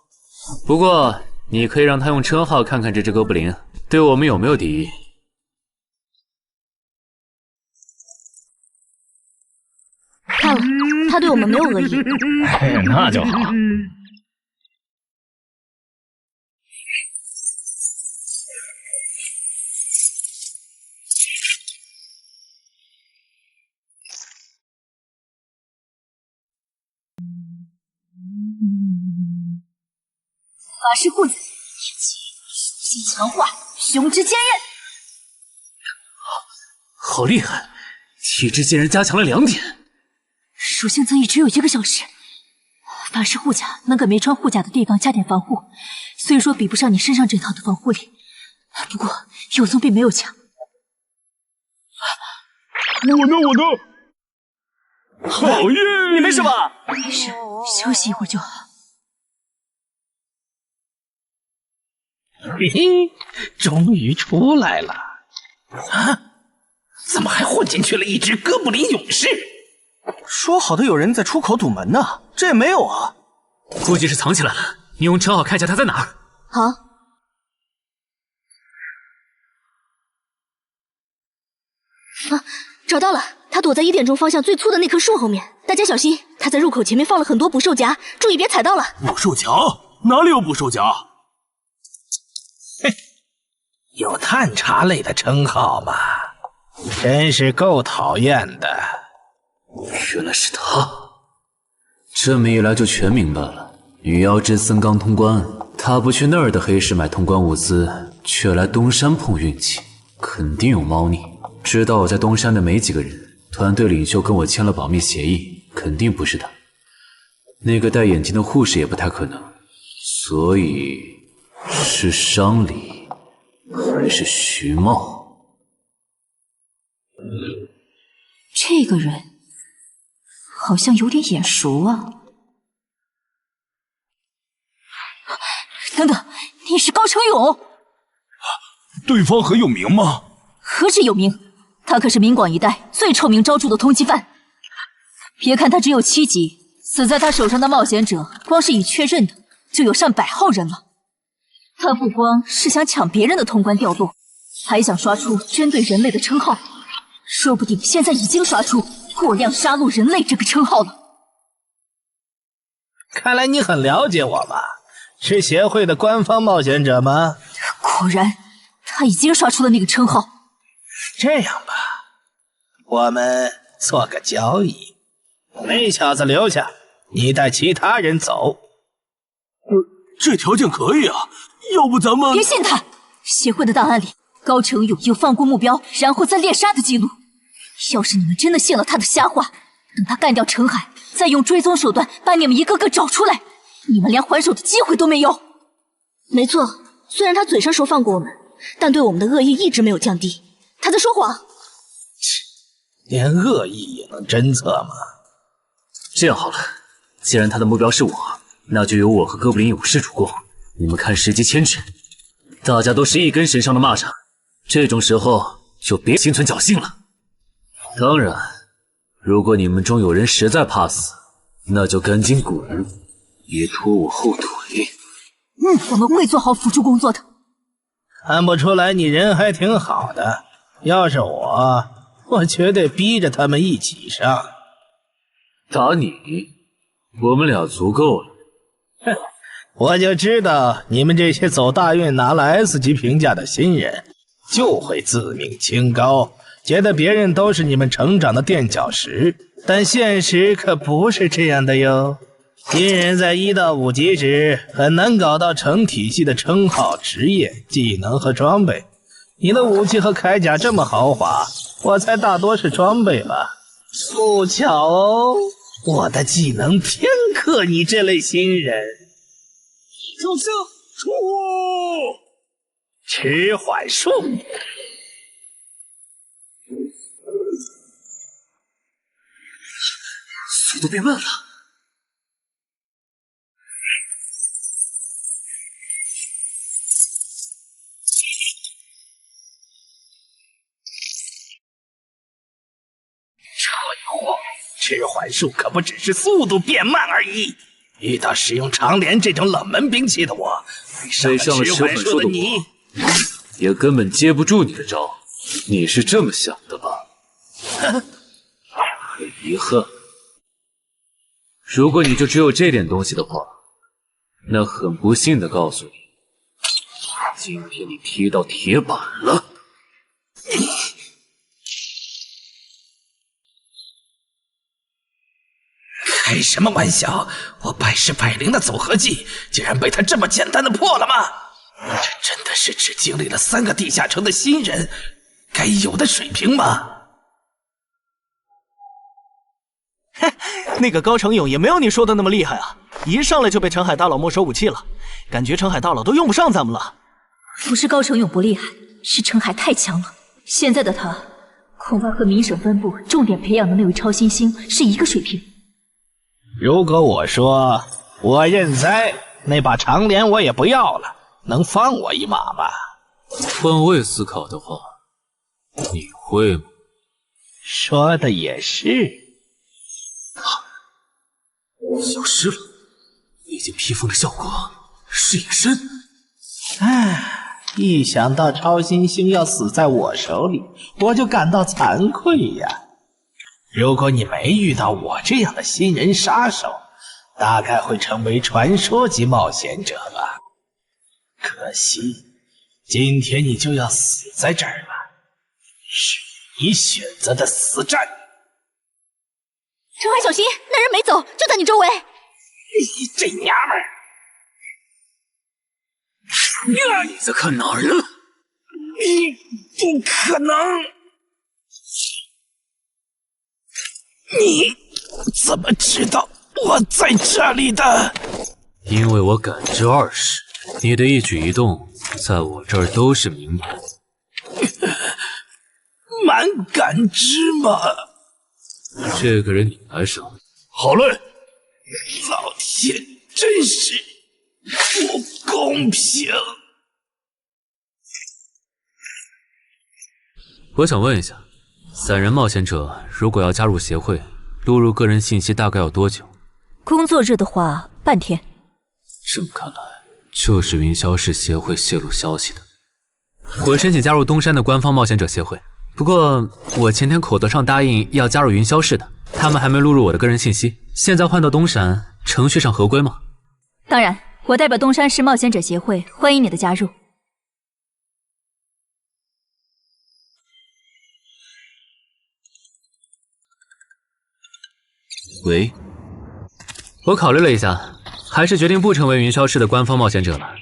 不过你可以让他用称号看看这只哥布林对我们有没有敌意。看了，他对我们没有恶意。那就好。法师护甲，属性强化，雄之坚韧。好厉害！体质竟然加强了2点。属性增益只有1个小时。法师护甲能给没穿护甲的地方加点防护，虽说比不上你身上这套的防护力，不过有总比没有强。我呢？好耶！你没事吧？没事，休息一会儿就好。嘿嘿，终于出来了！啊，怎么还混进去了一只哥布林勇士？说好的有人在出口堵门呢，这也没有啊！估计是藏起来了。你用称号看一下他在哪儿。好。啊，找到了，他躲在1点钟方向最粗的那棵树后面。大家小心，他在入口前面放了很多捕兽夹，注意别踩到了。捕兽夹？哪里有捕兽夹？嘿，有探查类的称号吗？真是够讨厌的。原来是他，这么一来就全明白了。女妖之森刚通关，他不去那儿的黑市买通关物资，却来东山碰运气，肯定有猫腻。知道我在东山的没几个人，团队领袖跟我签了保密协议，肯定不是他。那个戴眼镜的护士也不太可能，所以是商礼还是徐茂？这个人好像有点眼熟啊！等等，你是高成勇？对方很有名吗？何止有名，他可是明广一带最臭名昭著的通缉犯。别看他只有7级，死在他手上的冒险者，光是已确认的就有上百号人了。他不光是想抢别人的通关调动，还想刷出针对人类的称号，说不定现在已经刷出过量杀戮人类这个称号了。看来你很了解我嘛，是协会的官方冒险者吗？果然，他已经刷出了那个称号。这样吧，我们做个交易，那小子留下，你带其他人走。这条件可以啊，要不咱们……别信他！协会的档案里，高成勇有放过目标然后再猎杀的记录。要是你们真的信了他的瞎话，等他干掉陈海，再用追踪手段把你们一个个找出来，你们连还手的机会都没有。没错，虽然他嘴上说放过我们，但对我们的恶意一直没有降低。他在说谎。连恶意也能侦测吗？这样好了，既然他的目标是我，那就由我和哥布林勇士主攻。你们看时机牵制，大家都是一根绳上的蚂蚱，这种时候就别心存侥幸了。当然，如果你们中有人实在怕死，那就赶紧滚，别拖我后腿。我们会做好辅助工作的。看不出来你人还挺好的，要是我绝对逼着他们一起上。打你，我们俩足够了。哼，我就知道你们这些走大运拿了 S 级评价的新人，就会自命清高，觉得别人都是你们成长的垫脚石。但现实可不是这样的哟。新人在1到5级时很难搞到成体系的称号、职业、技能和装备。你的武器和铠甲这么豪华，我猜大多是装备吧。不巧哦，我的技能偏克你这类新人。救生出！迟缓术。速度变慢了。迟缓术可不只是速度变慢而已。遇到使用长镰这种冷门兵器的我，被上了迟缓术的你，也根本接不住你的招。你是这么想的吧？很遗憾，如果你就只有这点东西的话，那很不幸的告诉你，今天你踢到铁板了。开什么玩笑！我百试百灵的组合技，竟然被他这么简单的破了吗？这真的是只经历了3个地下城的新人该有的水平吗？那个高成勇也没有你说的那么厉害啊！一上来就被陈海大佬没收武器了，感觉陈海大佬都用不上咱们了。不是高成勇不厉害，是陈海太强了。现在的他，恐怕和明省分部重点培养的那位超新星是一个水平。如果我说我认栽，那把长镰我也不要了，能放我一马吗？换位思考的话，你会吗？说的也是。消失了，已经披风的效果是隐身。唉，一想到超新星要死在我手里，我就感到惭愧呀。如果你没遇到我这样的新人杀手，大概会成为传说级冒险者吧。可惜，今天你就要死在这儿了，是你选择的死战。陈海，小心，那人没走，就在你周围。你这娘们儿！你在看哪儿呢？你不可能！你怎么知道我在这里的？因为我感知20，你的一举一动在我这儿都是明白。蛮感知嘛。这个人你来手。好嘞。老天真是不公平！我想问一下，3人冒险者如果要加入协会，录入个人信息大概要多久？工作日的话，半天。这么看来，就是云霄市协会泄露消息的。我申请加入东山的官方冒险者协会，不过我前天口头上答应要加入云霄市的，他们还没录入我的个人信息。现在换到东山，程序上合规吗？当然，我代表东山市冒险者协会欢迎你的加入。喂，我考虑了一下，还是决定不成为云霄市的官方冒险者了。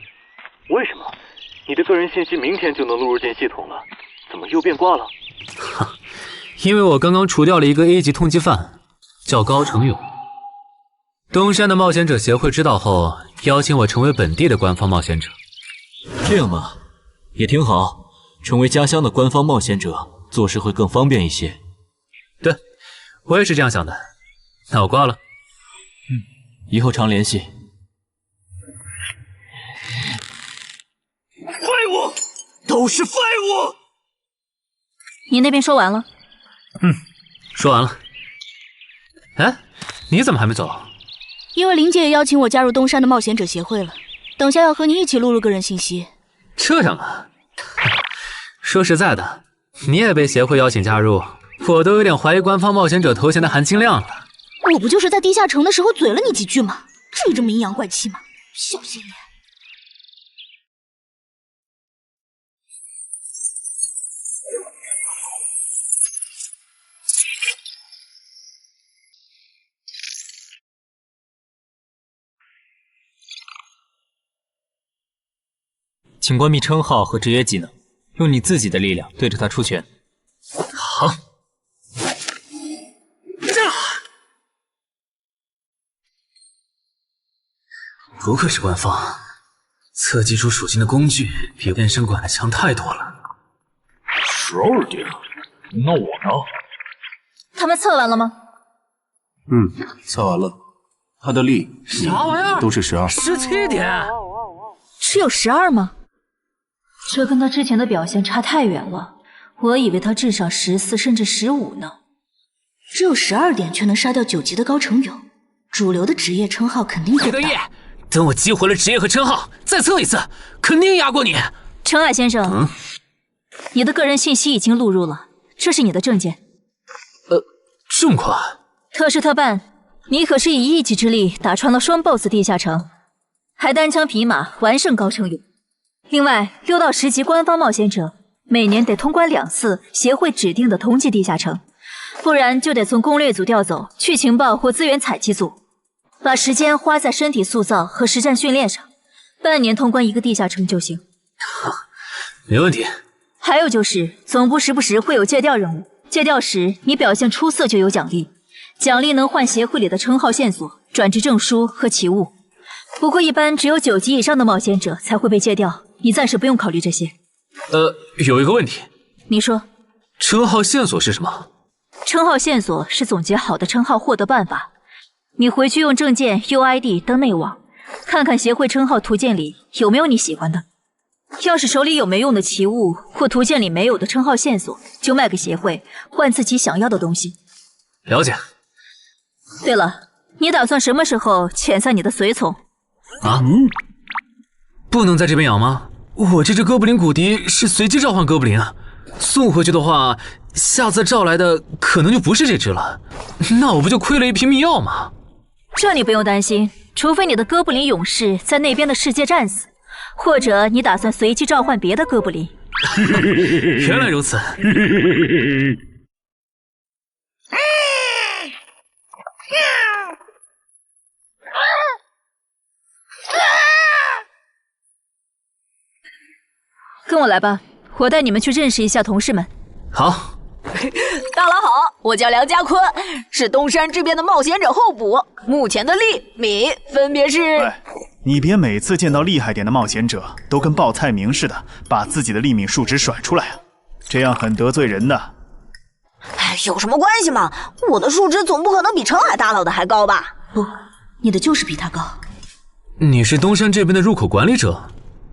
为什么？你的个人信息明天就能录入进系统了，怎么又变卦了？因为我刚刚除掉了一个 A 级通缉犯，叫高成勇。东山的冒险者协会知道后，邀请我成为本地的官方冒险者。这样嘛，也挺好，成为家乡的官方冒险者，做事会更方便一些。对，我也是这样想的。那我挂了。以后常联系。废物，都是废物！你那边说完了？说完了。哎，你怎么还没走？因为林姐也邀请我加入东山的冒险者协会了，等下要和你一起录入个人信息。这样啊？说实在的，你也被协会邀请加入，我都有点怀疑官方冒险者头衔的含金量了。我不就是在地下城的时候嘴了你几句吗？至于这么阴阳怪气吗？小心眼！请关闭称号和职业技能，用你自己的力量对着他出拳。好。不愧是官方，测基础属性的工具比变身馆的强太多了。12点，那我呢？他们测完了吗？测完了，他的力啥玩意儿都是12。17点，只有12吗？这跟他之前的表现差太远了，我以为他至少14甚至15呢。只有12点却能杀掉9级的高成勇，主流的职业称号肯定够铁德业，等我激活了职业和称号，再测一次，肯定压过你。陈海先生，你的个人信息已经录入了，这是你的证件。这么快？特事特办，你可是以1级之力打穿了双 BOSS 地下城，还单枪匹马完胜高成勇。另外，6到10级官方冒险者每年得通关2次协会指定的同级地下城，不然就得从攻略组调走，去情报或资源采集组，把时间花在身体塑造和实战训练上，半年通关1个地下城就行。没问题。还有就是总部时不时会有借调任务，借调时你表现出色就有奖励，奖励能换协会里的称号线索、转职证书和奇物。不过一般只有9级以上的冒险者才会被借调，你暂时不用考虑这些。有一个问题。你说。称号线索是什么？称号线索是总结好的称号获得办法，你回去用证件 UID 登内网，看看协会称号图鉴里有没有你喜欢的。要是手里有没用的奇物或图鉴里没有的称号线索，就卖给协会，换自己想要的东西。了解。对了，你打算什么时候遣散你的随从，啊？不能在这边养吗？我这只哥布林骨笛是随机召唤哥布林啊，送回去的话，下次召来的可能就不是这只了，那我不就亏了一瓶秘药吗？这你不用担心，除非你的哥布林勇士在那边的世界战死，或者你打算随机召唤别的哥布林。原来如此。跟我来吧，我带你们去认识一下同事们。好。大佬好，我叫梁家坤，是东山这边的冒险者候补，目前的利米分别是。你别每次见到厉害点的冒险者，都跟报菜名似的，把自己的利米数值甩出来啊，这样很得罪人的。哎，有什么关系嘛？我的数值总不可能比澄海大佬的还高吧？不，你的就是比他高。你是东山这边的入口管理者？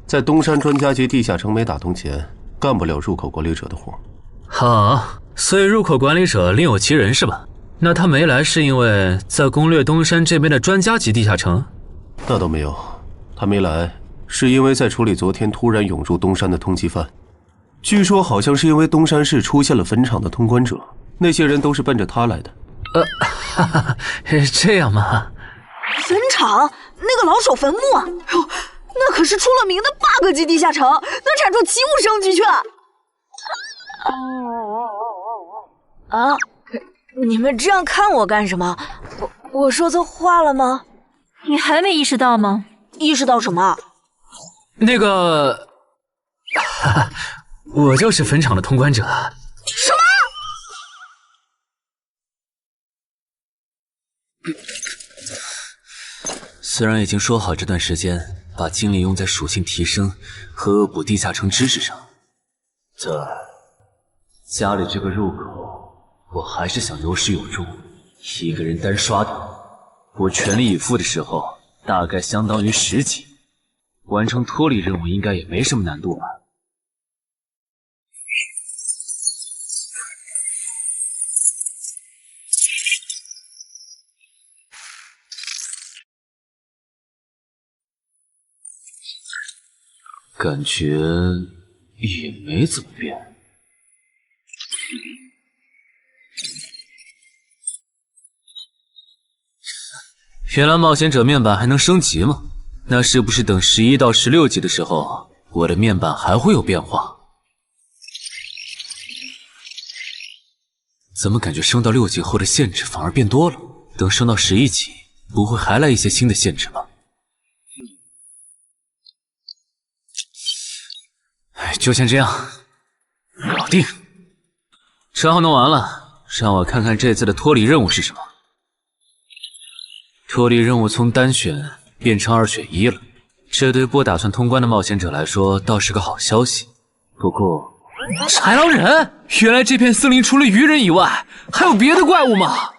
在东山专家级地下城没打通前，干不了入口管理者的活。好，所以入口管理者另有其人是吧？那他没来是因为在攻略东山这边的专家级地下城？那倒没有，他没来是因为在处理昨天突然涌入东山的通缉犯。据说好像是因为东山市出现了坟场的通关者，那些人都是奔着他来的。哈哈，这样吗？坟场那个老手坟墓啊，哟，那可是出了名的 bug 级地下城，能产出奇物生机去。啊！你们这样看我干什么？我说错话了吗？你还没意识到吗？意识到什么？那个，哈哈，我就是坟场的通关者。什么？虽然已经说好这段时间把精力用在属性提升和恶补地下城知识上，但家里这个入口，我还是想有始有终，一个人单刷的。我全力以赴的时候，大概相当于10级，完成脱离任务应该也没什么难度吧。感觉也没怎么变。原来冒险者面板还能升级吗？那是不是等11到16级的时候，我的面板还会有变化？怎么感觉升到6级后的限制反而变多了？等升到11级，不会还来一些新的限制吧？就先这样，搞定。账号弄完了，让我看看这次的脱离任务是什么。脱离任务从单选变成2选1了，这对不打算通关的冒险者来说倒是个好消息。不过，豺狼人，原来这片森林除了鱼人以外，还有别的怪物吗？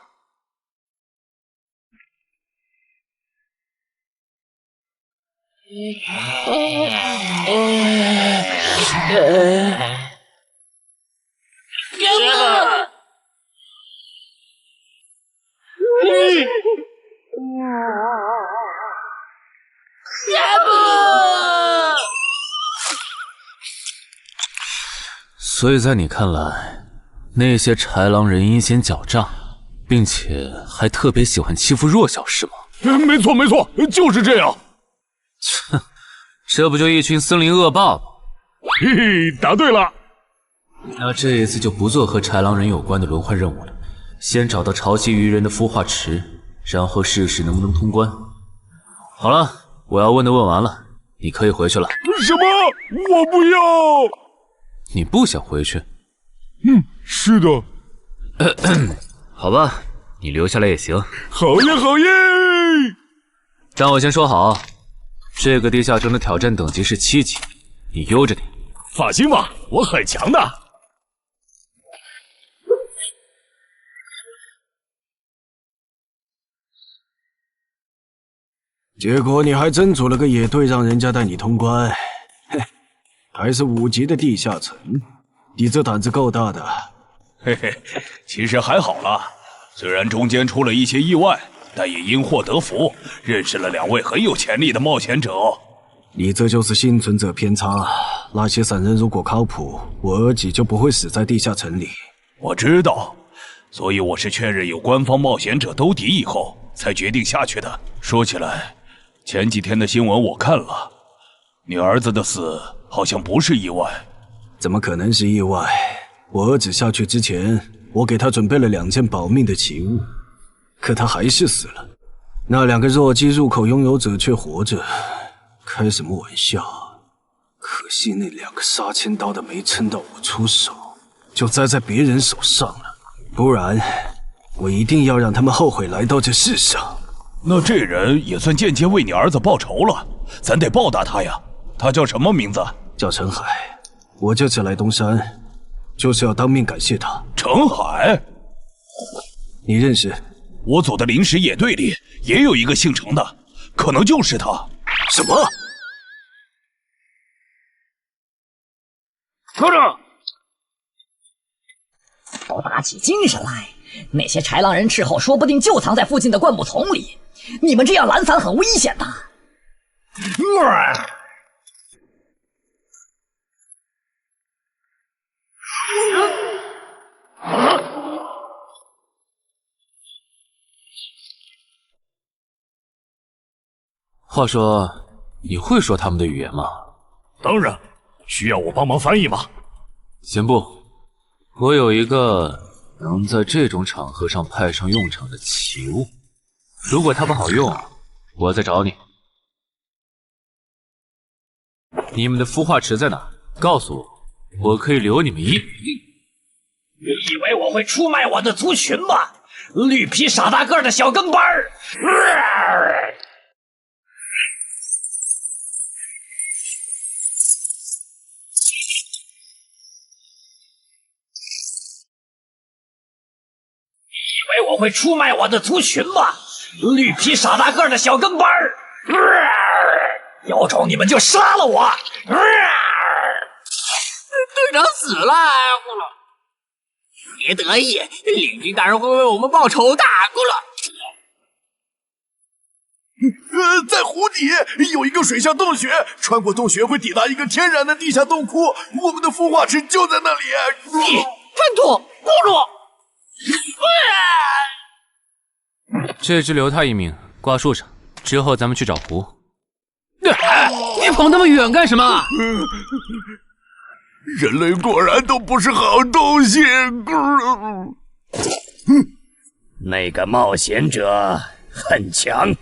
所以在你看来，那些豺狼人阴险狡诈，并且还特别喜欢欺负弱小，是吗？没错没错，就是这样。哼，这不就一群森林恶霸吗？嘿嘿，答对了。那这一次就不做和豺狼人有关的轮换任务了，先找到潮汐鱼人的孵化池，然后试试能不能通关。好了，我要问的问完了，你可以回去了。什么？我不要。你不想回去？是的。好吧，你留下来也行。好耶好耶！但我先说好，这个地下城的挑战等级是7级，你悠着点。放心吧，我很强的。结果你还真组了个野队，让人家带你通关。嘿，还是5级的地下城，你这胆子够大的。嘿嘿，其实还好啦，虽然中间出了一些意外，但也因祸得福，认识了2位很有潜力的冒险者。你这就是幸存者偏差。那些散人如果靠谱，我儿己就不会死在地下城里。我知道，所以我是确认有官方冒险者兜底以后，才决定下去的。说起来，前几天的新闻我看了，你儿子的死好像不是意外。怎么可能是意外？我儿子下去之前，我给他准备了2件保命的奇物，可他还是死了。那2个弱鸡入口拥有者却活着，开什么玩笑？可惜那2个杀千刀的没撑到我出手，就栽在别人手上了。不然，我一定要让他们后悔来到这世上。那这人也算间接为你儿子报仇了，咱得报答他呀。他叫什么名字？叫陈海。我这次来东山，就是要当面感谢他。陈海，你认识？我组的临时野队里也有一个姓陈的，可能就是他。什么？团长，都打起精神来！那些豺狼人斥候说不定就藏在附近的灌木丛里，你们这样懒散很危险的。话说，你会说他们的语言吗？当然，需要我帮忙翻译吗？先不，我有一个能在这种场合上派上用场的奇物，如果它不好用，我再找你。你们的孵化池在哪？告诉我，我可以留你们一命。你以为我会出卖我的族群吗？绿皮傻大个的小跟班儿！以为我会出卖我的族群吗？绿皮傻大个的小跟班儿！有种你们就杀了我！队长死了，别得意，领军大人会为我们报仇的，咕噜。在湖底有一个水下洞穴，穿过洞穴会抵达一个天然的地下洞窟，我们的孵化池就在那里。你吞吐，咕噜。这只留他一命，挂树上。之后咱们去找湖。你跑那么远干什么？人类果然都不是好东西。那个冒险者很强。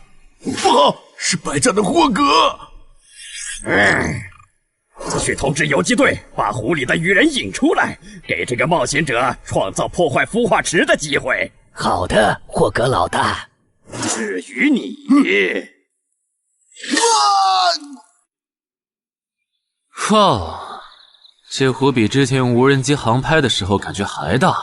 不好，是白战的霍格。去通知游击队，把湖里的鱼人引出来，给这个冒险者创造破坏孵化池的机会。好的，霍格老大。至于你，哇，这湖比之前用无人机航拍的时候感觉还大。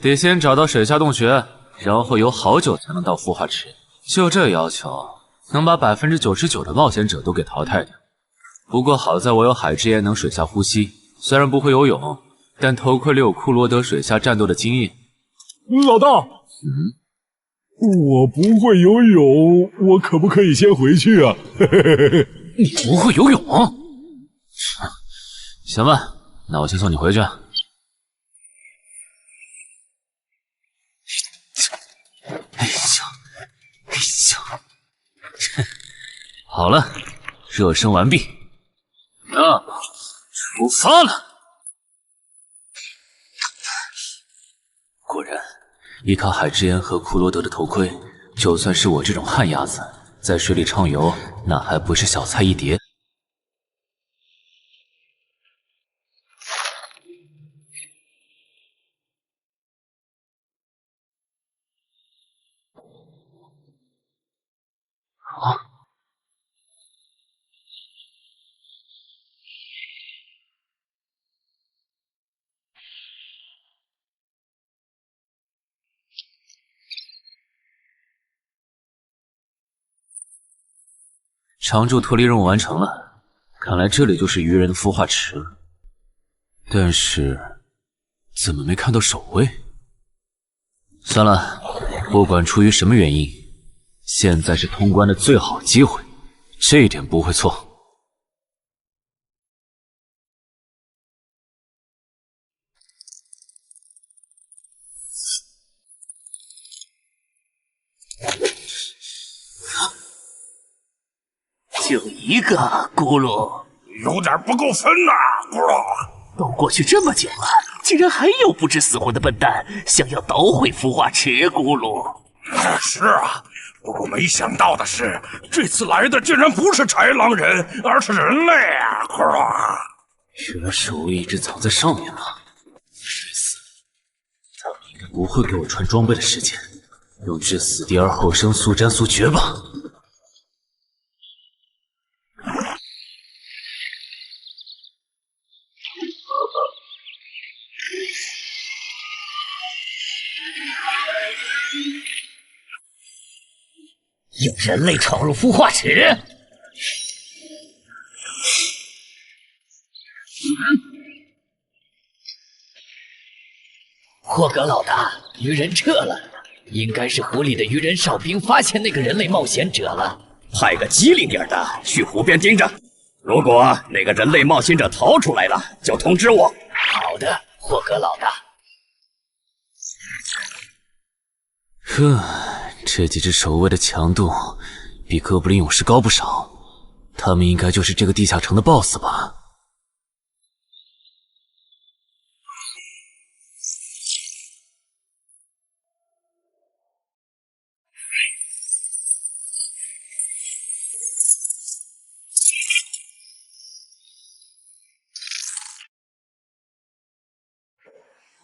得先找到水下洞穴，然后游好久才能到孵化池。就这要求，能把99%的冒险者都给淘汰掉。不过好在我有海之炎能水下呼吸，虽然不会游泳，但头盔里有库罗德水下战斗的经验。老大，我不会游泳，我可不可以先回去啊？你不会游泳？行吧，那我先送你回去。哎呦，好了，热身完毕，那出发了。果然，依靠海之炎和库罗德的头盔，就算是我这种旱鸭子，在水里畅游，那还不是小菜一碟。常驻脱离任务完成了，看来这里就是鱼人的孵化池了。但是，怎么没看到守卫？算了，不管出于什么原因，现在是通关的最好机会，这一点不会错。就一个咕噜，有点不够分呐，咕噜。都过去这么久了，竟然还有不知死活的笨蛋想要捣毁孵化池，咕噜。是啊，不过没想到的是，这次来的竟然不是豺狼人，而是人类啊，咕噜。原来守卫一直藏在上面吗？这次他们应该不会给我穿装备的时间，用至死地而后生速战速决吧。有人类闯入孵化池！霍格老大，鱼人撤了，应该是湖里的鱼人哨兵发现那个人类冒险者了。派个机灵点的去湖边盯着，如果那个人类冒险者逃出来了，就通知我。好的，霍格老大。这几只守卫的强度比哥布林勇士高不少，他们应该就是这个地下城的 BOSS 吧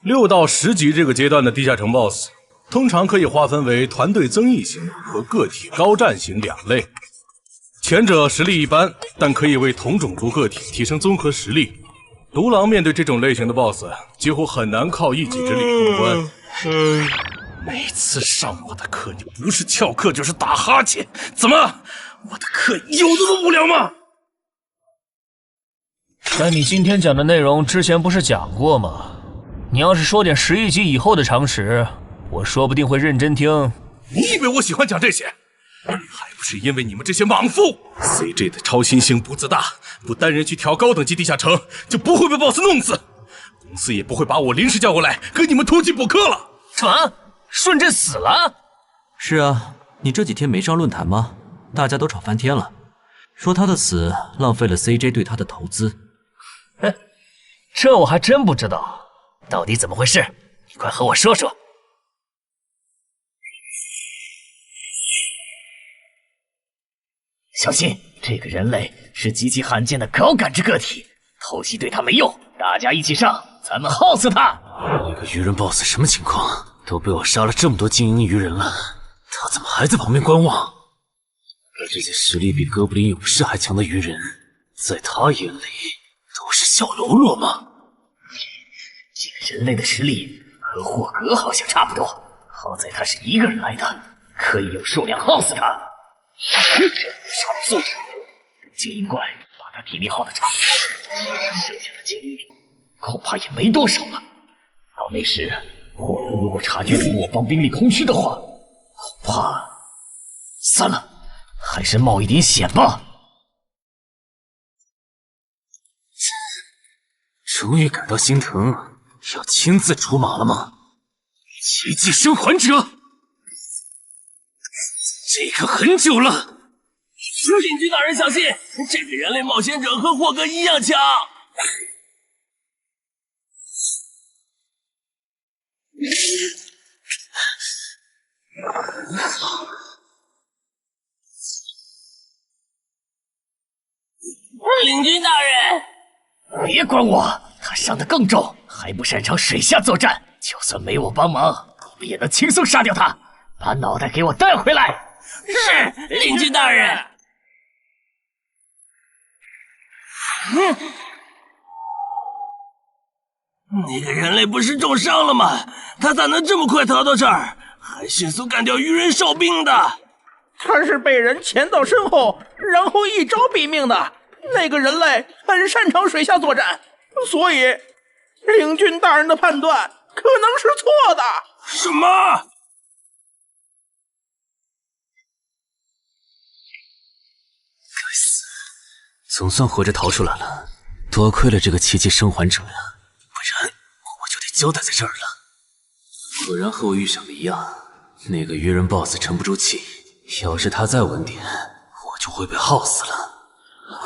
？6到10级这个阶段的地下城 BOSS。通常可以划分为团队增益型和个体高战型2类。前者实力一般，但可以为同种族个体提升综合实力。独狼面对这种类型的 BOSS， 几乎很难靠一己之力通关。每次上我的课，你不是翘课就是打哈欠，怎么？我的课有这么无聊吗？但你今天讲的内容之前不是讲过吗？你要是说点11级以后的常识，我说不定会认真听。你以为我喜欢讲这些？还不是因为你们这些莽夫 ！CJ 的超新星不自大，不单人去调高等级地下城，就不会被 BOSS 弄死。公司也不会把我临时叫过来跟你们突击补课了。什么？顺治死了？是啊，你这几天没上论坛吗？大家都吵翻天了，说他的死浪费了 CJ 对他的投资。哼，这我还真不知道，到底怎么回事？你快和我说说。小心，这个人类是极其罕见的高感知个体，偷袭对他没用，大家一起上，咱们耗死他！那个鱼人 BOSS 什么情况？都被我杀了这么多精英鱼人了，他怎么还在旁边观望？而这些实力比哥布林勇士还强的鱼人，在他眼里都是小喽啰吗？这个人类的实力和霍格好像差不多，好在他是一个人来的，可以用数量耗死他。杀了素质，精英怪把他体力耗得差不多，剩下的精英恐怕也没多少了。到那时，霍格如果察觉出我方兵力空虚的话，恐怕算了，还是冒一点险吧。终于感到心疼，要亲自出马了吗？奇迹生还者，这个很久了。领军大人小心，这个人类冒险者和霍格一样强。领军大人，别管我，他伤得更重，还不擅长水下作战，就算没我帮忙，我们也能轻松杀掉他。把脑袋给我带回来。是，领军大人。那个人类不是重伤了吗？他咋能这么快逃到这儿，还迅速干掉鱼人哨兵的？他是被人潜到身后，然后一招毙命的。那个人类很擅长水下作战，所以领军大人的判断可能是错的。什么？总算活着逃出来了，多亏了这个奇迹生还者呀，不然我就得交代在这儿了。果然和我预想的一样，那个鱼人 BOSS 沉不住气，要是他再晚点，我就会被耗死了。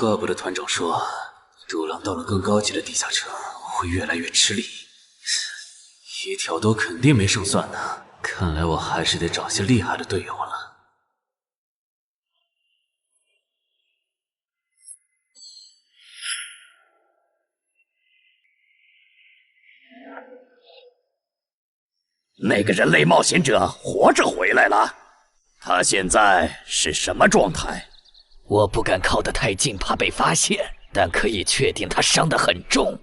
怪不得团长说，独狼到了更高级的地下城会越来越吃力，一条兜肯定没胜算呢。看来我还是得找些厉害的队友了。那个人类冒险者活着回来了，他现在是什么状态？我不敢靠得太近，怕被发现，但可以确定他伤得很重。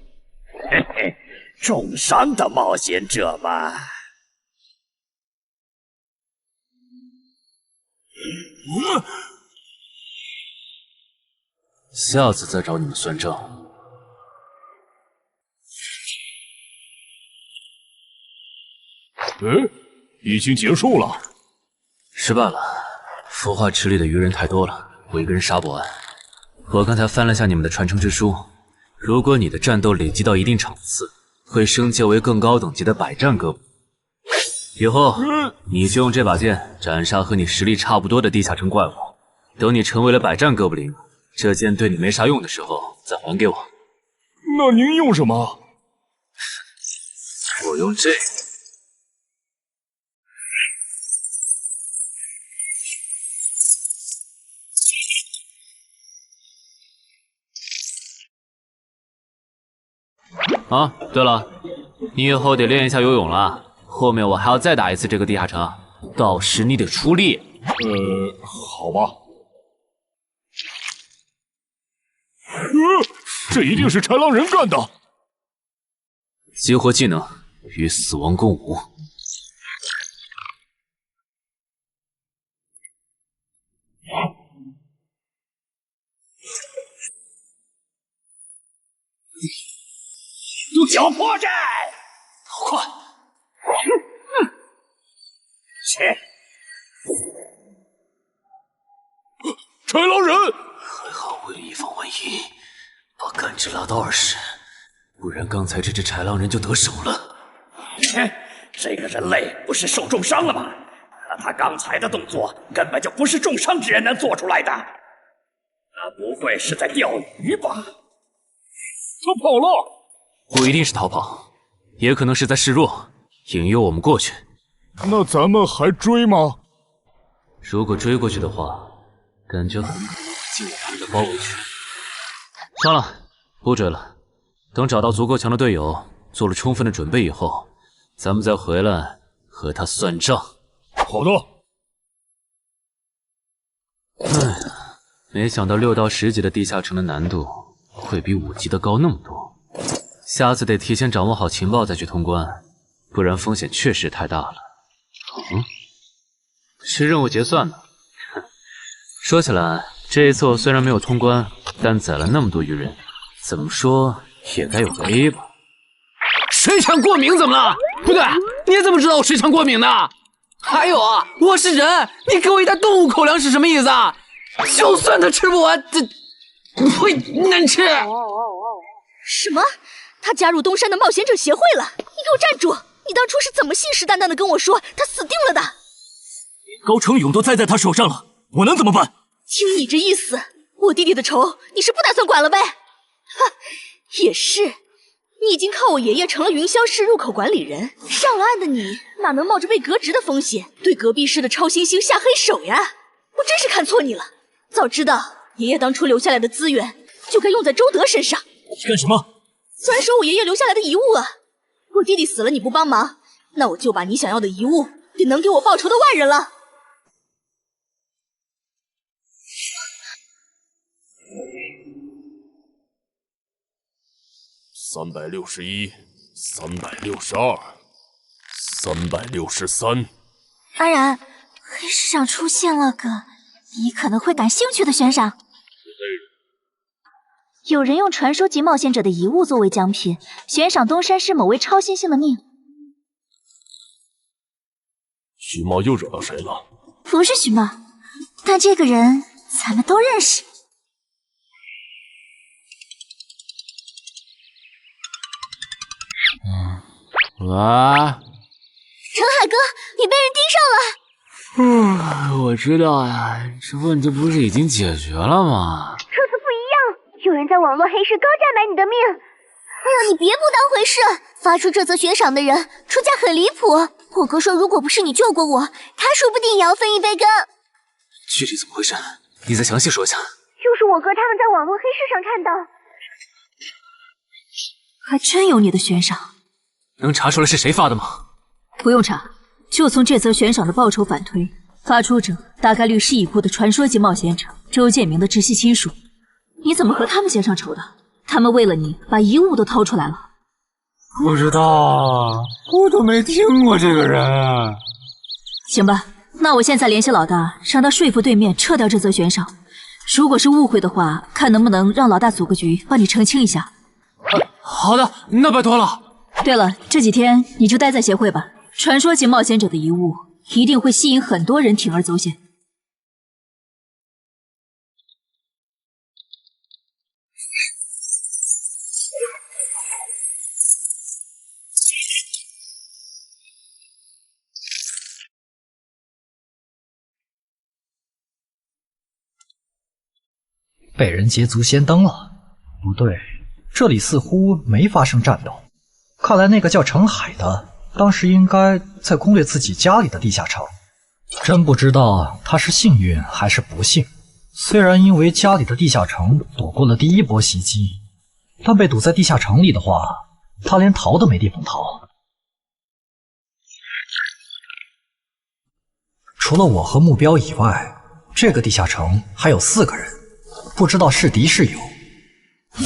嘿嘿，重伤的冒险者嘛。下次再找你们算账。已经结束了。失败了，孵化池里的鱼人太多了，我一个人杀不完。我刚才翻了下你们的传承之书，如果你的战斗累积到一定场次，会升阶为更高等级的百战哥布林。以后你就用这把剑斩杀和你实力差不多的地下城怪物。等你成为了百战哥布林，这剑对你没啥用的时候再还给我。那您用什么？我用这个。啊，对了，你以后得练一下游泳了。后面我还要再打一次这个地下城，到时你得出力。好吧。这一定是豺狼人干的。激活技能，与死亡共舞。小破绽，好快！切！豺狼人，还好为了以防万一，把感知拉到20，不然刚才这只豺狼人就得手了。切！这个人类不是受重伤了吗？他刚才的动作根本就不是重伤之人能做出来的。他不会是在钓鱼吧？他跑了。不一定是逃跑，也可能是在示弱，引诱我们过去。那咱们还追吗？如果追过去的话，感觉很可能会进入他们的包围圈。算了，不追了。等找到足够强的队友，做了充分的准备以后，咱们再回来和他算账。好的。哎呀，没想到6到10级的地下城的难度会比5级的高那么多。下次得提前掌握好情报再去通关，不然风险确实太大了。是任务结算呢。说起来，这一次我虽然没有通关，但宰了那么多鱼人，怎么说也该有个 A 吧。水枪过敏怎么了？不对，你怎么知道我水枪过敏的？还有啊，我是人，你给我一袋动物口粮是什么意思啊？就算他吃不完，会难吃。什么？他加入东山的冒险者协会了！你给我站住！你当初是怎么信誓旦旦的跟我说他死定了的？高成勇都栽在他手上了，我能怎么办？听你这意思，我弟弟的仇你是不打算管了呗？哈，也是，你已经靠我爷爷成了云霄市入口管理人，上了岸的你哪能冒着被革职的风险对隔壁市的超新星下黑手呀？我真是看错你了，早知道爷爷当初留下来的资源就该用在周德身上。你干什么？专守我爷爷留下来的遗物啊！我弟弟死了你不帮忙，那我就把你想要的遗物给能给我报仇的外人了。361、362、363。安然，黑市上出现了个你可能会感兴趣的悬赏。有人用传说级冒险者的遗物作为奖品，悬赏东山市某位超新星的命。徐茂又惹到谁了？不是徐茂，但这个人咱们都认识。喂，陈海哥，你被人盯上了。我知道呀，这问题不是已经解决了吗？这次不一样，有人在网络黑市高价买你的命。你别不当回事，发出这则悬赏的人出价很离谱。我哥说，如果不是你救过我，他说不定也要分一杯羹。具体怎么回事？你再详细说一下。就是我哥他们在网络黑市上看到。还真有你的悬赏，能查出来是谁发的吗？不用查，就从这则悬赏的报酬反推，发出者大概率是已故的传说级冒险者周建明的直系亲属。你怎么和他们结上仇的？他们为了你把遗物都掏出来了。不知道，我都没听过这个人。行吧，那我现在联系老大，让他说服对面撤掉这则悬赏。如果是误会的话，看能不能让老大组个局帮你澄清一下。好的，那拜托了。对了，这几天你就待在协会吧。传说级冒险者的遗物一定会吸引很多人铤而走险。被人捷足先登了？不对，这里似乎没发生战斗。看来那个叫程海的，当时应该在攻略自己家里的地下城。真不知道他是幸运还是不幸。虽然因为家里的地下城躲过了第一波袭击，但被堵在地下城里的话，他连逃都没地方逃。除了我和目标以外，这个地下城还有4个人，不知道是敌是友。你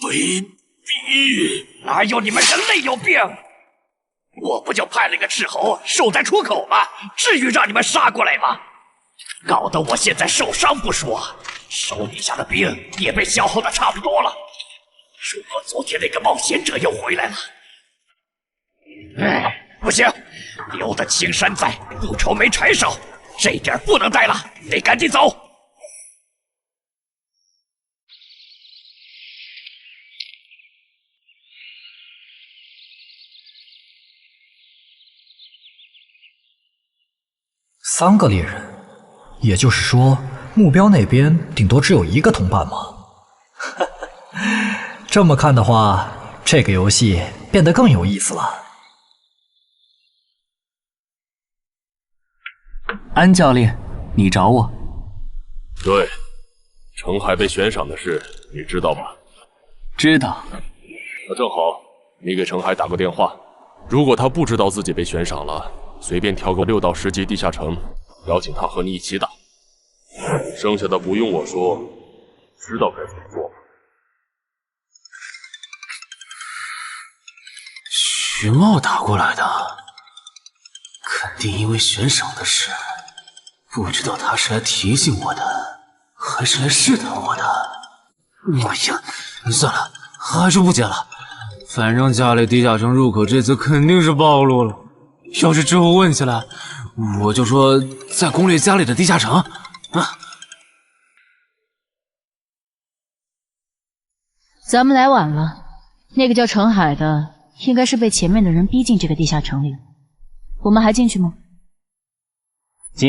卑鄙！哪有你们人类有病？我不就派了个斥候守在出口吗？至于让你们杀过来吗？搞得我现在受伤不说，手底下的兵也被消耗的差不多了。如果昨天那个冒险者又回来了，不行，留得青山在，不愁没柴烧。这点不能待了，得赶紧走。3个猎人，也就是说，目标那边顶多只有1个同伴吗？这么看的话，这个游戏变得更有意思了。安教练，你找我？对，程海被悬赏的事，你知道吧？知道。那正好，你给程海打个电话，如果他不知道自己被悬赏了，随便挑个6到10级地下城，邀请他和你一起打。剩下的不用我说，知道该怎么做。徐茂打过来的，肯定因为悬赏的事。不知道他是来提醒我的，还是来试探我的。哎呀，算了，还是不接了。反正家里地下城入口这次肯定是暴露了。要是之后问起来，我就说在攻略家里的地下城。啊！咱们来晚了，那个叫程海的，应该是被前面的人逼进这个地下城里了。我们还进去吗？进。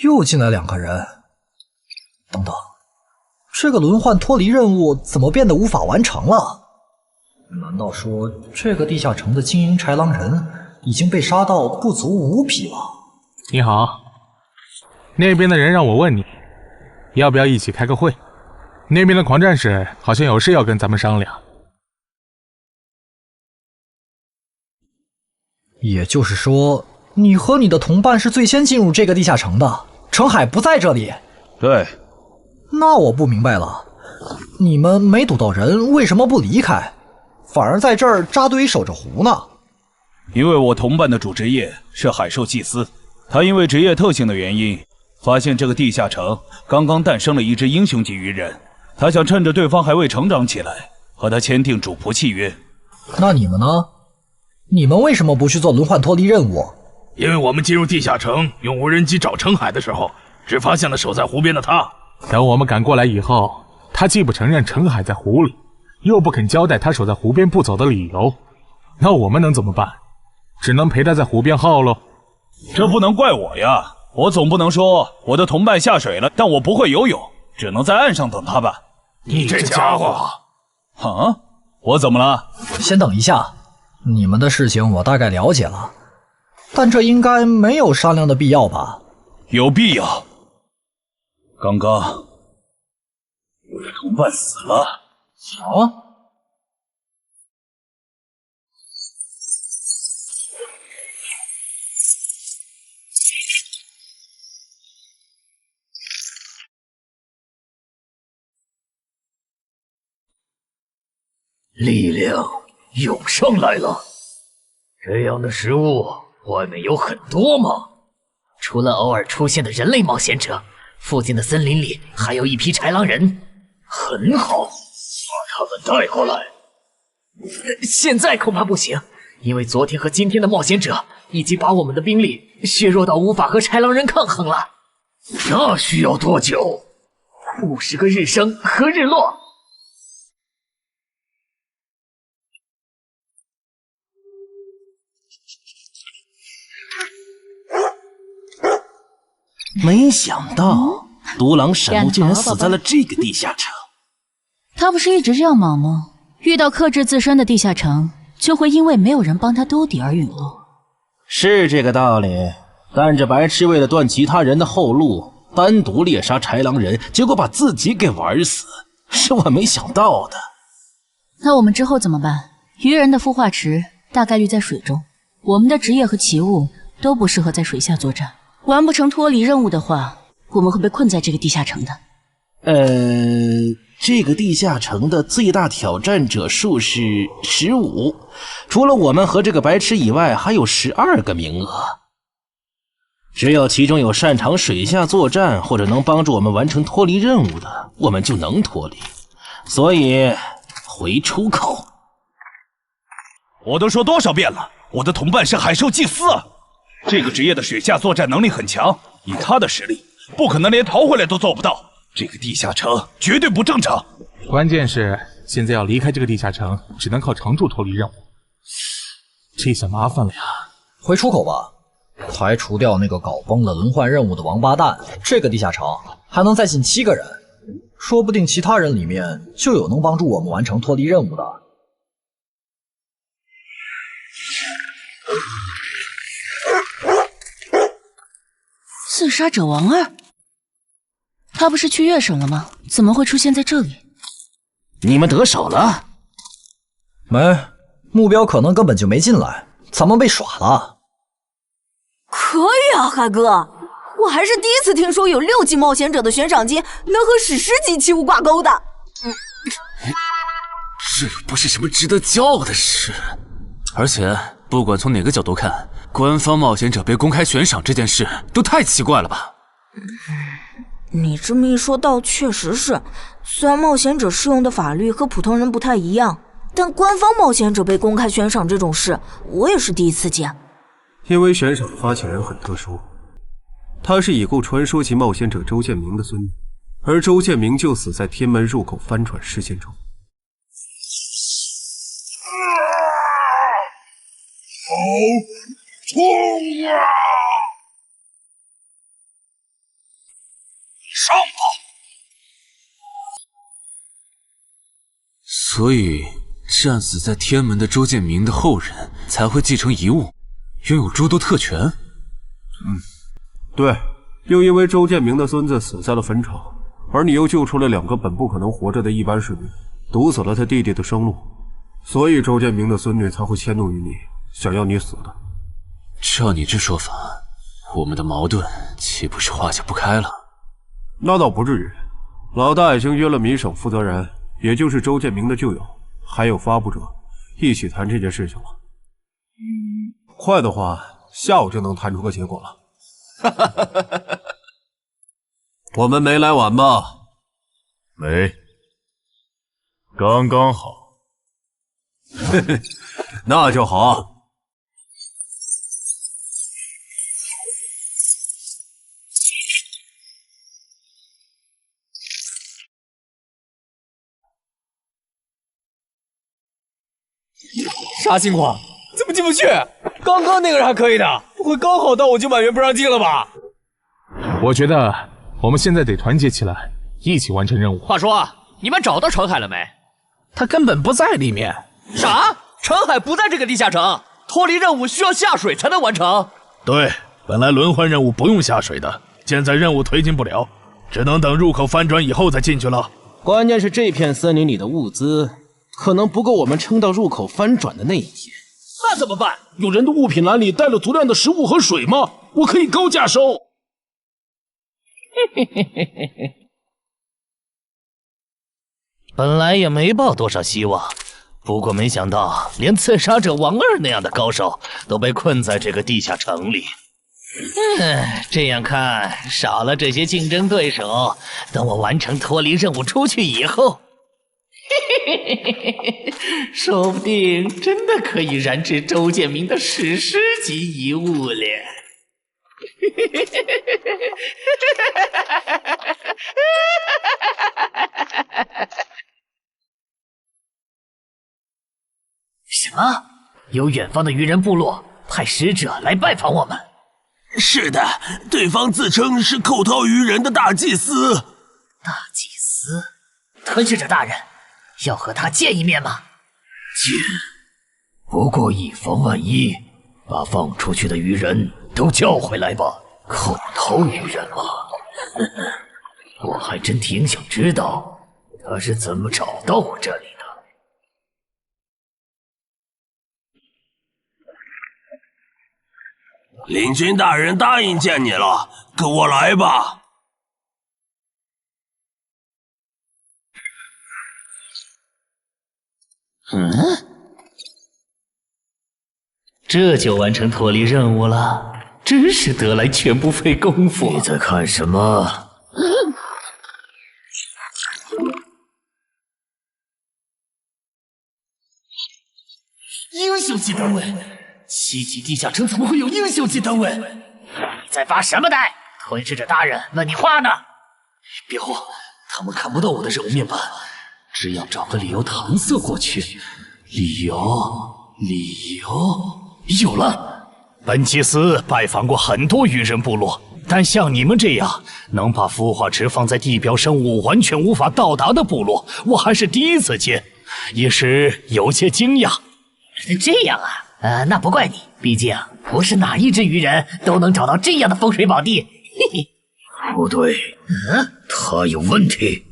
又进来2个人。等等，这个轮换脱离任务怎么变得无法完成了？难道说这个地下城的精英豺狼人已经被杀到不足5匹了？你好，那边的人让我问你，要不要一起开个会？那边的狂战士好像有事要跟咱们商量。也就是说，你和你的同伴是最先进入这个地下城的，程海不在这里。对。那我不明白了，你们没堵到人，为什么不离开，反而在这儿扎堆守着湖呢？因为我同伴的主职业是海兽祭司，他因为职业特性的原因，发现这个地下城刚刚诞生了一只英雄级鱼人，他想趁着对方还未成长起来，和他签订主仆契约。那你们呢？你们为什么不去做轮换脱离任务？因为我们进入地下城用无人机找程海的时候，只发现了守在湖边的他。等我们赶过来以后，他既不承认程海在湖里，又不肯交代他守在湖边不走的理由，那我们能怎么办？只能陪他在湖边耗喽。这不能怪我呀，我总不能说我的同伴下水了，但我不会游泳，只能在岸上等他吧。你这家伙！啊，我怎么了？先等一下，你们的事情我大概了解了，但这应该没有商量的必要吧？有必要。刚刚我的同伴死了。啊？力量涌上来了。这样的食物外面有很多吗？除了偶尔出现的人类冒险者，附近的森林里还有一批豺狼人。很好，把他们带过来。现在恐怕不行，因为昨天和今天的冒险者已经把我们的兵力削弱到无法和豺狼人抗衡了。那需要多久？50个日升和日落。没想到独狼闪怒竟然死在了这个地下城。他不是一直这样莽吗？遇到克制自身的地下城，就会因为没有人帮他兜底而陨落。是这个道理，但这白痴为了断其他人的后路，单独猎杀豺狼人，结果把自己给玩死，是我没想到的。那我们之后怎么办？鱼人的孵化池大概率在水中，我们的职业和奇物都不适合在水下作战。完不成脱离任务的话，我们会被困在这个地下城的。这个地下城的最大挑战者数是15，除了我们和这个白痴以外，还有12个名额。只有其中有擅长水下作战或者能帮助我们完成脱离任务的，我们就能脱离。所以回出口。我都说多少遍了，我的同伴是海兽祭司啊！这个职业的水下作战能力很强，以他的实力，不可能连逃回来都做不到。这个地下城绝对不正常。关键是现在要离开这个地下城，只能靠常驻脱离任务，这下麻烦了呀！回出口吧，排除掉那个搞崩了轮换任务的王八蛋，这个地下城还能再进7个人，说不定其他人里面就有能帮助我们完成脱离任务的。刺杀者王二，他不是去月省了吗？怎么会出现在这里？你们得手了？没，目标可能根本就没进来，咱们被耍了。可以啊，海哥，我还是第一次听说有6级冒险者的悬赏金能和史诗级器物挂钩的。这又不是什么值得骄傲的事，而且不管从哪个角度看，官方冒险者被公开悬赏这件事都太奇怪了吧？你这么一说，倒确实是。虽然冒险者适用的法律和普通人不太一样，但官方冒险者被公开悬赏这种事，我也是第一次见。因为悬赏的发起人很特殊，他是已故传说级冒险者周建明的孙女，而周建明就死在天门入口翻船事件中。好痛啊！上吧！所以，战死在天门的周建明的后人才会继承遗物，拥有诸多特权。对，又因为周建明的孙子死在了坟场，而你又救出了2个本不可能活着的一般士兵，堵死了他弟弟的生路，所以周建明的孙女才会迁怒于你，想要你死的。照你这说法，我们的矛盾岂不是化解不开了？那倒不至于，老大已经约了民省负责人，也就是周建明的旧友，还有发布者，一起谈这件事情了。快的话，下午就能谈出个结果了。我们没来晚吧？没，刚刚好。那就好。啥情况？怎么进不去？刚刚那个人还可以的，不会刚好到我就满员不让进了吧？我觉得我们现在得团结起来，一起完成任务。话说，你们找到程海了没？他根本不在里面。啥？程海不在这个地下城，脱离任务需要下水才能完成。对，本来轮换任务不用下水的，现在任务推进不了，只能等入口翻转以后再进去了。关键是这片森林里的物资可能不够我们撑到入口翻转的那一天。那怎么办？有人的物品栏里带了足量的食物和水吗？我可以高价收。本来也没抱多少希望，不过没想到连刺杀者王二那样的高手都被困在这个地下城里。这样看，少了这些竞争对手，等我完成脱离任务出去以后，说不定真的可以燃制周建明的史诗级遗物了。什么？有远方的愚人部落派使者来拜访我们？是的，对方自称是寇涛愚人的大祭司。大祭司？吞噬者大人，要和他见一面吗？见，不过以防万一，把放出去的愚人都叫回来吧。寇涛愚人吗？我还真挺想知道他是怎么找到我这里的。领军大人答应见你了，跟我来吧。这就完成脱离任务了，真是得来全不费工夫。你在看什么？英雄级单位，7级地下城怎么会有英雄级单位？你在发什么呆？吞噬者大人问你话呢。别慌，他们看不到我的任务面板，只要找个理由搪塞过去。理由，有了！本祭司拜访过很多愚人部落，但像你们这样能把孵化池放在地表生物完全无法到达的部落，我还是第一次见，一时有些惊讶。这样啊，那不怪你，毕竟不是哪一只愚人都能找到这样的风水宝地。嘿嘿，不对，他有问题。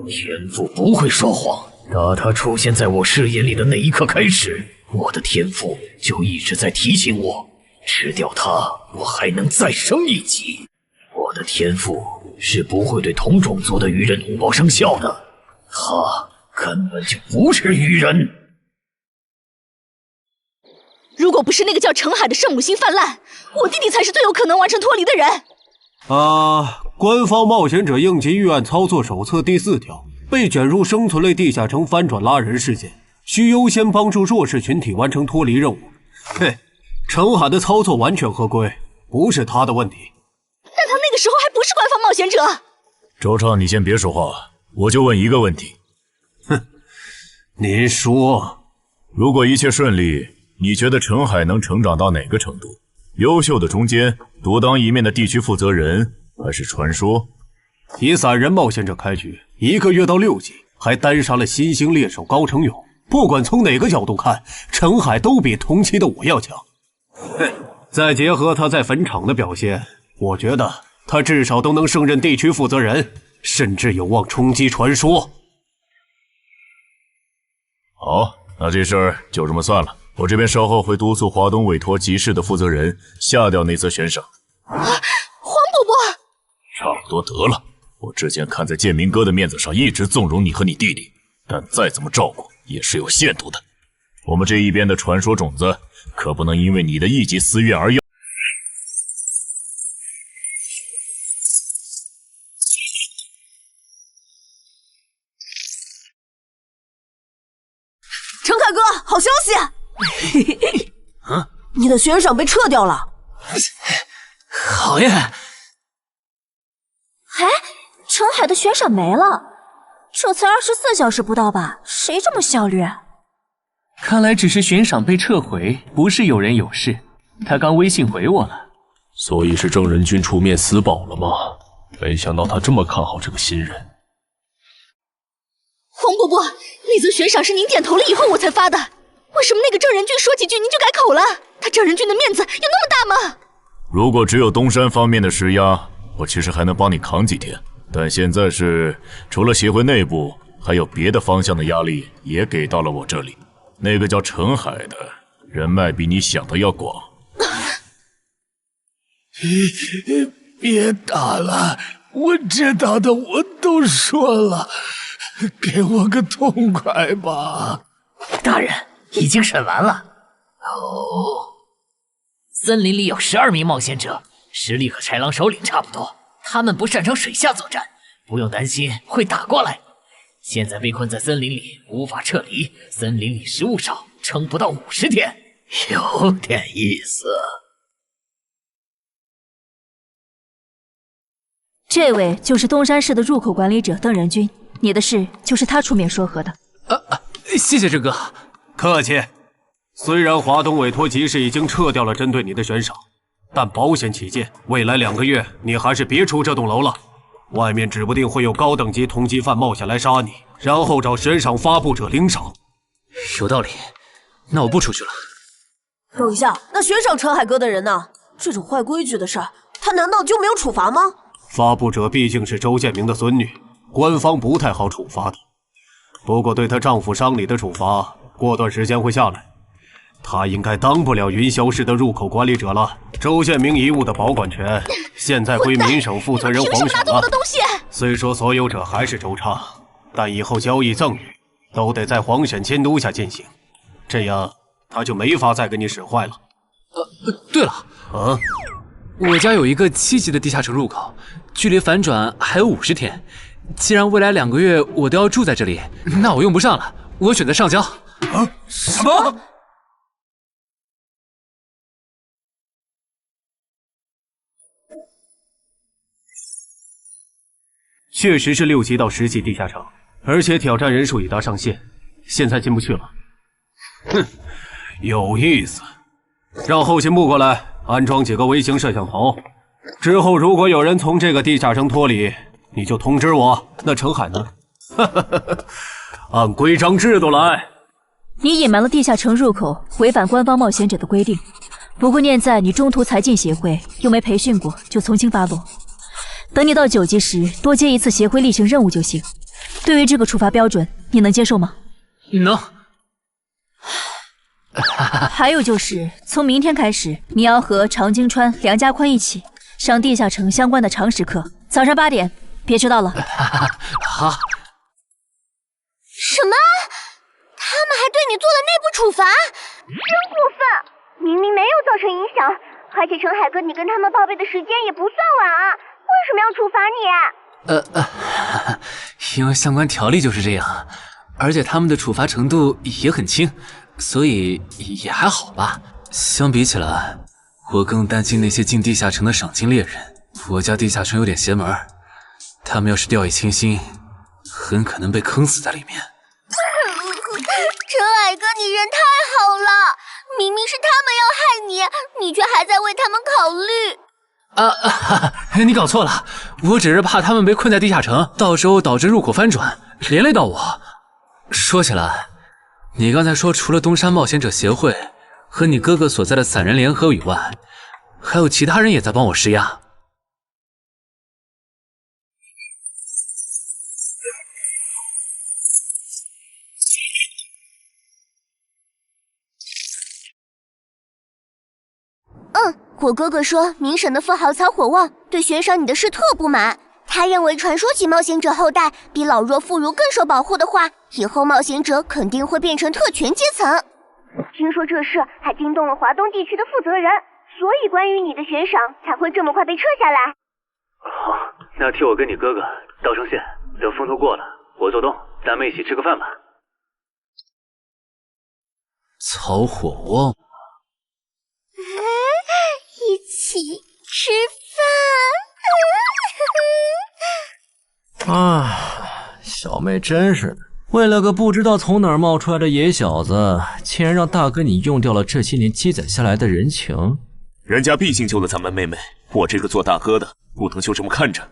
天赋不会说谎，打他出现在我视野里的那一刻开始，我的天赋就一直在提醒我，吃掉他，我还能再升一级。我的天赋是不会对同种族的愚人同胞生效的，他根本就不是愚人。如果不是那个叫程海的圣母心泛滥，我弟弟才是最有可能完成脱离的人。官方冒险者应急预案操作手册第4条，被卷入生存类地下城翻转拉人事件，需优先帮助弱势群体完成脱离任务。嘿，程海的操作完全合规，不是他的问题。但他那个时候还不是官方冒险者。周畅，你先别说话，我就问一个问题。您说，如果一切顺利，你觉得程海能成长到哪个程度？优秀的中坚，独当一面的地区负责人，还是传说？以散人冒险者开局，1个月到6级，还单杀了新兴猎手高成勇。不管从哪个角度看，程海都比同期的我要强。再结合他在坟场的表现，我觉得他至少都能胜任地区负责人，甚至有望冲击传说。好，那这事儿就这么算了。我这边稍后会督促华东委托集市的负责人下掉那则悬赏。黄伯伯，差不多得了。我之前看在建明哥的面子上，一直纵容你和你弟弟，但再怎么照顾也是有限度的。我们这一边的传说种子，可不能因为你的一己私欲而要。程凯哥，好消息！你的悬赏被撤掉了。好呀！程海的悬赏没了，这才24小时不到吧？谁这么效率？看来只是悬赏被撤回，不是有人有事。他刚微信回我了。所以是郑仁君出面死保了吗？没想到他这么看好这个新人。黄伯伯，那则悬赏是您点头了以后我才发的，为什么那个郑仁君说几句您就改口了？他郑仁君的面子有那么大吗？如果只有东山方面的施压，我其实还能帮你扛几天。但现在是除了协会内部，还有别的方向的压力也给到了我这里。那个叫陈海的人脉比你想的要广。别打了，我知道的我都说了，给我个痛快吧。大人，已经审完了。哦，森林里有12名冒险者，实力和豺狼首领差不多，他们不擅长水下作战，不用担心会打过来。现在被困在森林里，无法撤离，森林里食物少，撑不到50天，有点意思。这位就是东山市的入口管理者邓仁君，你的事就是他出面说和的。谢谢郑哥。客气。虽然华东委托集市已经撤掉了针对你的悬赏，但保险起见，未来2个月你还是别出这栋楼了。外面指不定会有高等级通缉犯冒险来杀你，然后找悬赏发布者领赏。有道理，那我不出去了。等一下，那悬赏陈海哥的人呢？这种坏规矩的事儿，他难道就没有处罚吗？发布者毕竟是周建明的孙女，官方不太好处罚的。不过对她丈夫伤礼的处罚，过段时间会下来。她应该当不了云霄市的入口管理者了。周建明遗物的保管权现在归民省负责人黄省了。虽说所有者还是周畅，但以后交易赠与都得在黄省监督下进行，这样他就没法再给你使坏了。对了，我家有一个7级的地下城入口，距离反转还有50天。既然未来2个月我都要住在这里，那我用不上了，我选择上交。什么？确实是6级到10级地下城，而且挑战人数已达上限，现在进不去了。哼，有意思。让后勤部过来安装几个微型摄像头，之后如果有人从这个地下城脱离，你就通知我。那程海呢？按规章制度来。你隐瞒了地下城入口，违反官方冒险者的规定。不过念在你中途才进协会，又没培训过，就从轻发落。等你到9级时，多接一次协会例行任务就行。对于这个处罚标准，你能接受吗？能。还有就是，从明天开始，你要和常经川、梁家宽一起上地下城相关的常识课，早上8点，别迟到了。好。什么？他们还对你做了内部处罚，真过分！明明没有造成影响，而且陈海哥，你跟他们报备的时间也不算晚啊，为什么要处罚你？因为相关条例就是这样，而且他们的处罚程度也很轻，所以也还好吧。相比起来，我更担心那些进地下城的赏金猎人。我家地下城有点邪门，他们要是掉以轻心，很可能被坑死在里面。陈海哥，你人太好了，明明是他们要害你，你却还在为他们考虑。你搞错了，我只是怕他们被困在地下城，到时候导致入口翻转，连累到我。说起来，你刚才说除了东山冒险者协会和你哥哥所在的散人联合以外，还有其他人也在帮我施压。我哥哥说，明省的富豪曹火旺对悬赏你的事特不满。他认为传说起冒险者后代比老弱妇孺更受保护的话，以后冒险者肯定会变成特权阶层。听说这事还惊动了华东地区的负责人，所以关于你的悬赏才会这么快被撤下来。好，那替我跟你哥哥道声歉。等风头过了，我做东，咱们一起吃个饭吧。曹火旺。一起吃饭。啊，小妹真是为了个不知道从哪儿冒出来的野小子，竟然让大哥你用掉了这些年积攒下来的人情。人家毕竟救了咱们妹妹，我这个做大哥的不能就这么看着。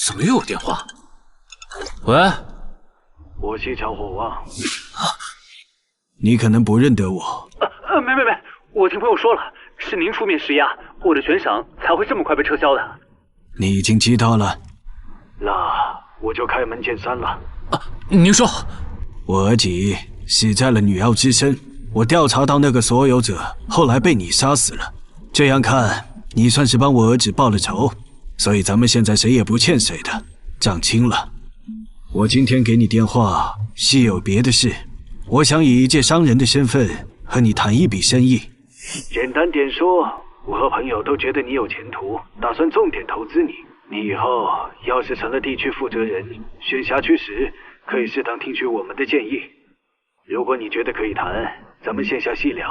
怎么又有电话？喂，我是乔火旺。你可能不认得我。没，我听朋友说了，是您出面施压，我的悬赏才会这么快被撤销的。你已经知道了，那我就开门见山了。您说，我儿子死在了女妖之身，我调查到那个所有者，后来被你杀死了。这样看，你算是帮我儿子报了仇，所以咱们现在谁也不欠谁的，账清了。我今天给你电话是有别的事，我想以一介商人的身份和你谈一笔生意。简单点说，我和朋友都觉得你有前途，打算重点投资你。你以后要是成了地区负责人，选辖区时可以适当听取我们的建议。如果你觉得可以谈，咱们线下细聊。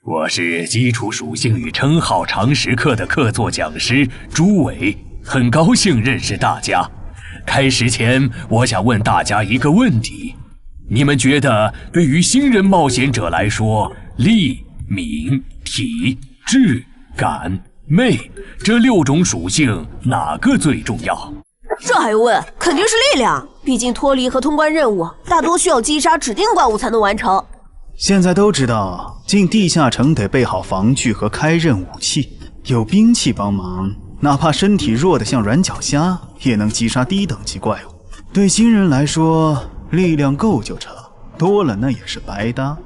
我是基础属性与称号常识课的客座讲师朱伟，很高兴认识大家。开始前，我想问大家一个问题：你们觉得对于新人冒险者来说，力、敏、体、智、感、魅这6种属性哪个最重要？这还用问？肯定是力量，毕竟脱离和通关任务大多需要击杀指定怪物才能完成。现在都知道，进地下城得备好防具和开刃武器，有兵器帮忙，哪怕身体弱得像软脚虾，也能击杀低等级怪物。对新人来说，力量够就成，多了那也是白搭。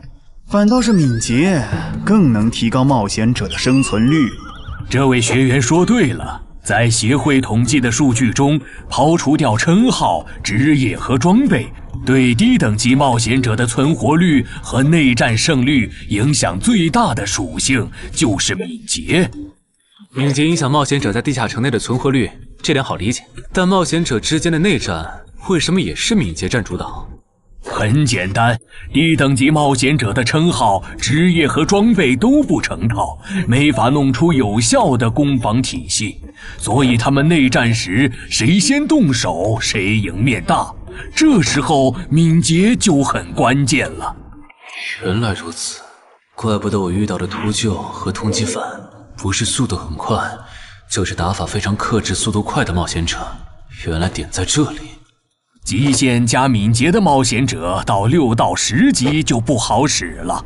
反倒是敏捷更能提高冒险者的生存率。这位学员说对了，在协会统计的数据中，刨除掉称号、职业和装备，对低等级冒险者的存活率和内战胜率影响最大的属性就是敏捷。敏捷影响冒险者在地下城内的存活率，这点好理解。但冒险者之间的内战为什么也是敏捷占主导？很简单，低等级冒险者的称号、职业和装备都不成套，没法弄出有效的攻防体系，所以他们内战时谁先动手谁赢面大。这时候敏捷就很关键了。原来如此，怪不得我遇到的秃鹫和通缉犯不是速度很快，就是打法非常克制、速度快的冒险者。原来点在这里。极限加敏捷的冒险者到6到10级就不好使了。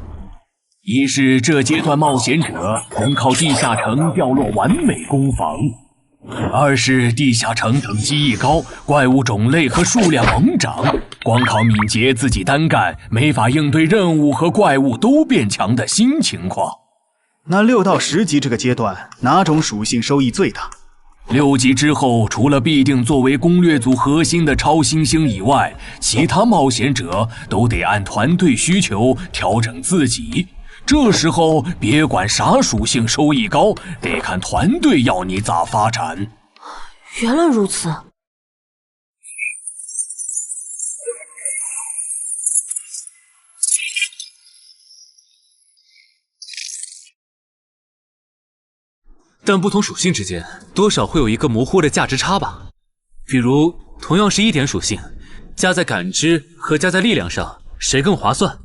一是这阶段冒险者能靠地下城掉落完美攻防，二是地下城等级一高，怪物种类和数量猛涨，光靠敏捷自己单干没法应对任务和怪物都变强的新情况。那6到10级这个阶段，哪种属性收益最大？6级之后，除了必定作为攻略组核心的超新星以外，其他冒险者都得按团队需求调整自己。这时候别管啥属性收益高，得看团队要你咋发展。原来如此。但不同属性之间多少会有一个模糊的价值差吧？比如同样是1点属性，加在感知和加在力量上，谁更划算？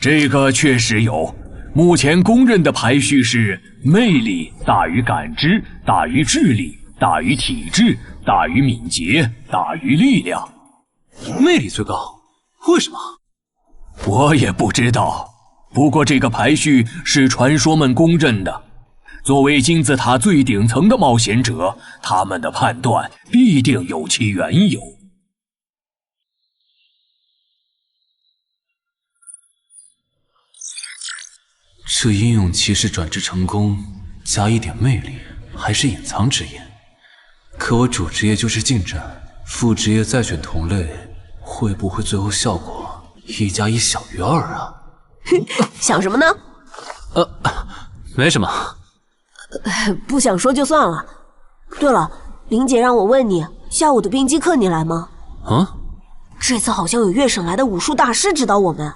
这个确实有。目前公认的排序是魅力大于感知，大于智力，大于体质，大于敏捷，大于力量。魅力最高，为什么？我也不知道，不过这个排序是传说们公认的。作为金字塔最顶层的冒险者，他们的判断必定有其缘由。这英勇骑士转职成功，加1点魅力，还是隐藏职业。可我主职业就是近战，副职业再选同类，会不会最后效果1+1小于2啊？想什么呢？没什么。不想说就算了。对了，林姐让我问你，下午的冰击课你来吗？啊？这次好像有越省来的武术大师指导我们。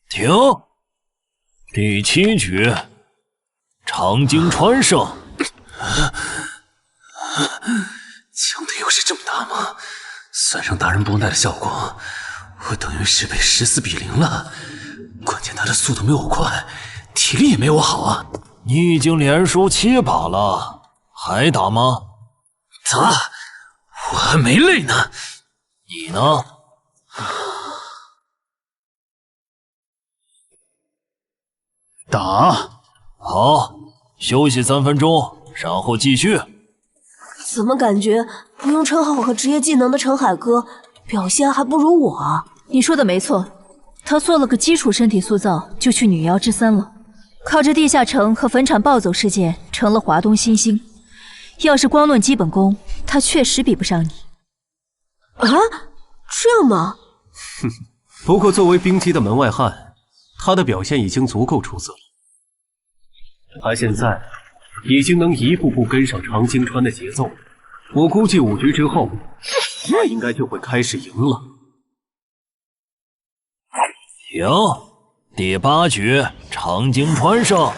停！第7局，长鲸川胜。强度优势这么大吗？算上大人绷带的效果，我等于是被14-0了。关键他的速度没我快，体力也没我好啊。你已经连输7把了，还打吗？打，我还没累呢。你呢？打。好，休息3分钟，然后继续。怎么感觉不用称号和职业技能的陈海哥表现还不如我啊？你说的没错，他做了个基础身体塑造就去女妖之森了，靠着地下城和坟场暴走事件成了华东新星。要是光论基本功，他确实比不上你。啊，这样吗？哼，不过作为冰姬的门外汉，他的表现已经足够出色了。他现在已经能一步步跟上常青川的节奏，我估计5局之后，他应该就会开始赢了。行，第8局常青川胜。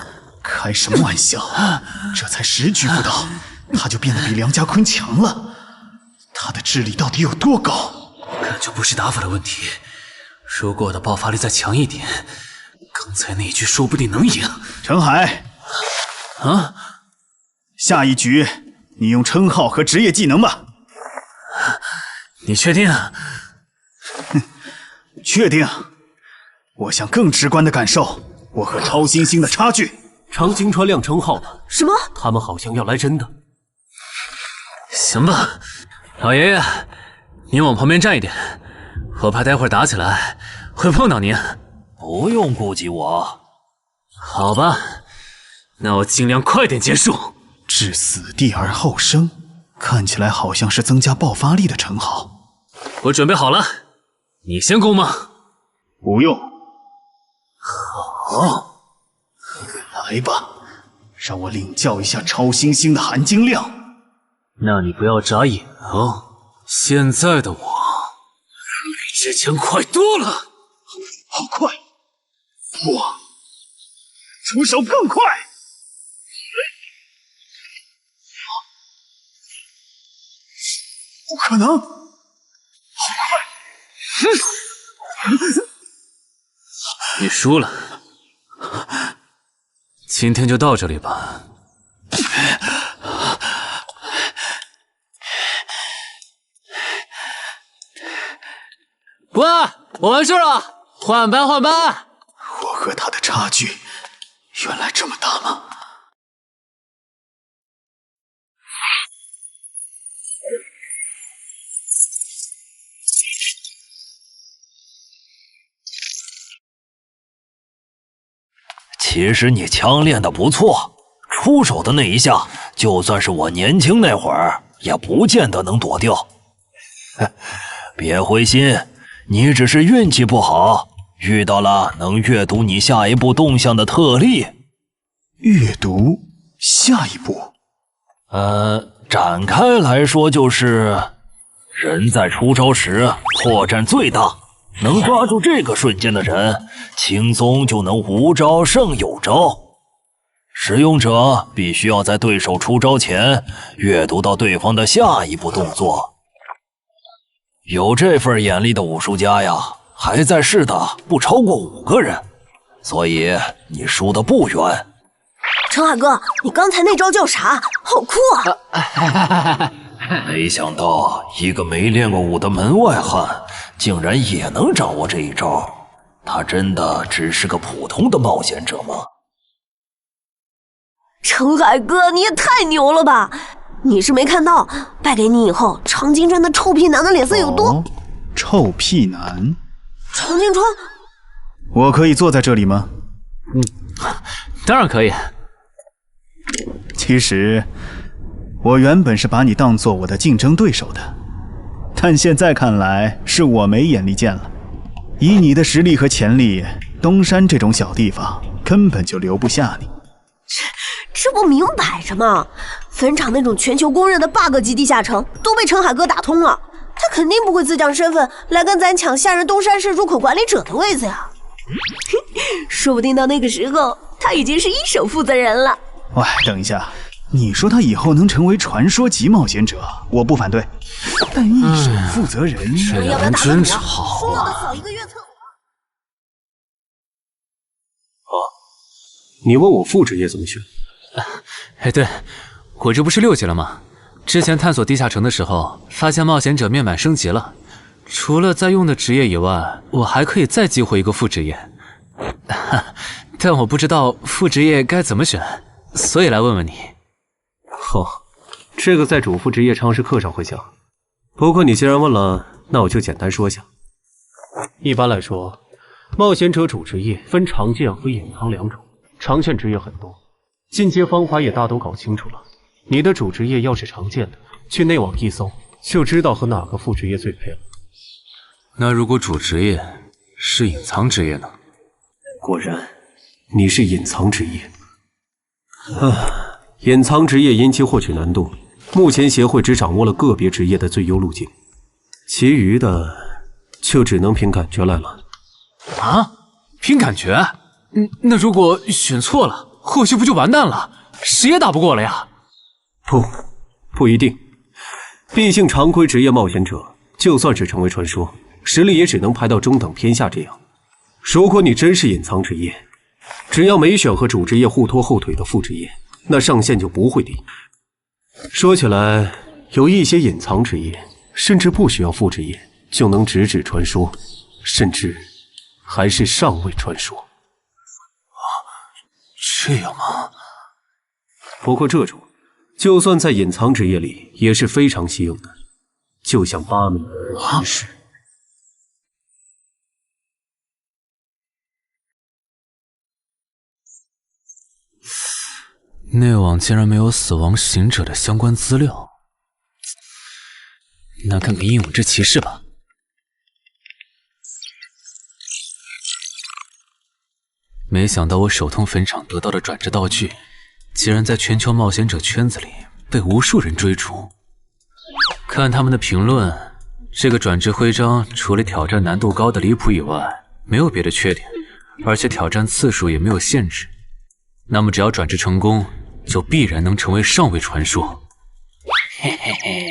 开什么玩笑？这才10局不到，他就变得比梁家坤强了。他的智力到底有多高？感觉不是打法的问题，如果我的爆发力再强一点，刚才那一局说不定能赢。陈海，啊，下一局你用称号和职业技能吧。你确定？确定。我想更直观的感受我和超新星的差距。常青川亮称号了。什么？他们好像要来真的。行吧，老爷爷，您往旁边站一点，我怕待会儿打起来会碰到您。不用顾及我。好吧，那我尽量快点结束。置死地而后生，看起来好像是增加爆发力的称号。我准备好了，你先攻吗？不用。好，来吧，让我领教一下超新星的含金量。那你不要眨眼哦，现在的我比之前快多了。好快！我出手更快！不可能！好快！你输了，今天就到这里吧。喂，我完事了，换班换班。我和他的差距原来这么大吗？其实你枪练得不错，出手的那一下，就算是我年轻那会儿，也不见得能躲掉。别灰心，你只是运气不好，遇到了能阅读你下一步动向的特例。阅读下一步？展开来说就是，人在出招时破绽最大。能抓住这个瞬间的人，轻松就能无招胜有招。使用者必须要在对手出招前阅读到对方的下一步动作。有这份眼力的武术家呀，还在世的不超过5个人，所以你输得不远。陈海哥，你刚才那招叫啥？好酷啊！没想到一个没练过武的门外汉，竟然也能掌握这一招。他真的只是个普通的冒险者吗？陈海哥，你也太牛了吧！你是没看到败给你以后，常青川的臭屁男的脸色有多……臭屁男？常青川，我可以坐在这里吗？当然可以。其实我原本是把你当做我的竞争对手的，但现在看来是我没眼力见了。以你的实力和潜力，东山这种小地方根本就留不下你。这不明摆着吗？坟场那种全球公认的 bug 级地下城都被陈海哥打通了，他肯定不会自降身份来跟咱抢下任东山市入口管理者的位子呀。说不定到那个时候，他已经是一手负责人了。喂，等一下，你说他以后能成为传说级冒险者，我不反对。但一审负责人，这人真吵啊！你问我副职业怎么选？哎，对，我这不是6级了吗？之前探索地下城的时候，发现冒险者面板升级了，除了在用的职业以外，我还可以再激活一个副职业。但我不知道副职业该怎么选，所以来问问你。好，这个在主副职业常识课上会讲。不过你既然问了，那我就简单说下。一般来说，冒险者主职业分常见和隐藏2种。常见职业很多，进阶方法也大都搞清楚了。你的主职业要是常见的，去内网一搜，就知道和哪个副职业最配了。那如果主职业是隐藏职业呢？果然，你是隐藏职业。隐藏职业因其获取难度，目前协会只掌握了个别职业的最优路径，其余的就只能凭感觉来了。啊？凭感觉？那如果选错了，后续不就完蛋了？谁也打不过了呀？不一定。毕竟常规职业冒险者，就算是成为传说，实力也只能排到中等偏下这样。如果你真是隐藏职业，只要没选和主职业互拖后腿的副职业，那上限就不会低。说起来，有一些隐藏职业，甚至不需要副职业就能直指传说，甚至还是上位传说。这样吗？不过这种，就算在隐藏职业里也是非常稀有的，就像8名仪式。内网竟然没有死亡行者的相关资料，那看看英勇之骑士吧。没想到我手痛坟场得到的转职道具，竟然在全球冒险者圈子里被无数人追逐。看他们的评论，这个转职徽章除了挑战难度高的离谱以外，没有别的缺点，而且挑战次数也没有限制。那么只要转职成功，就必然能成为上位传说。嘿嘿嘿。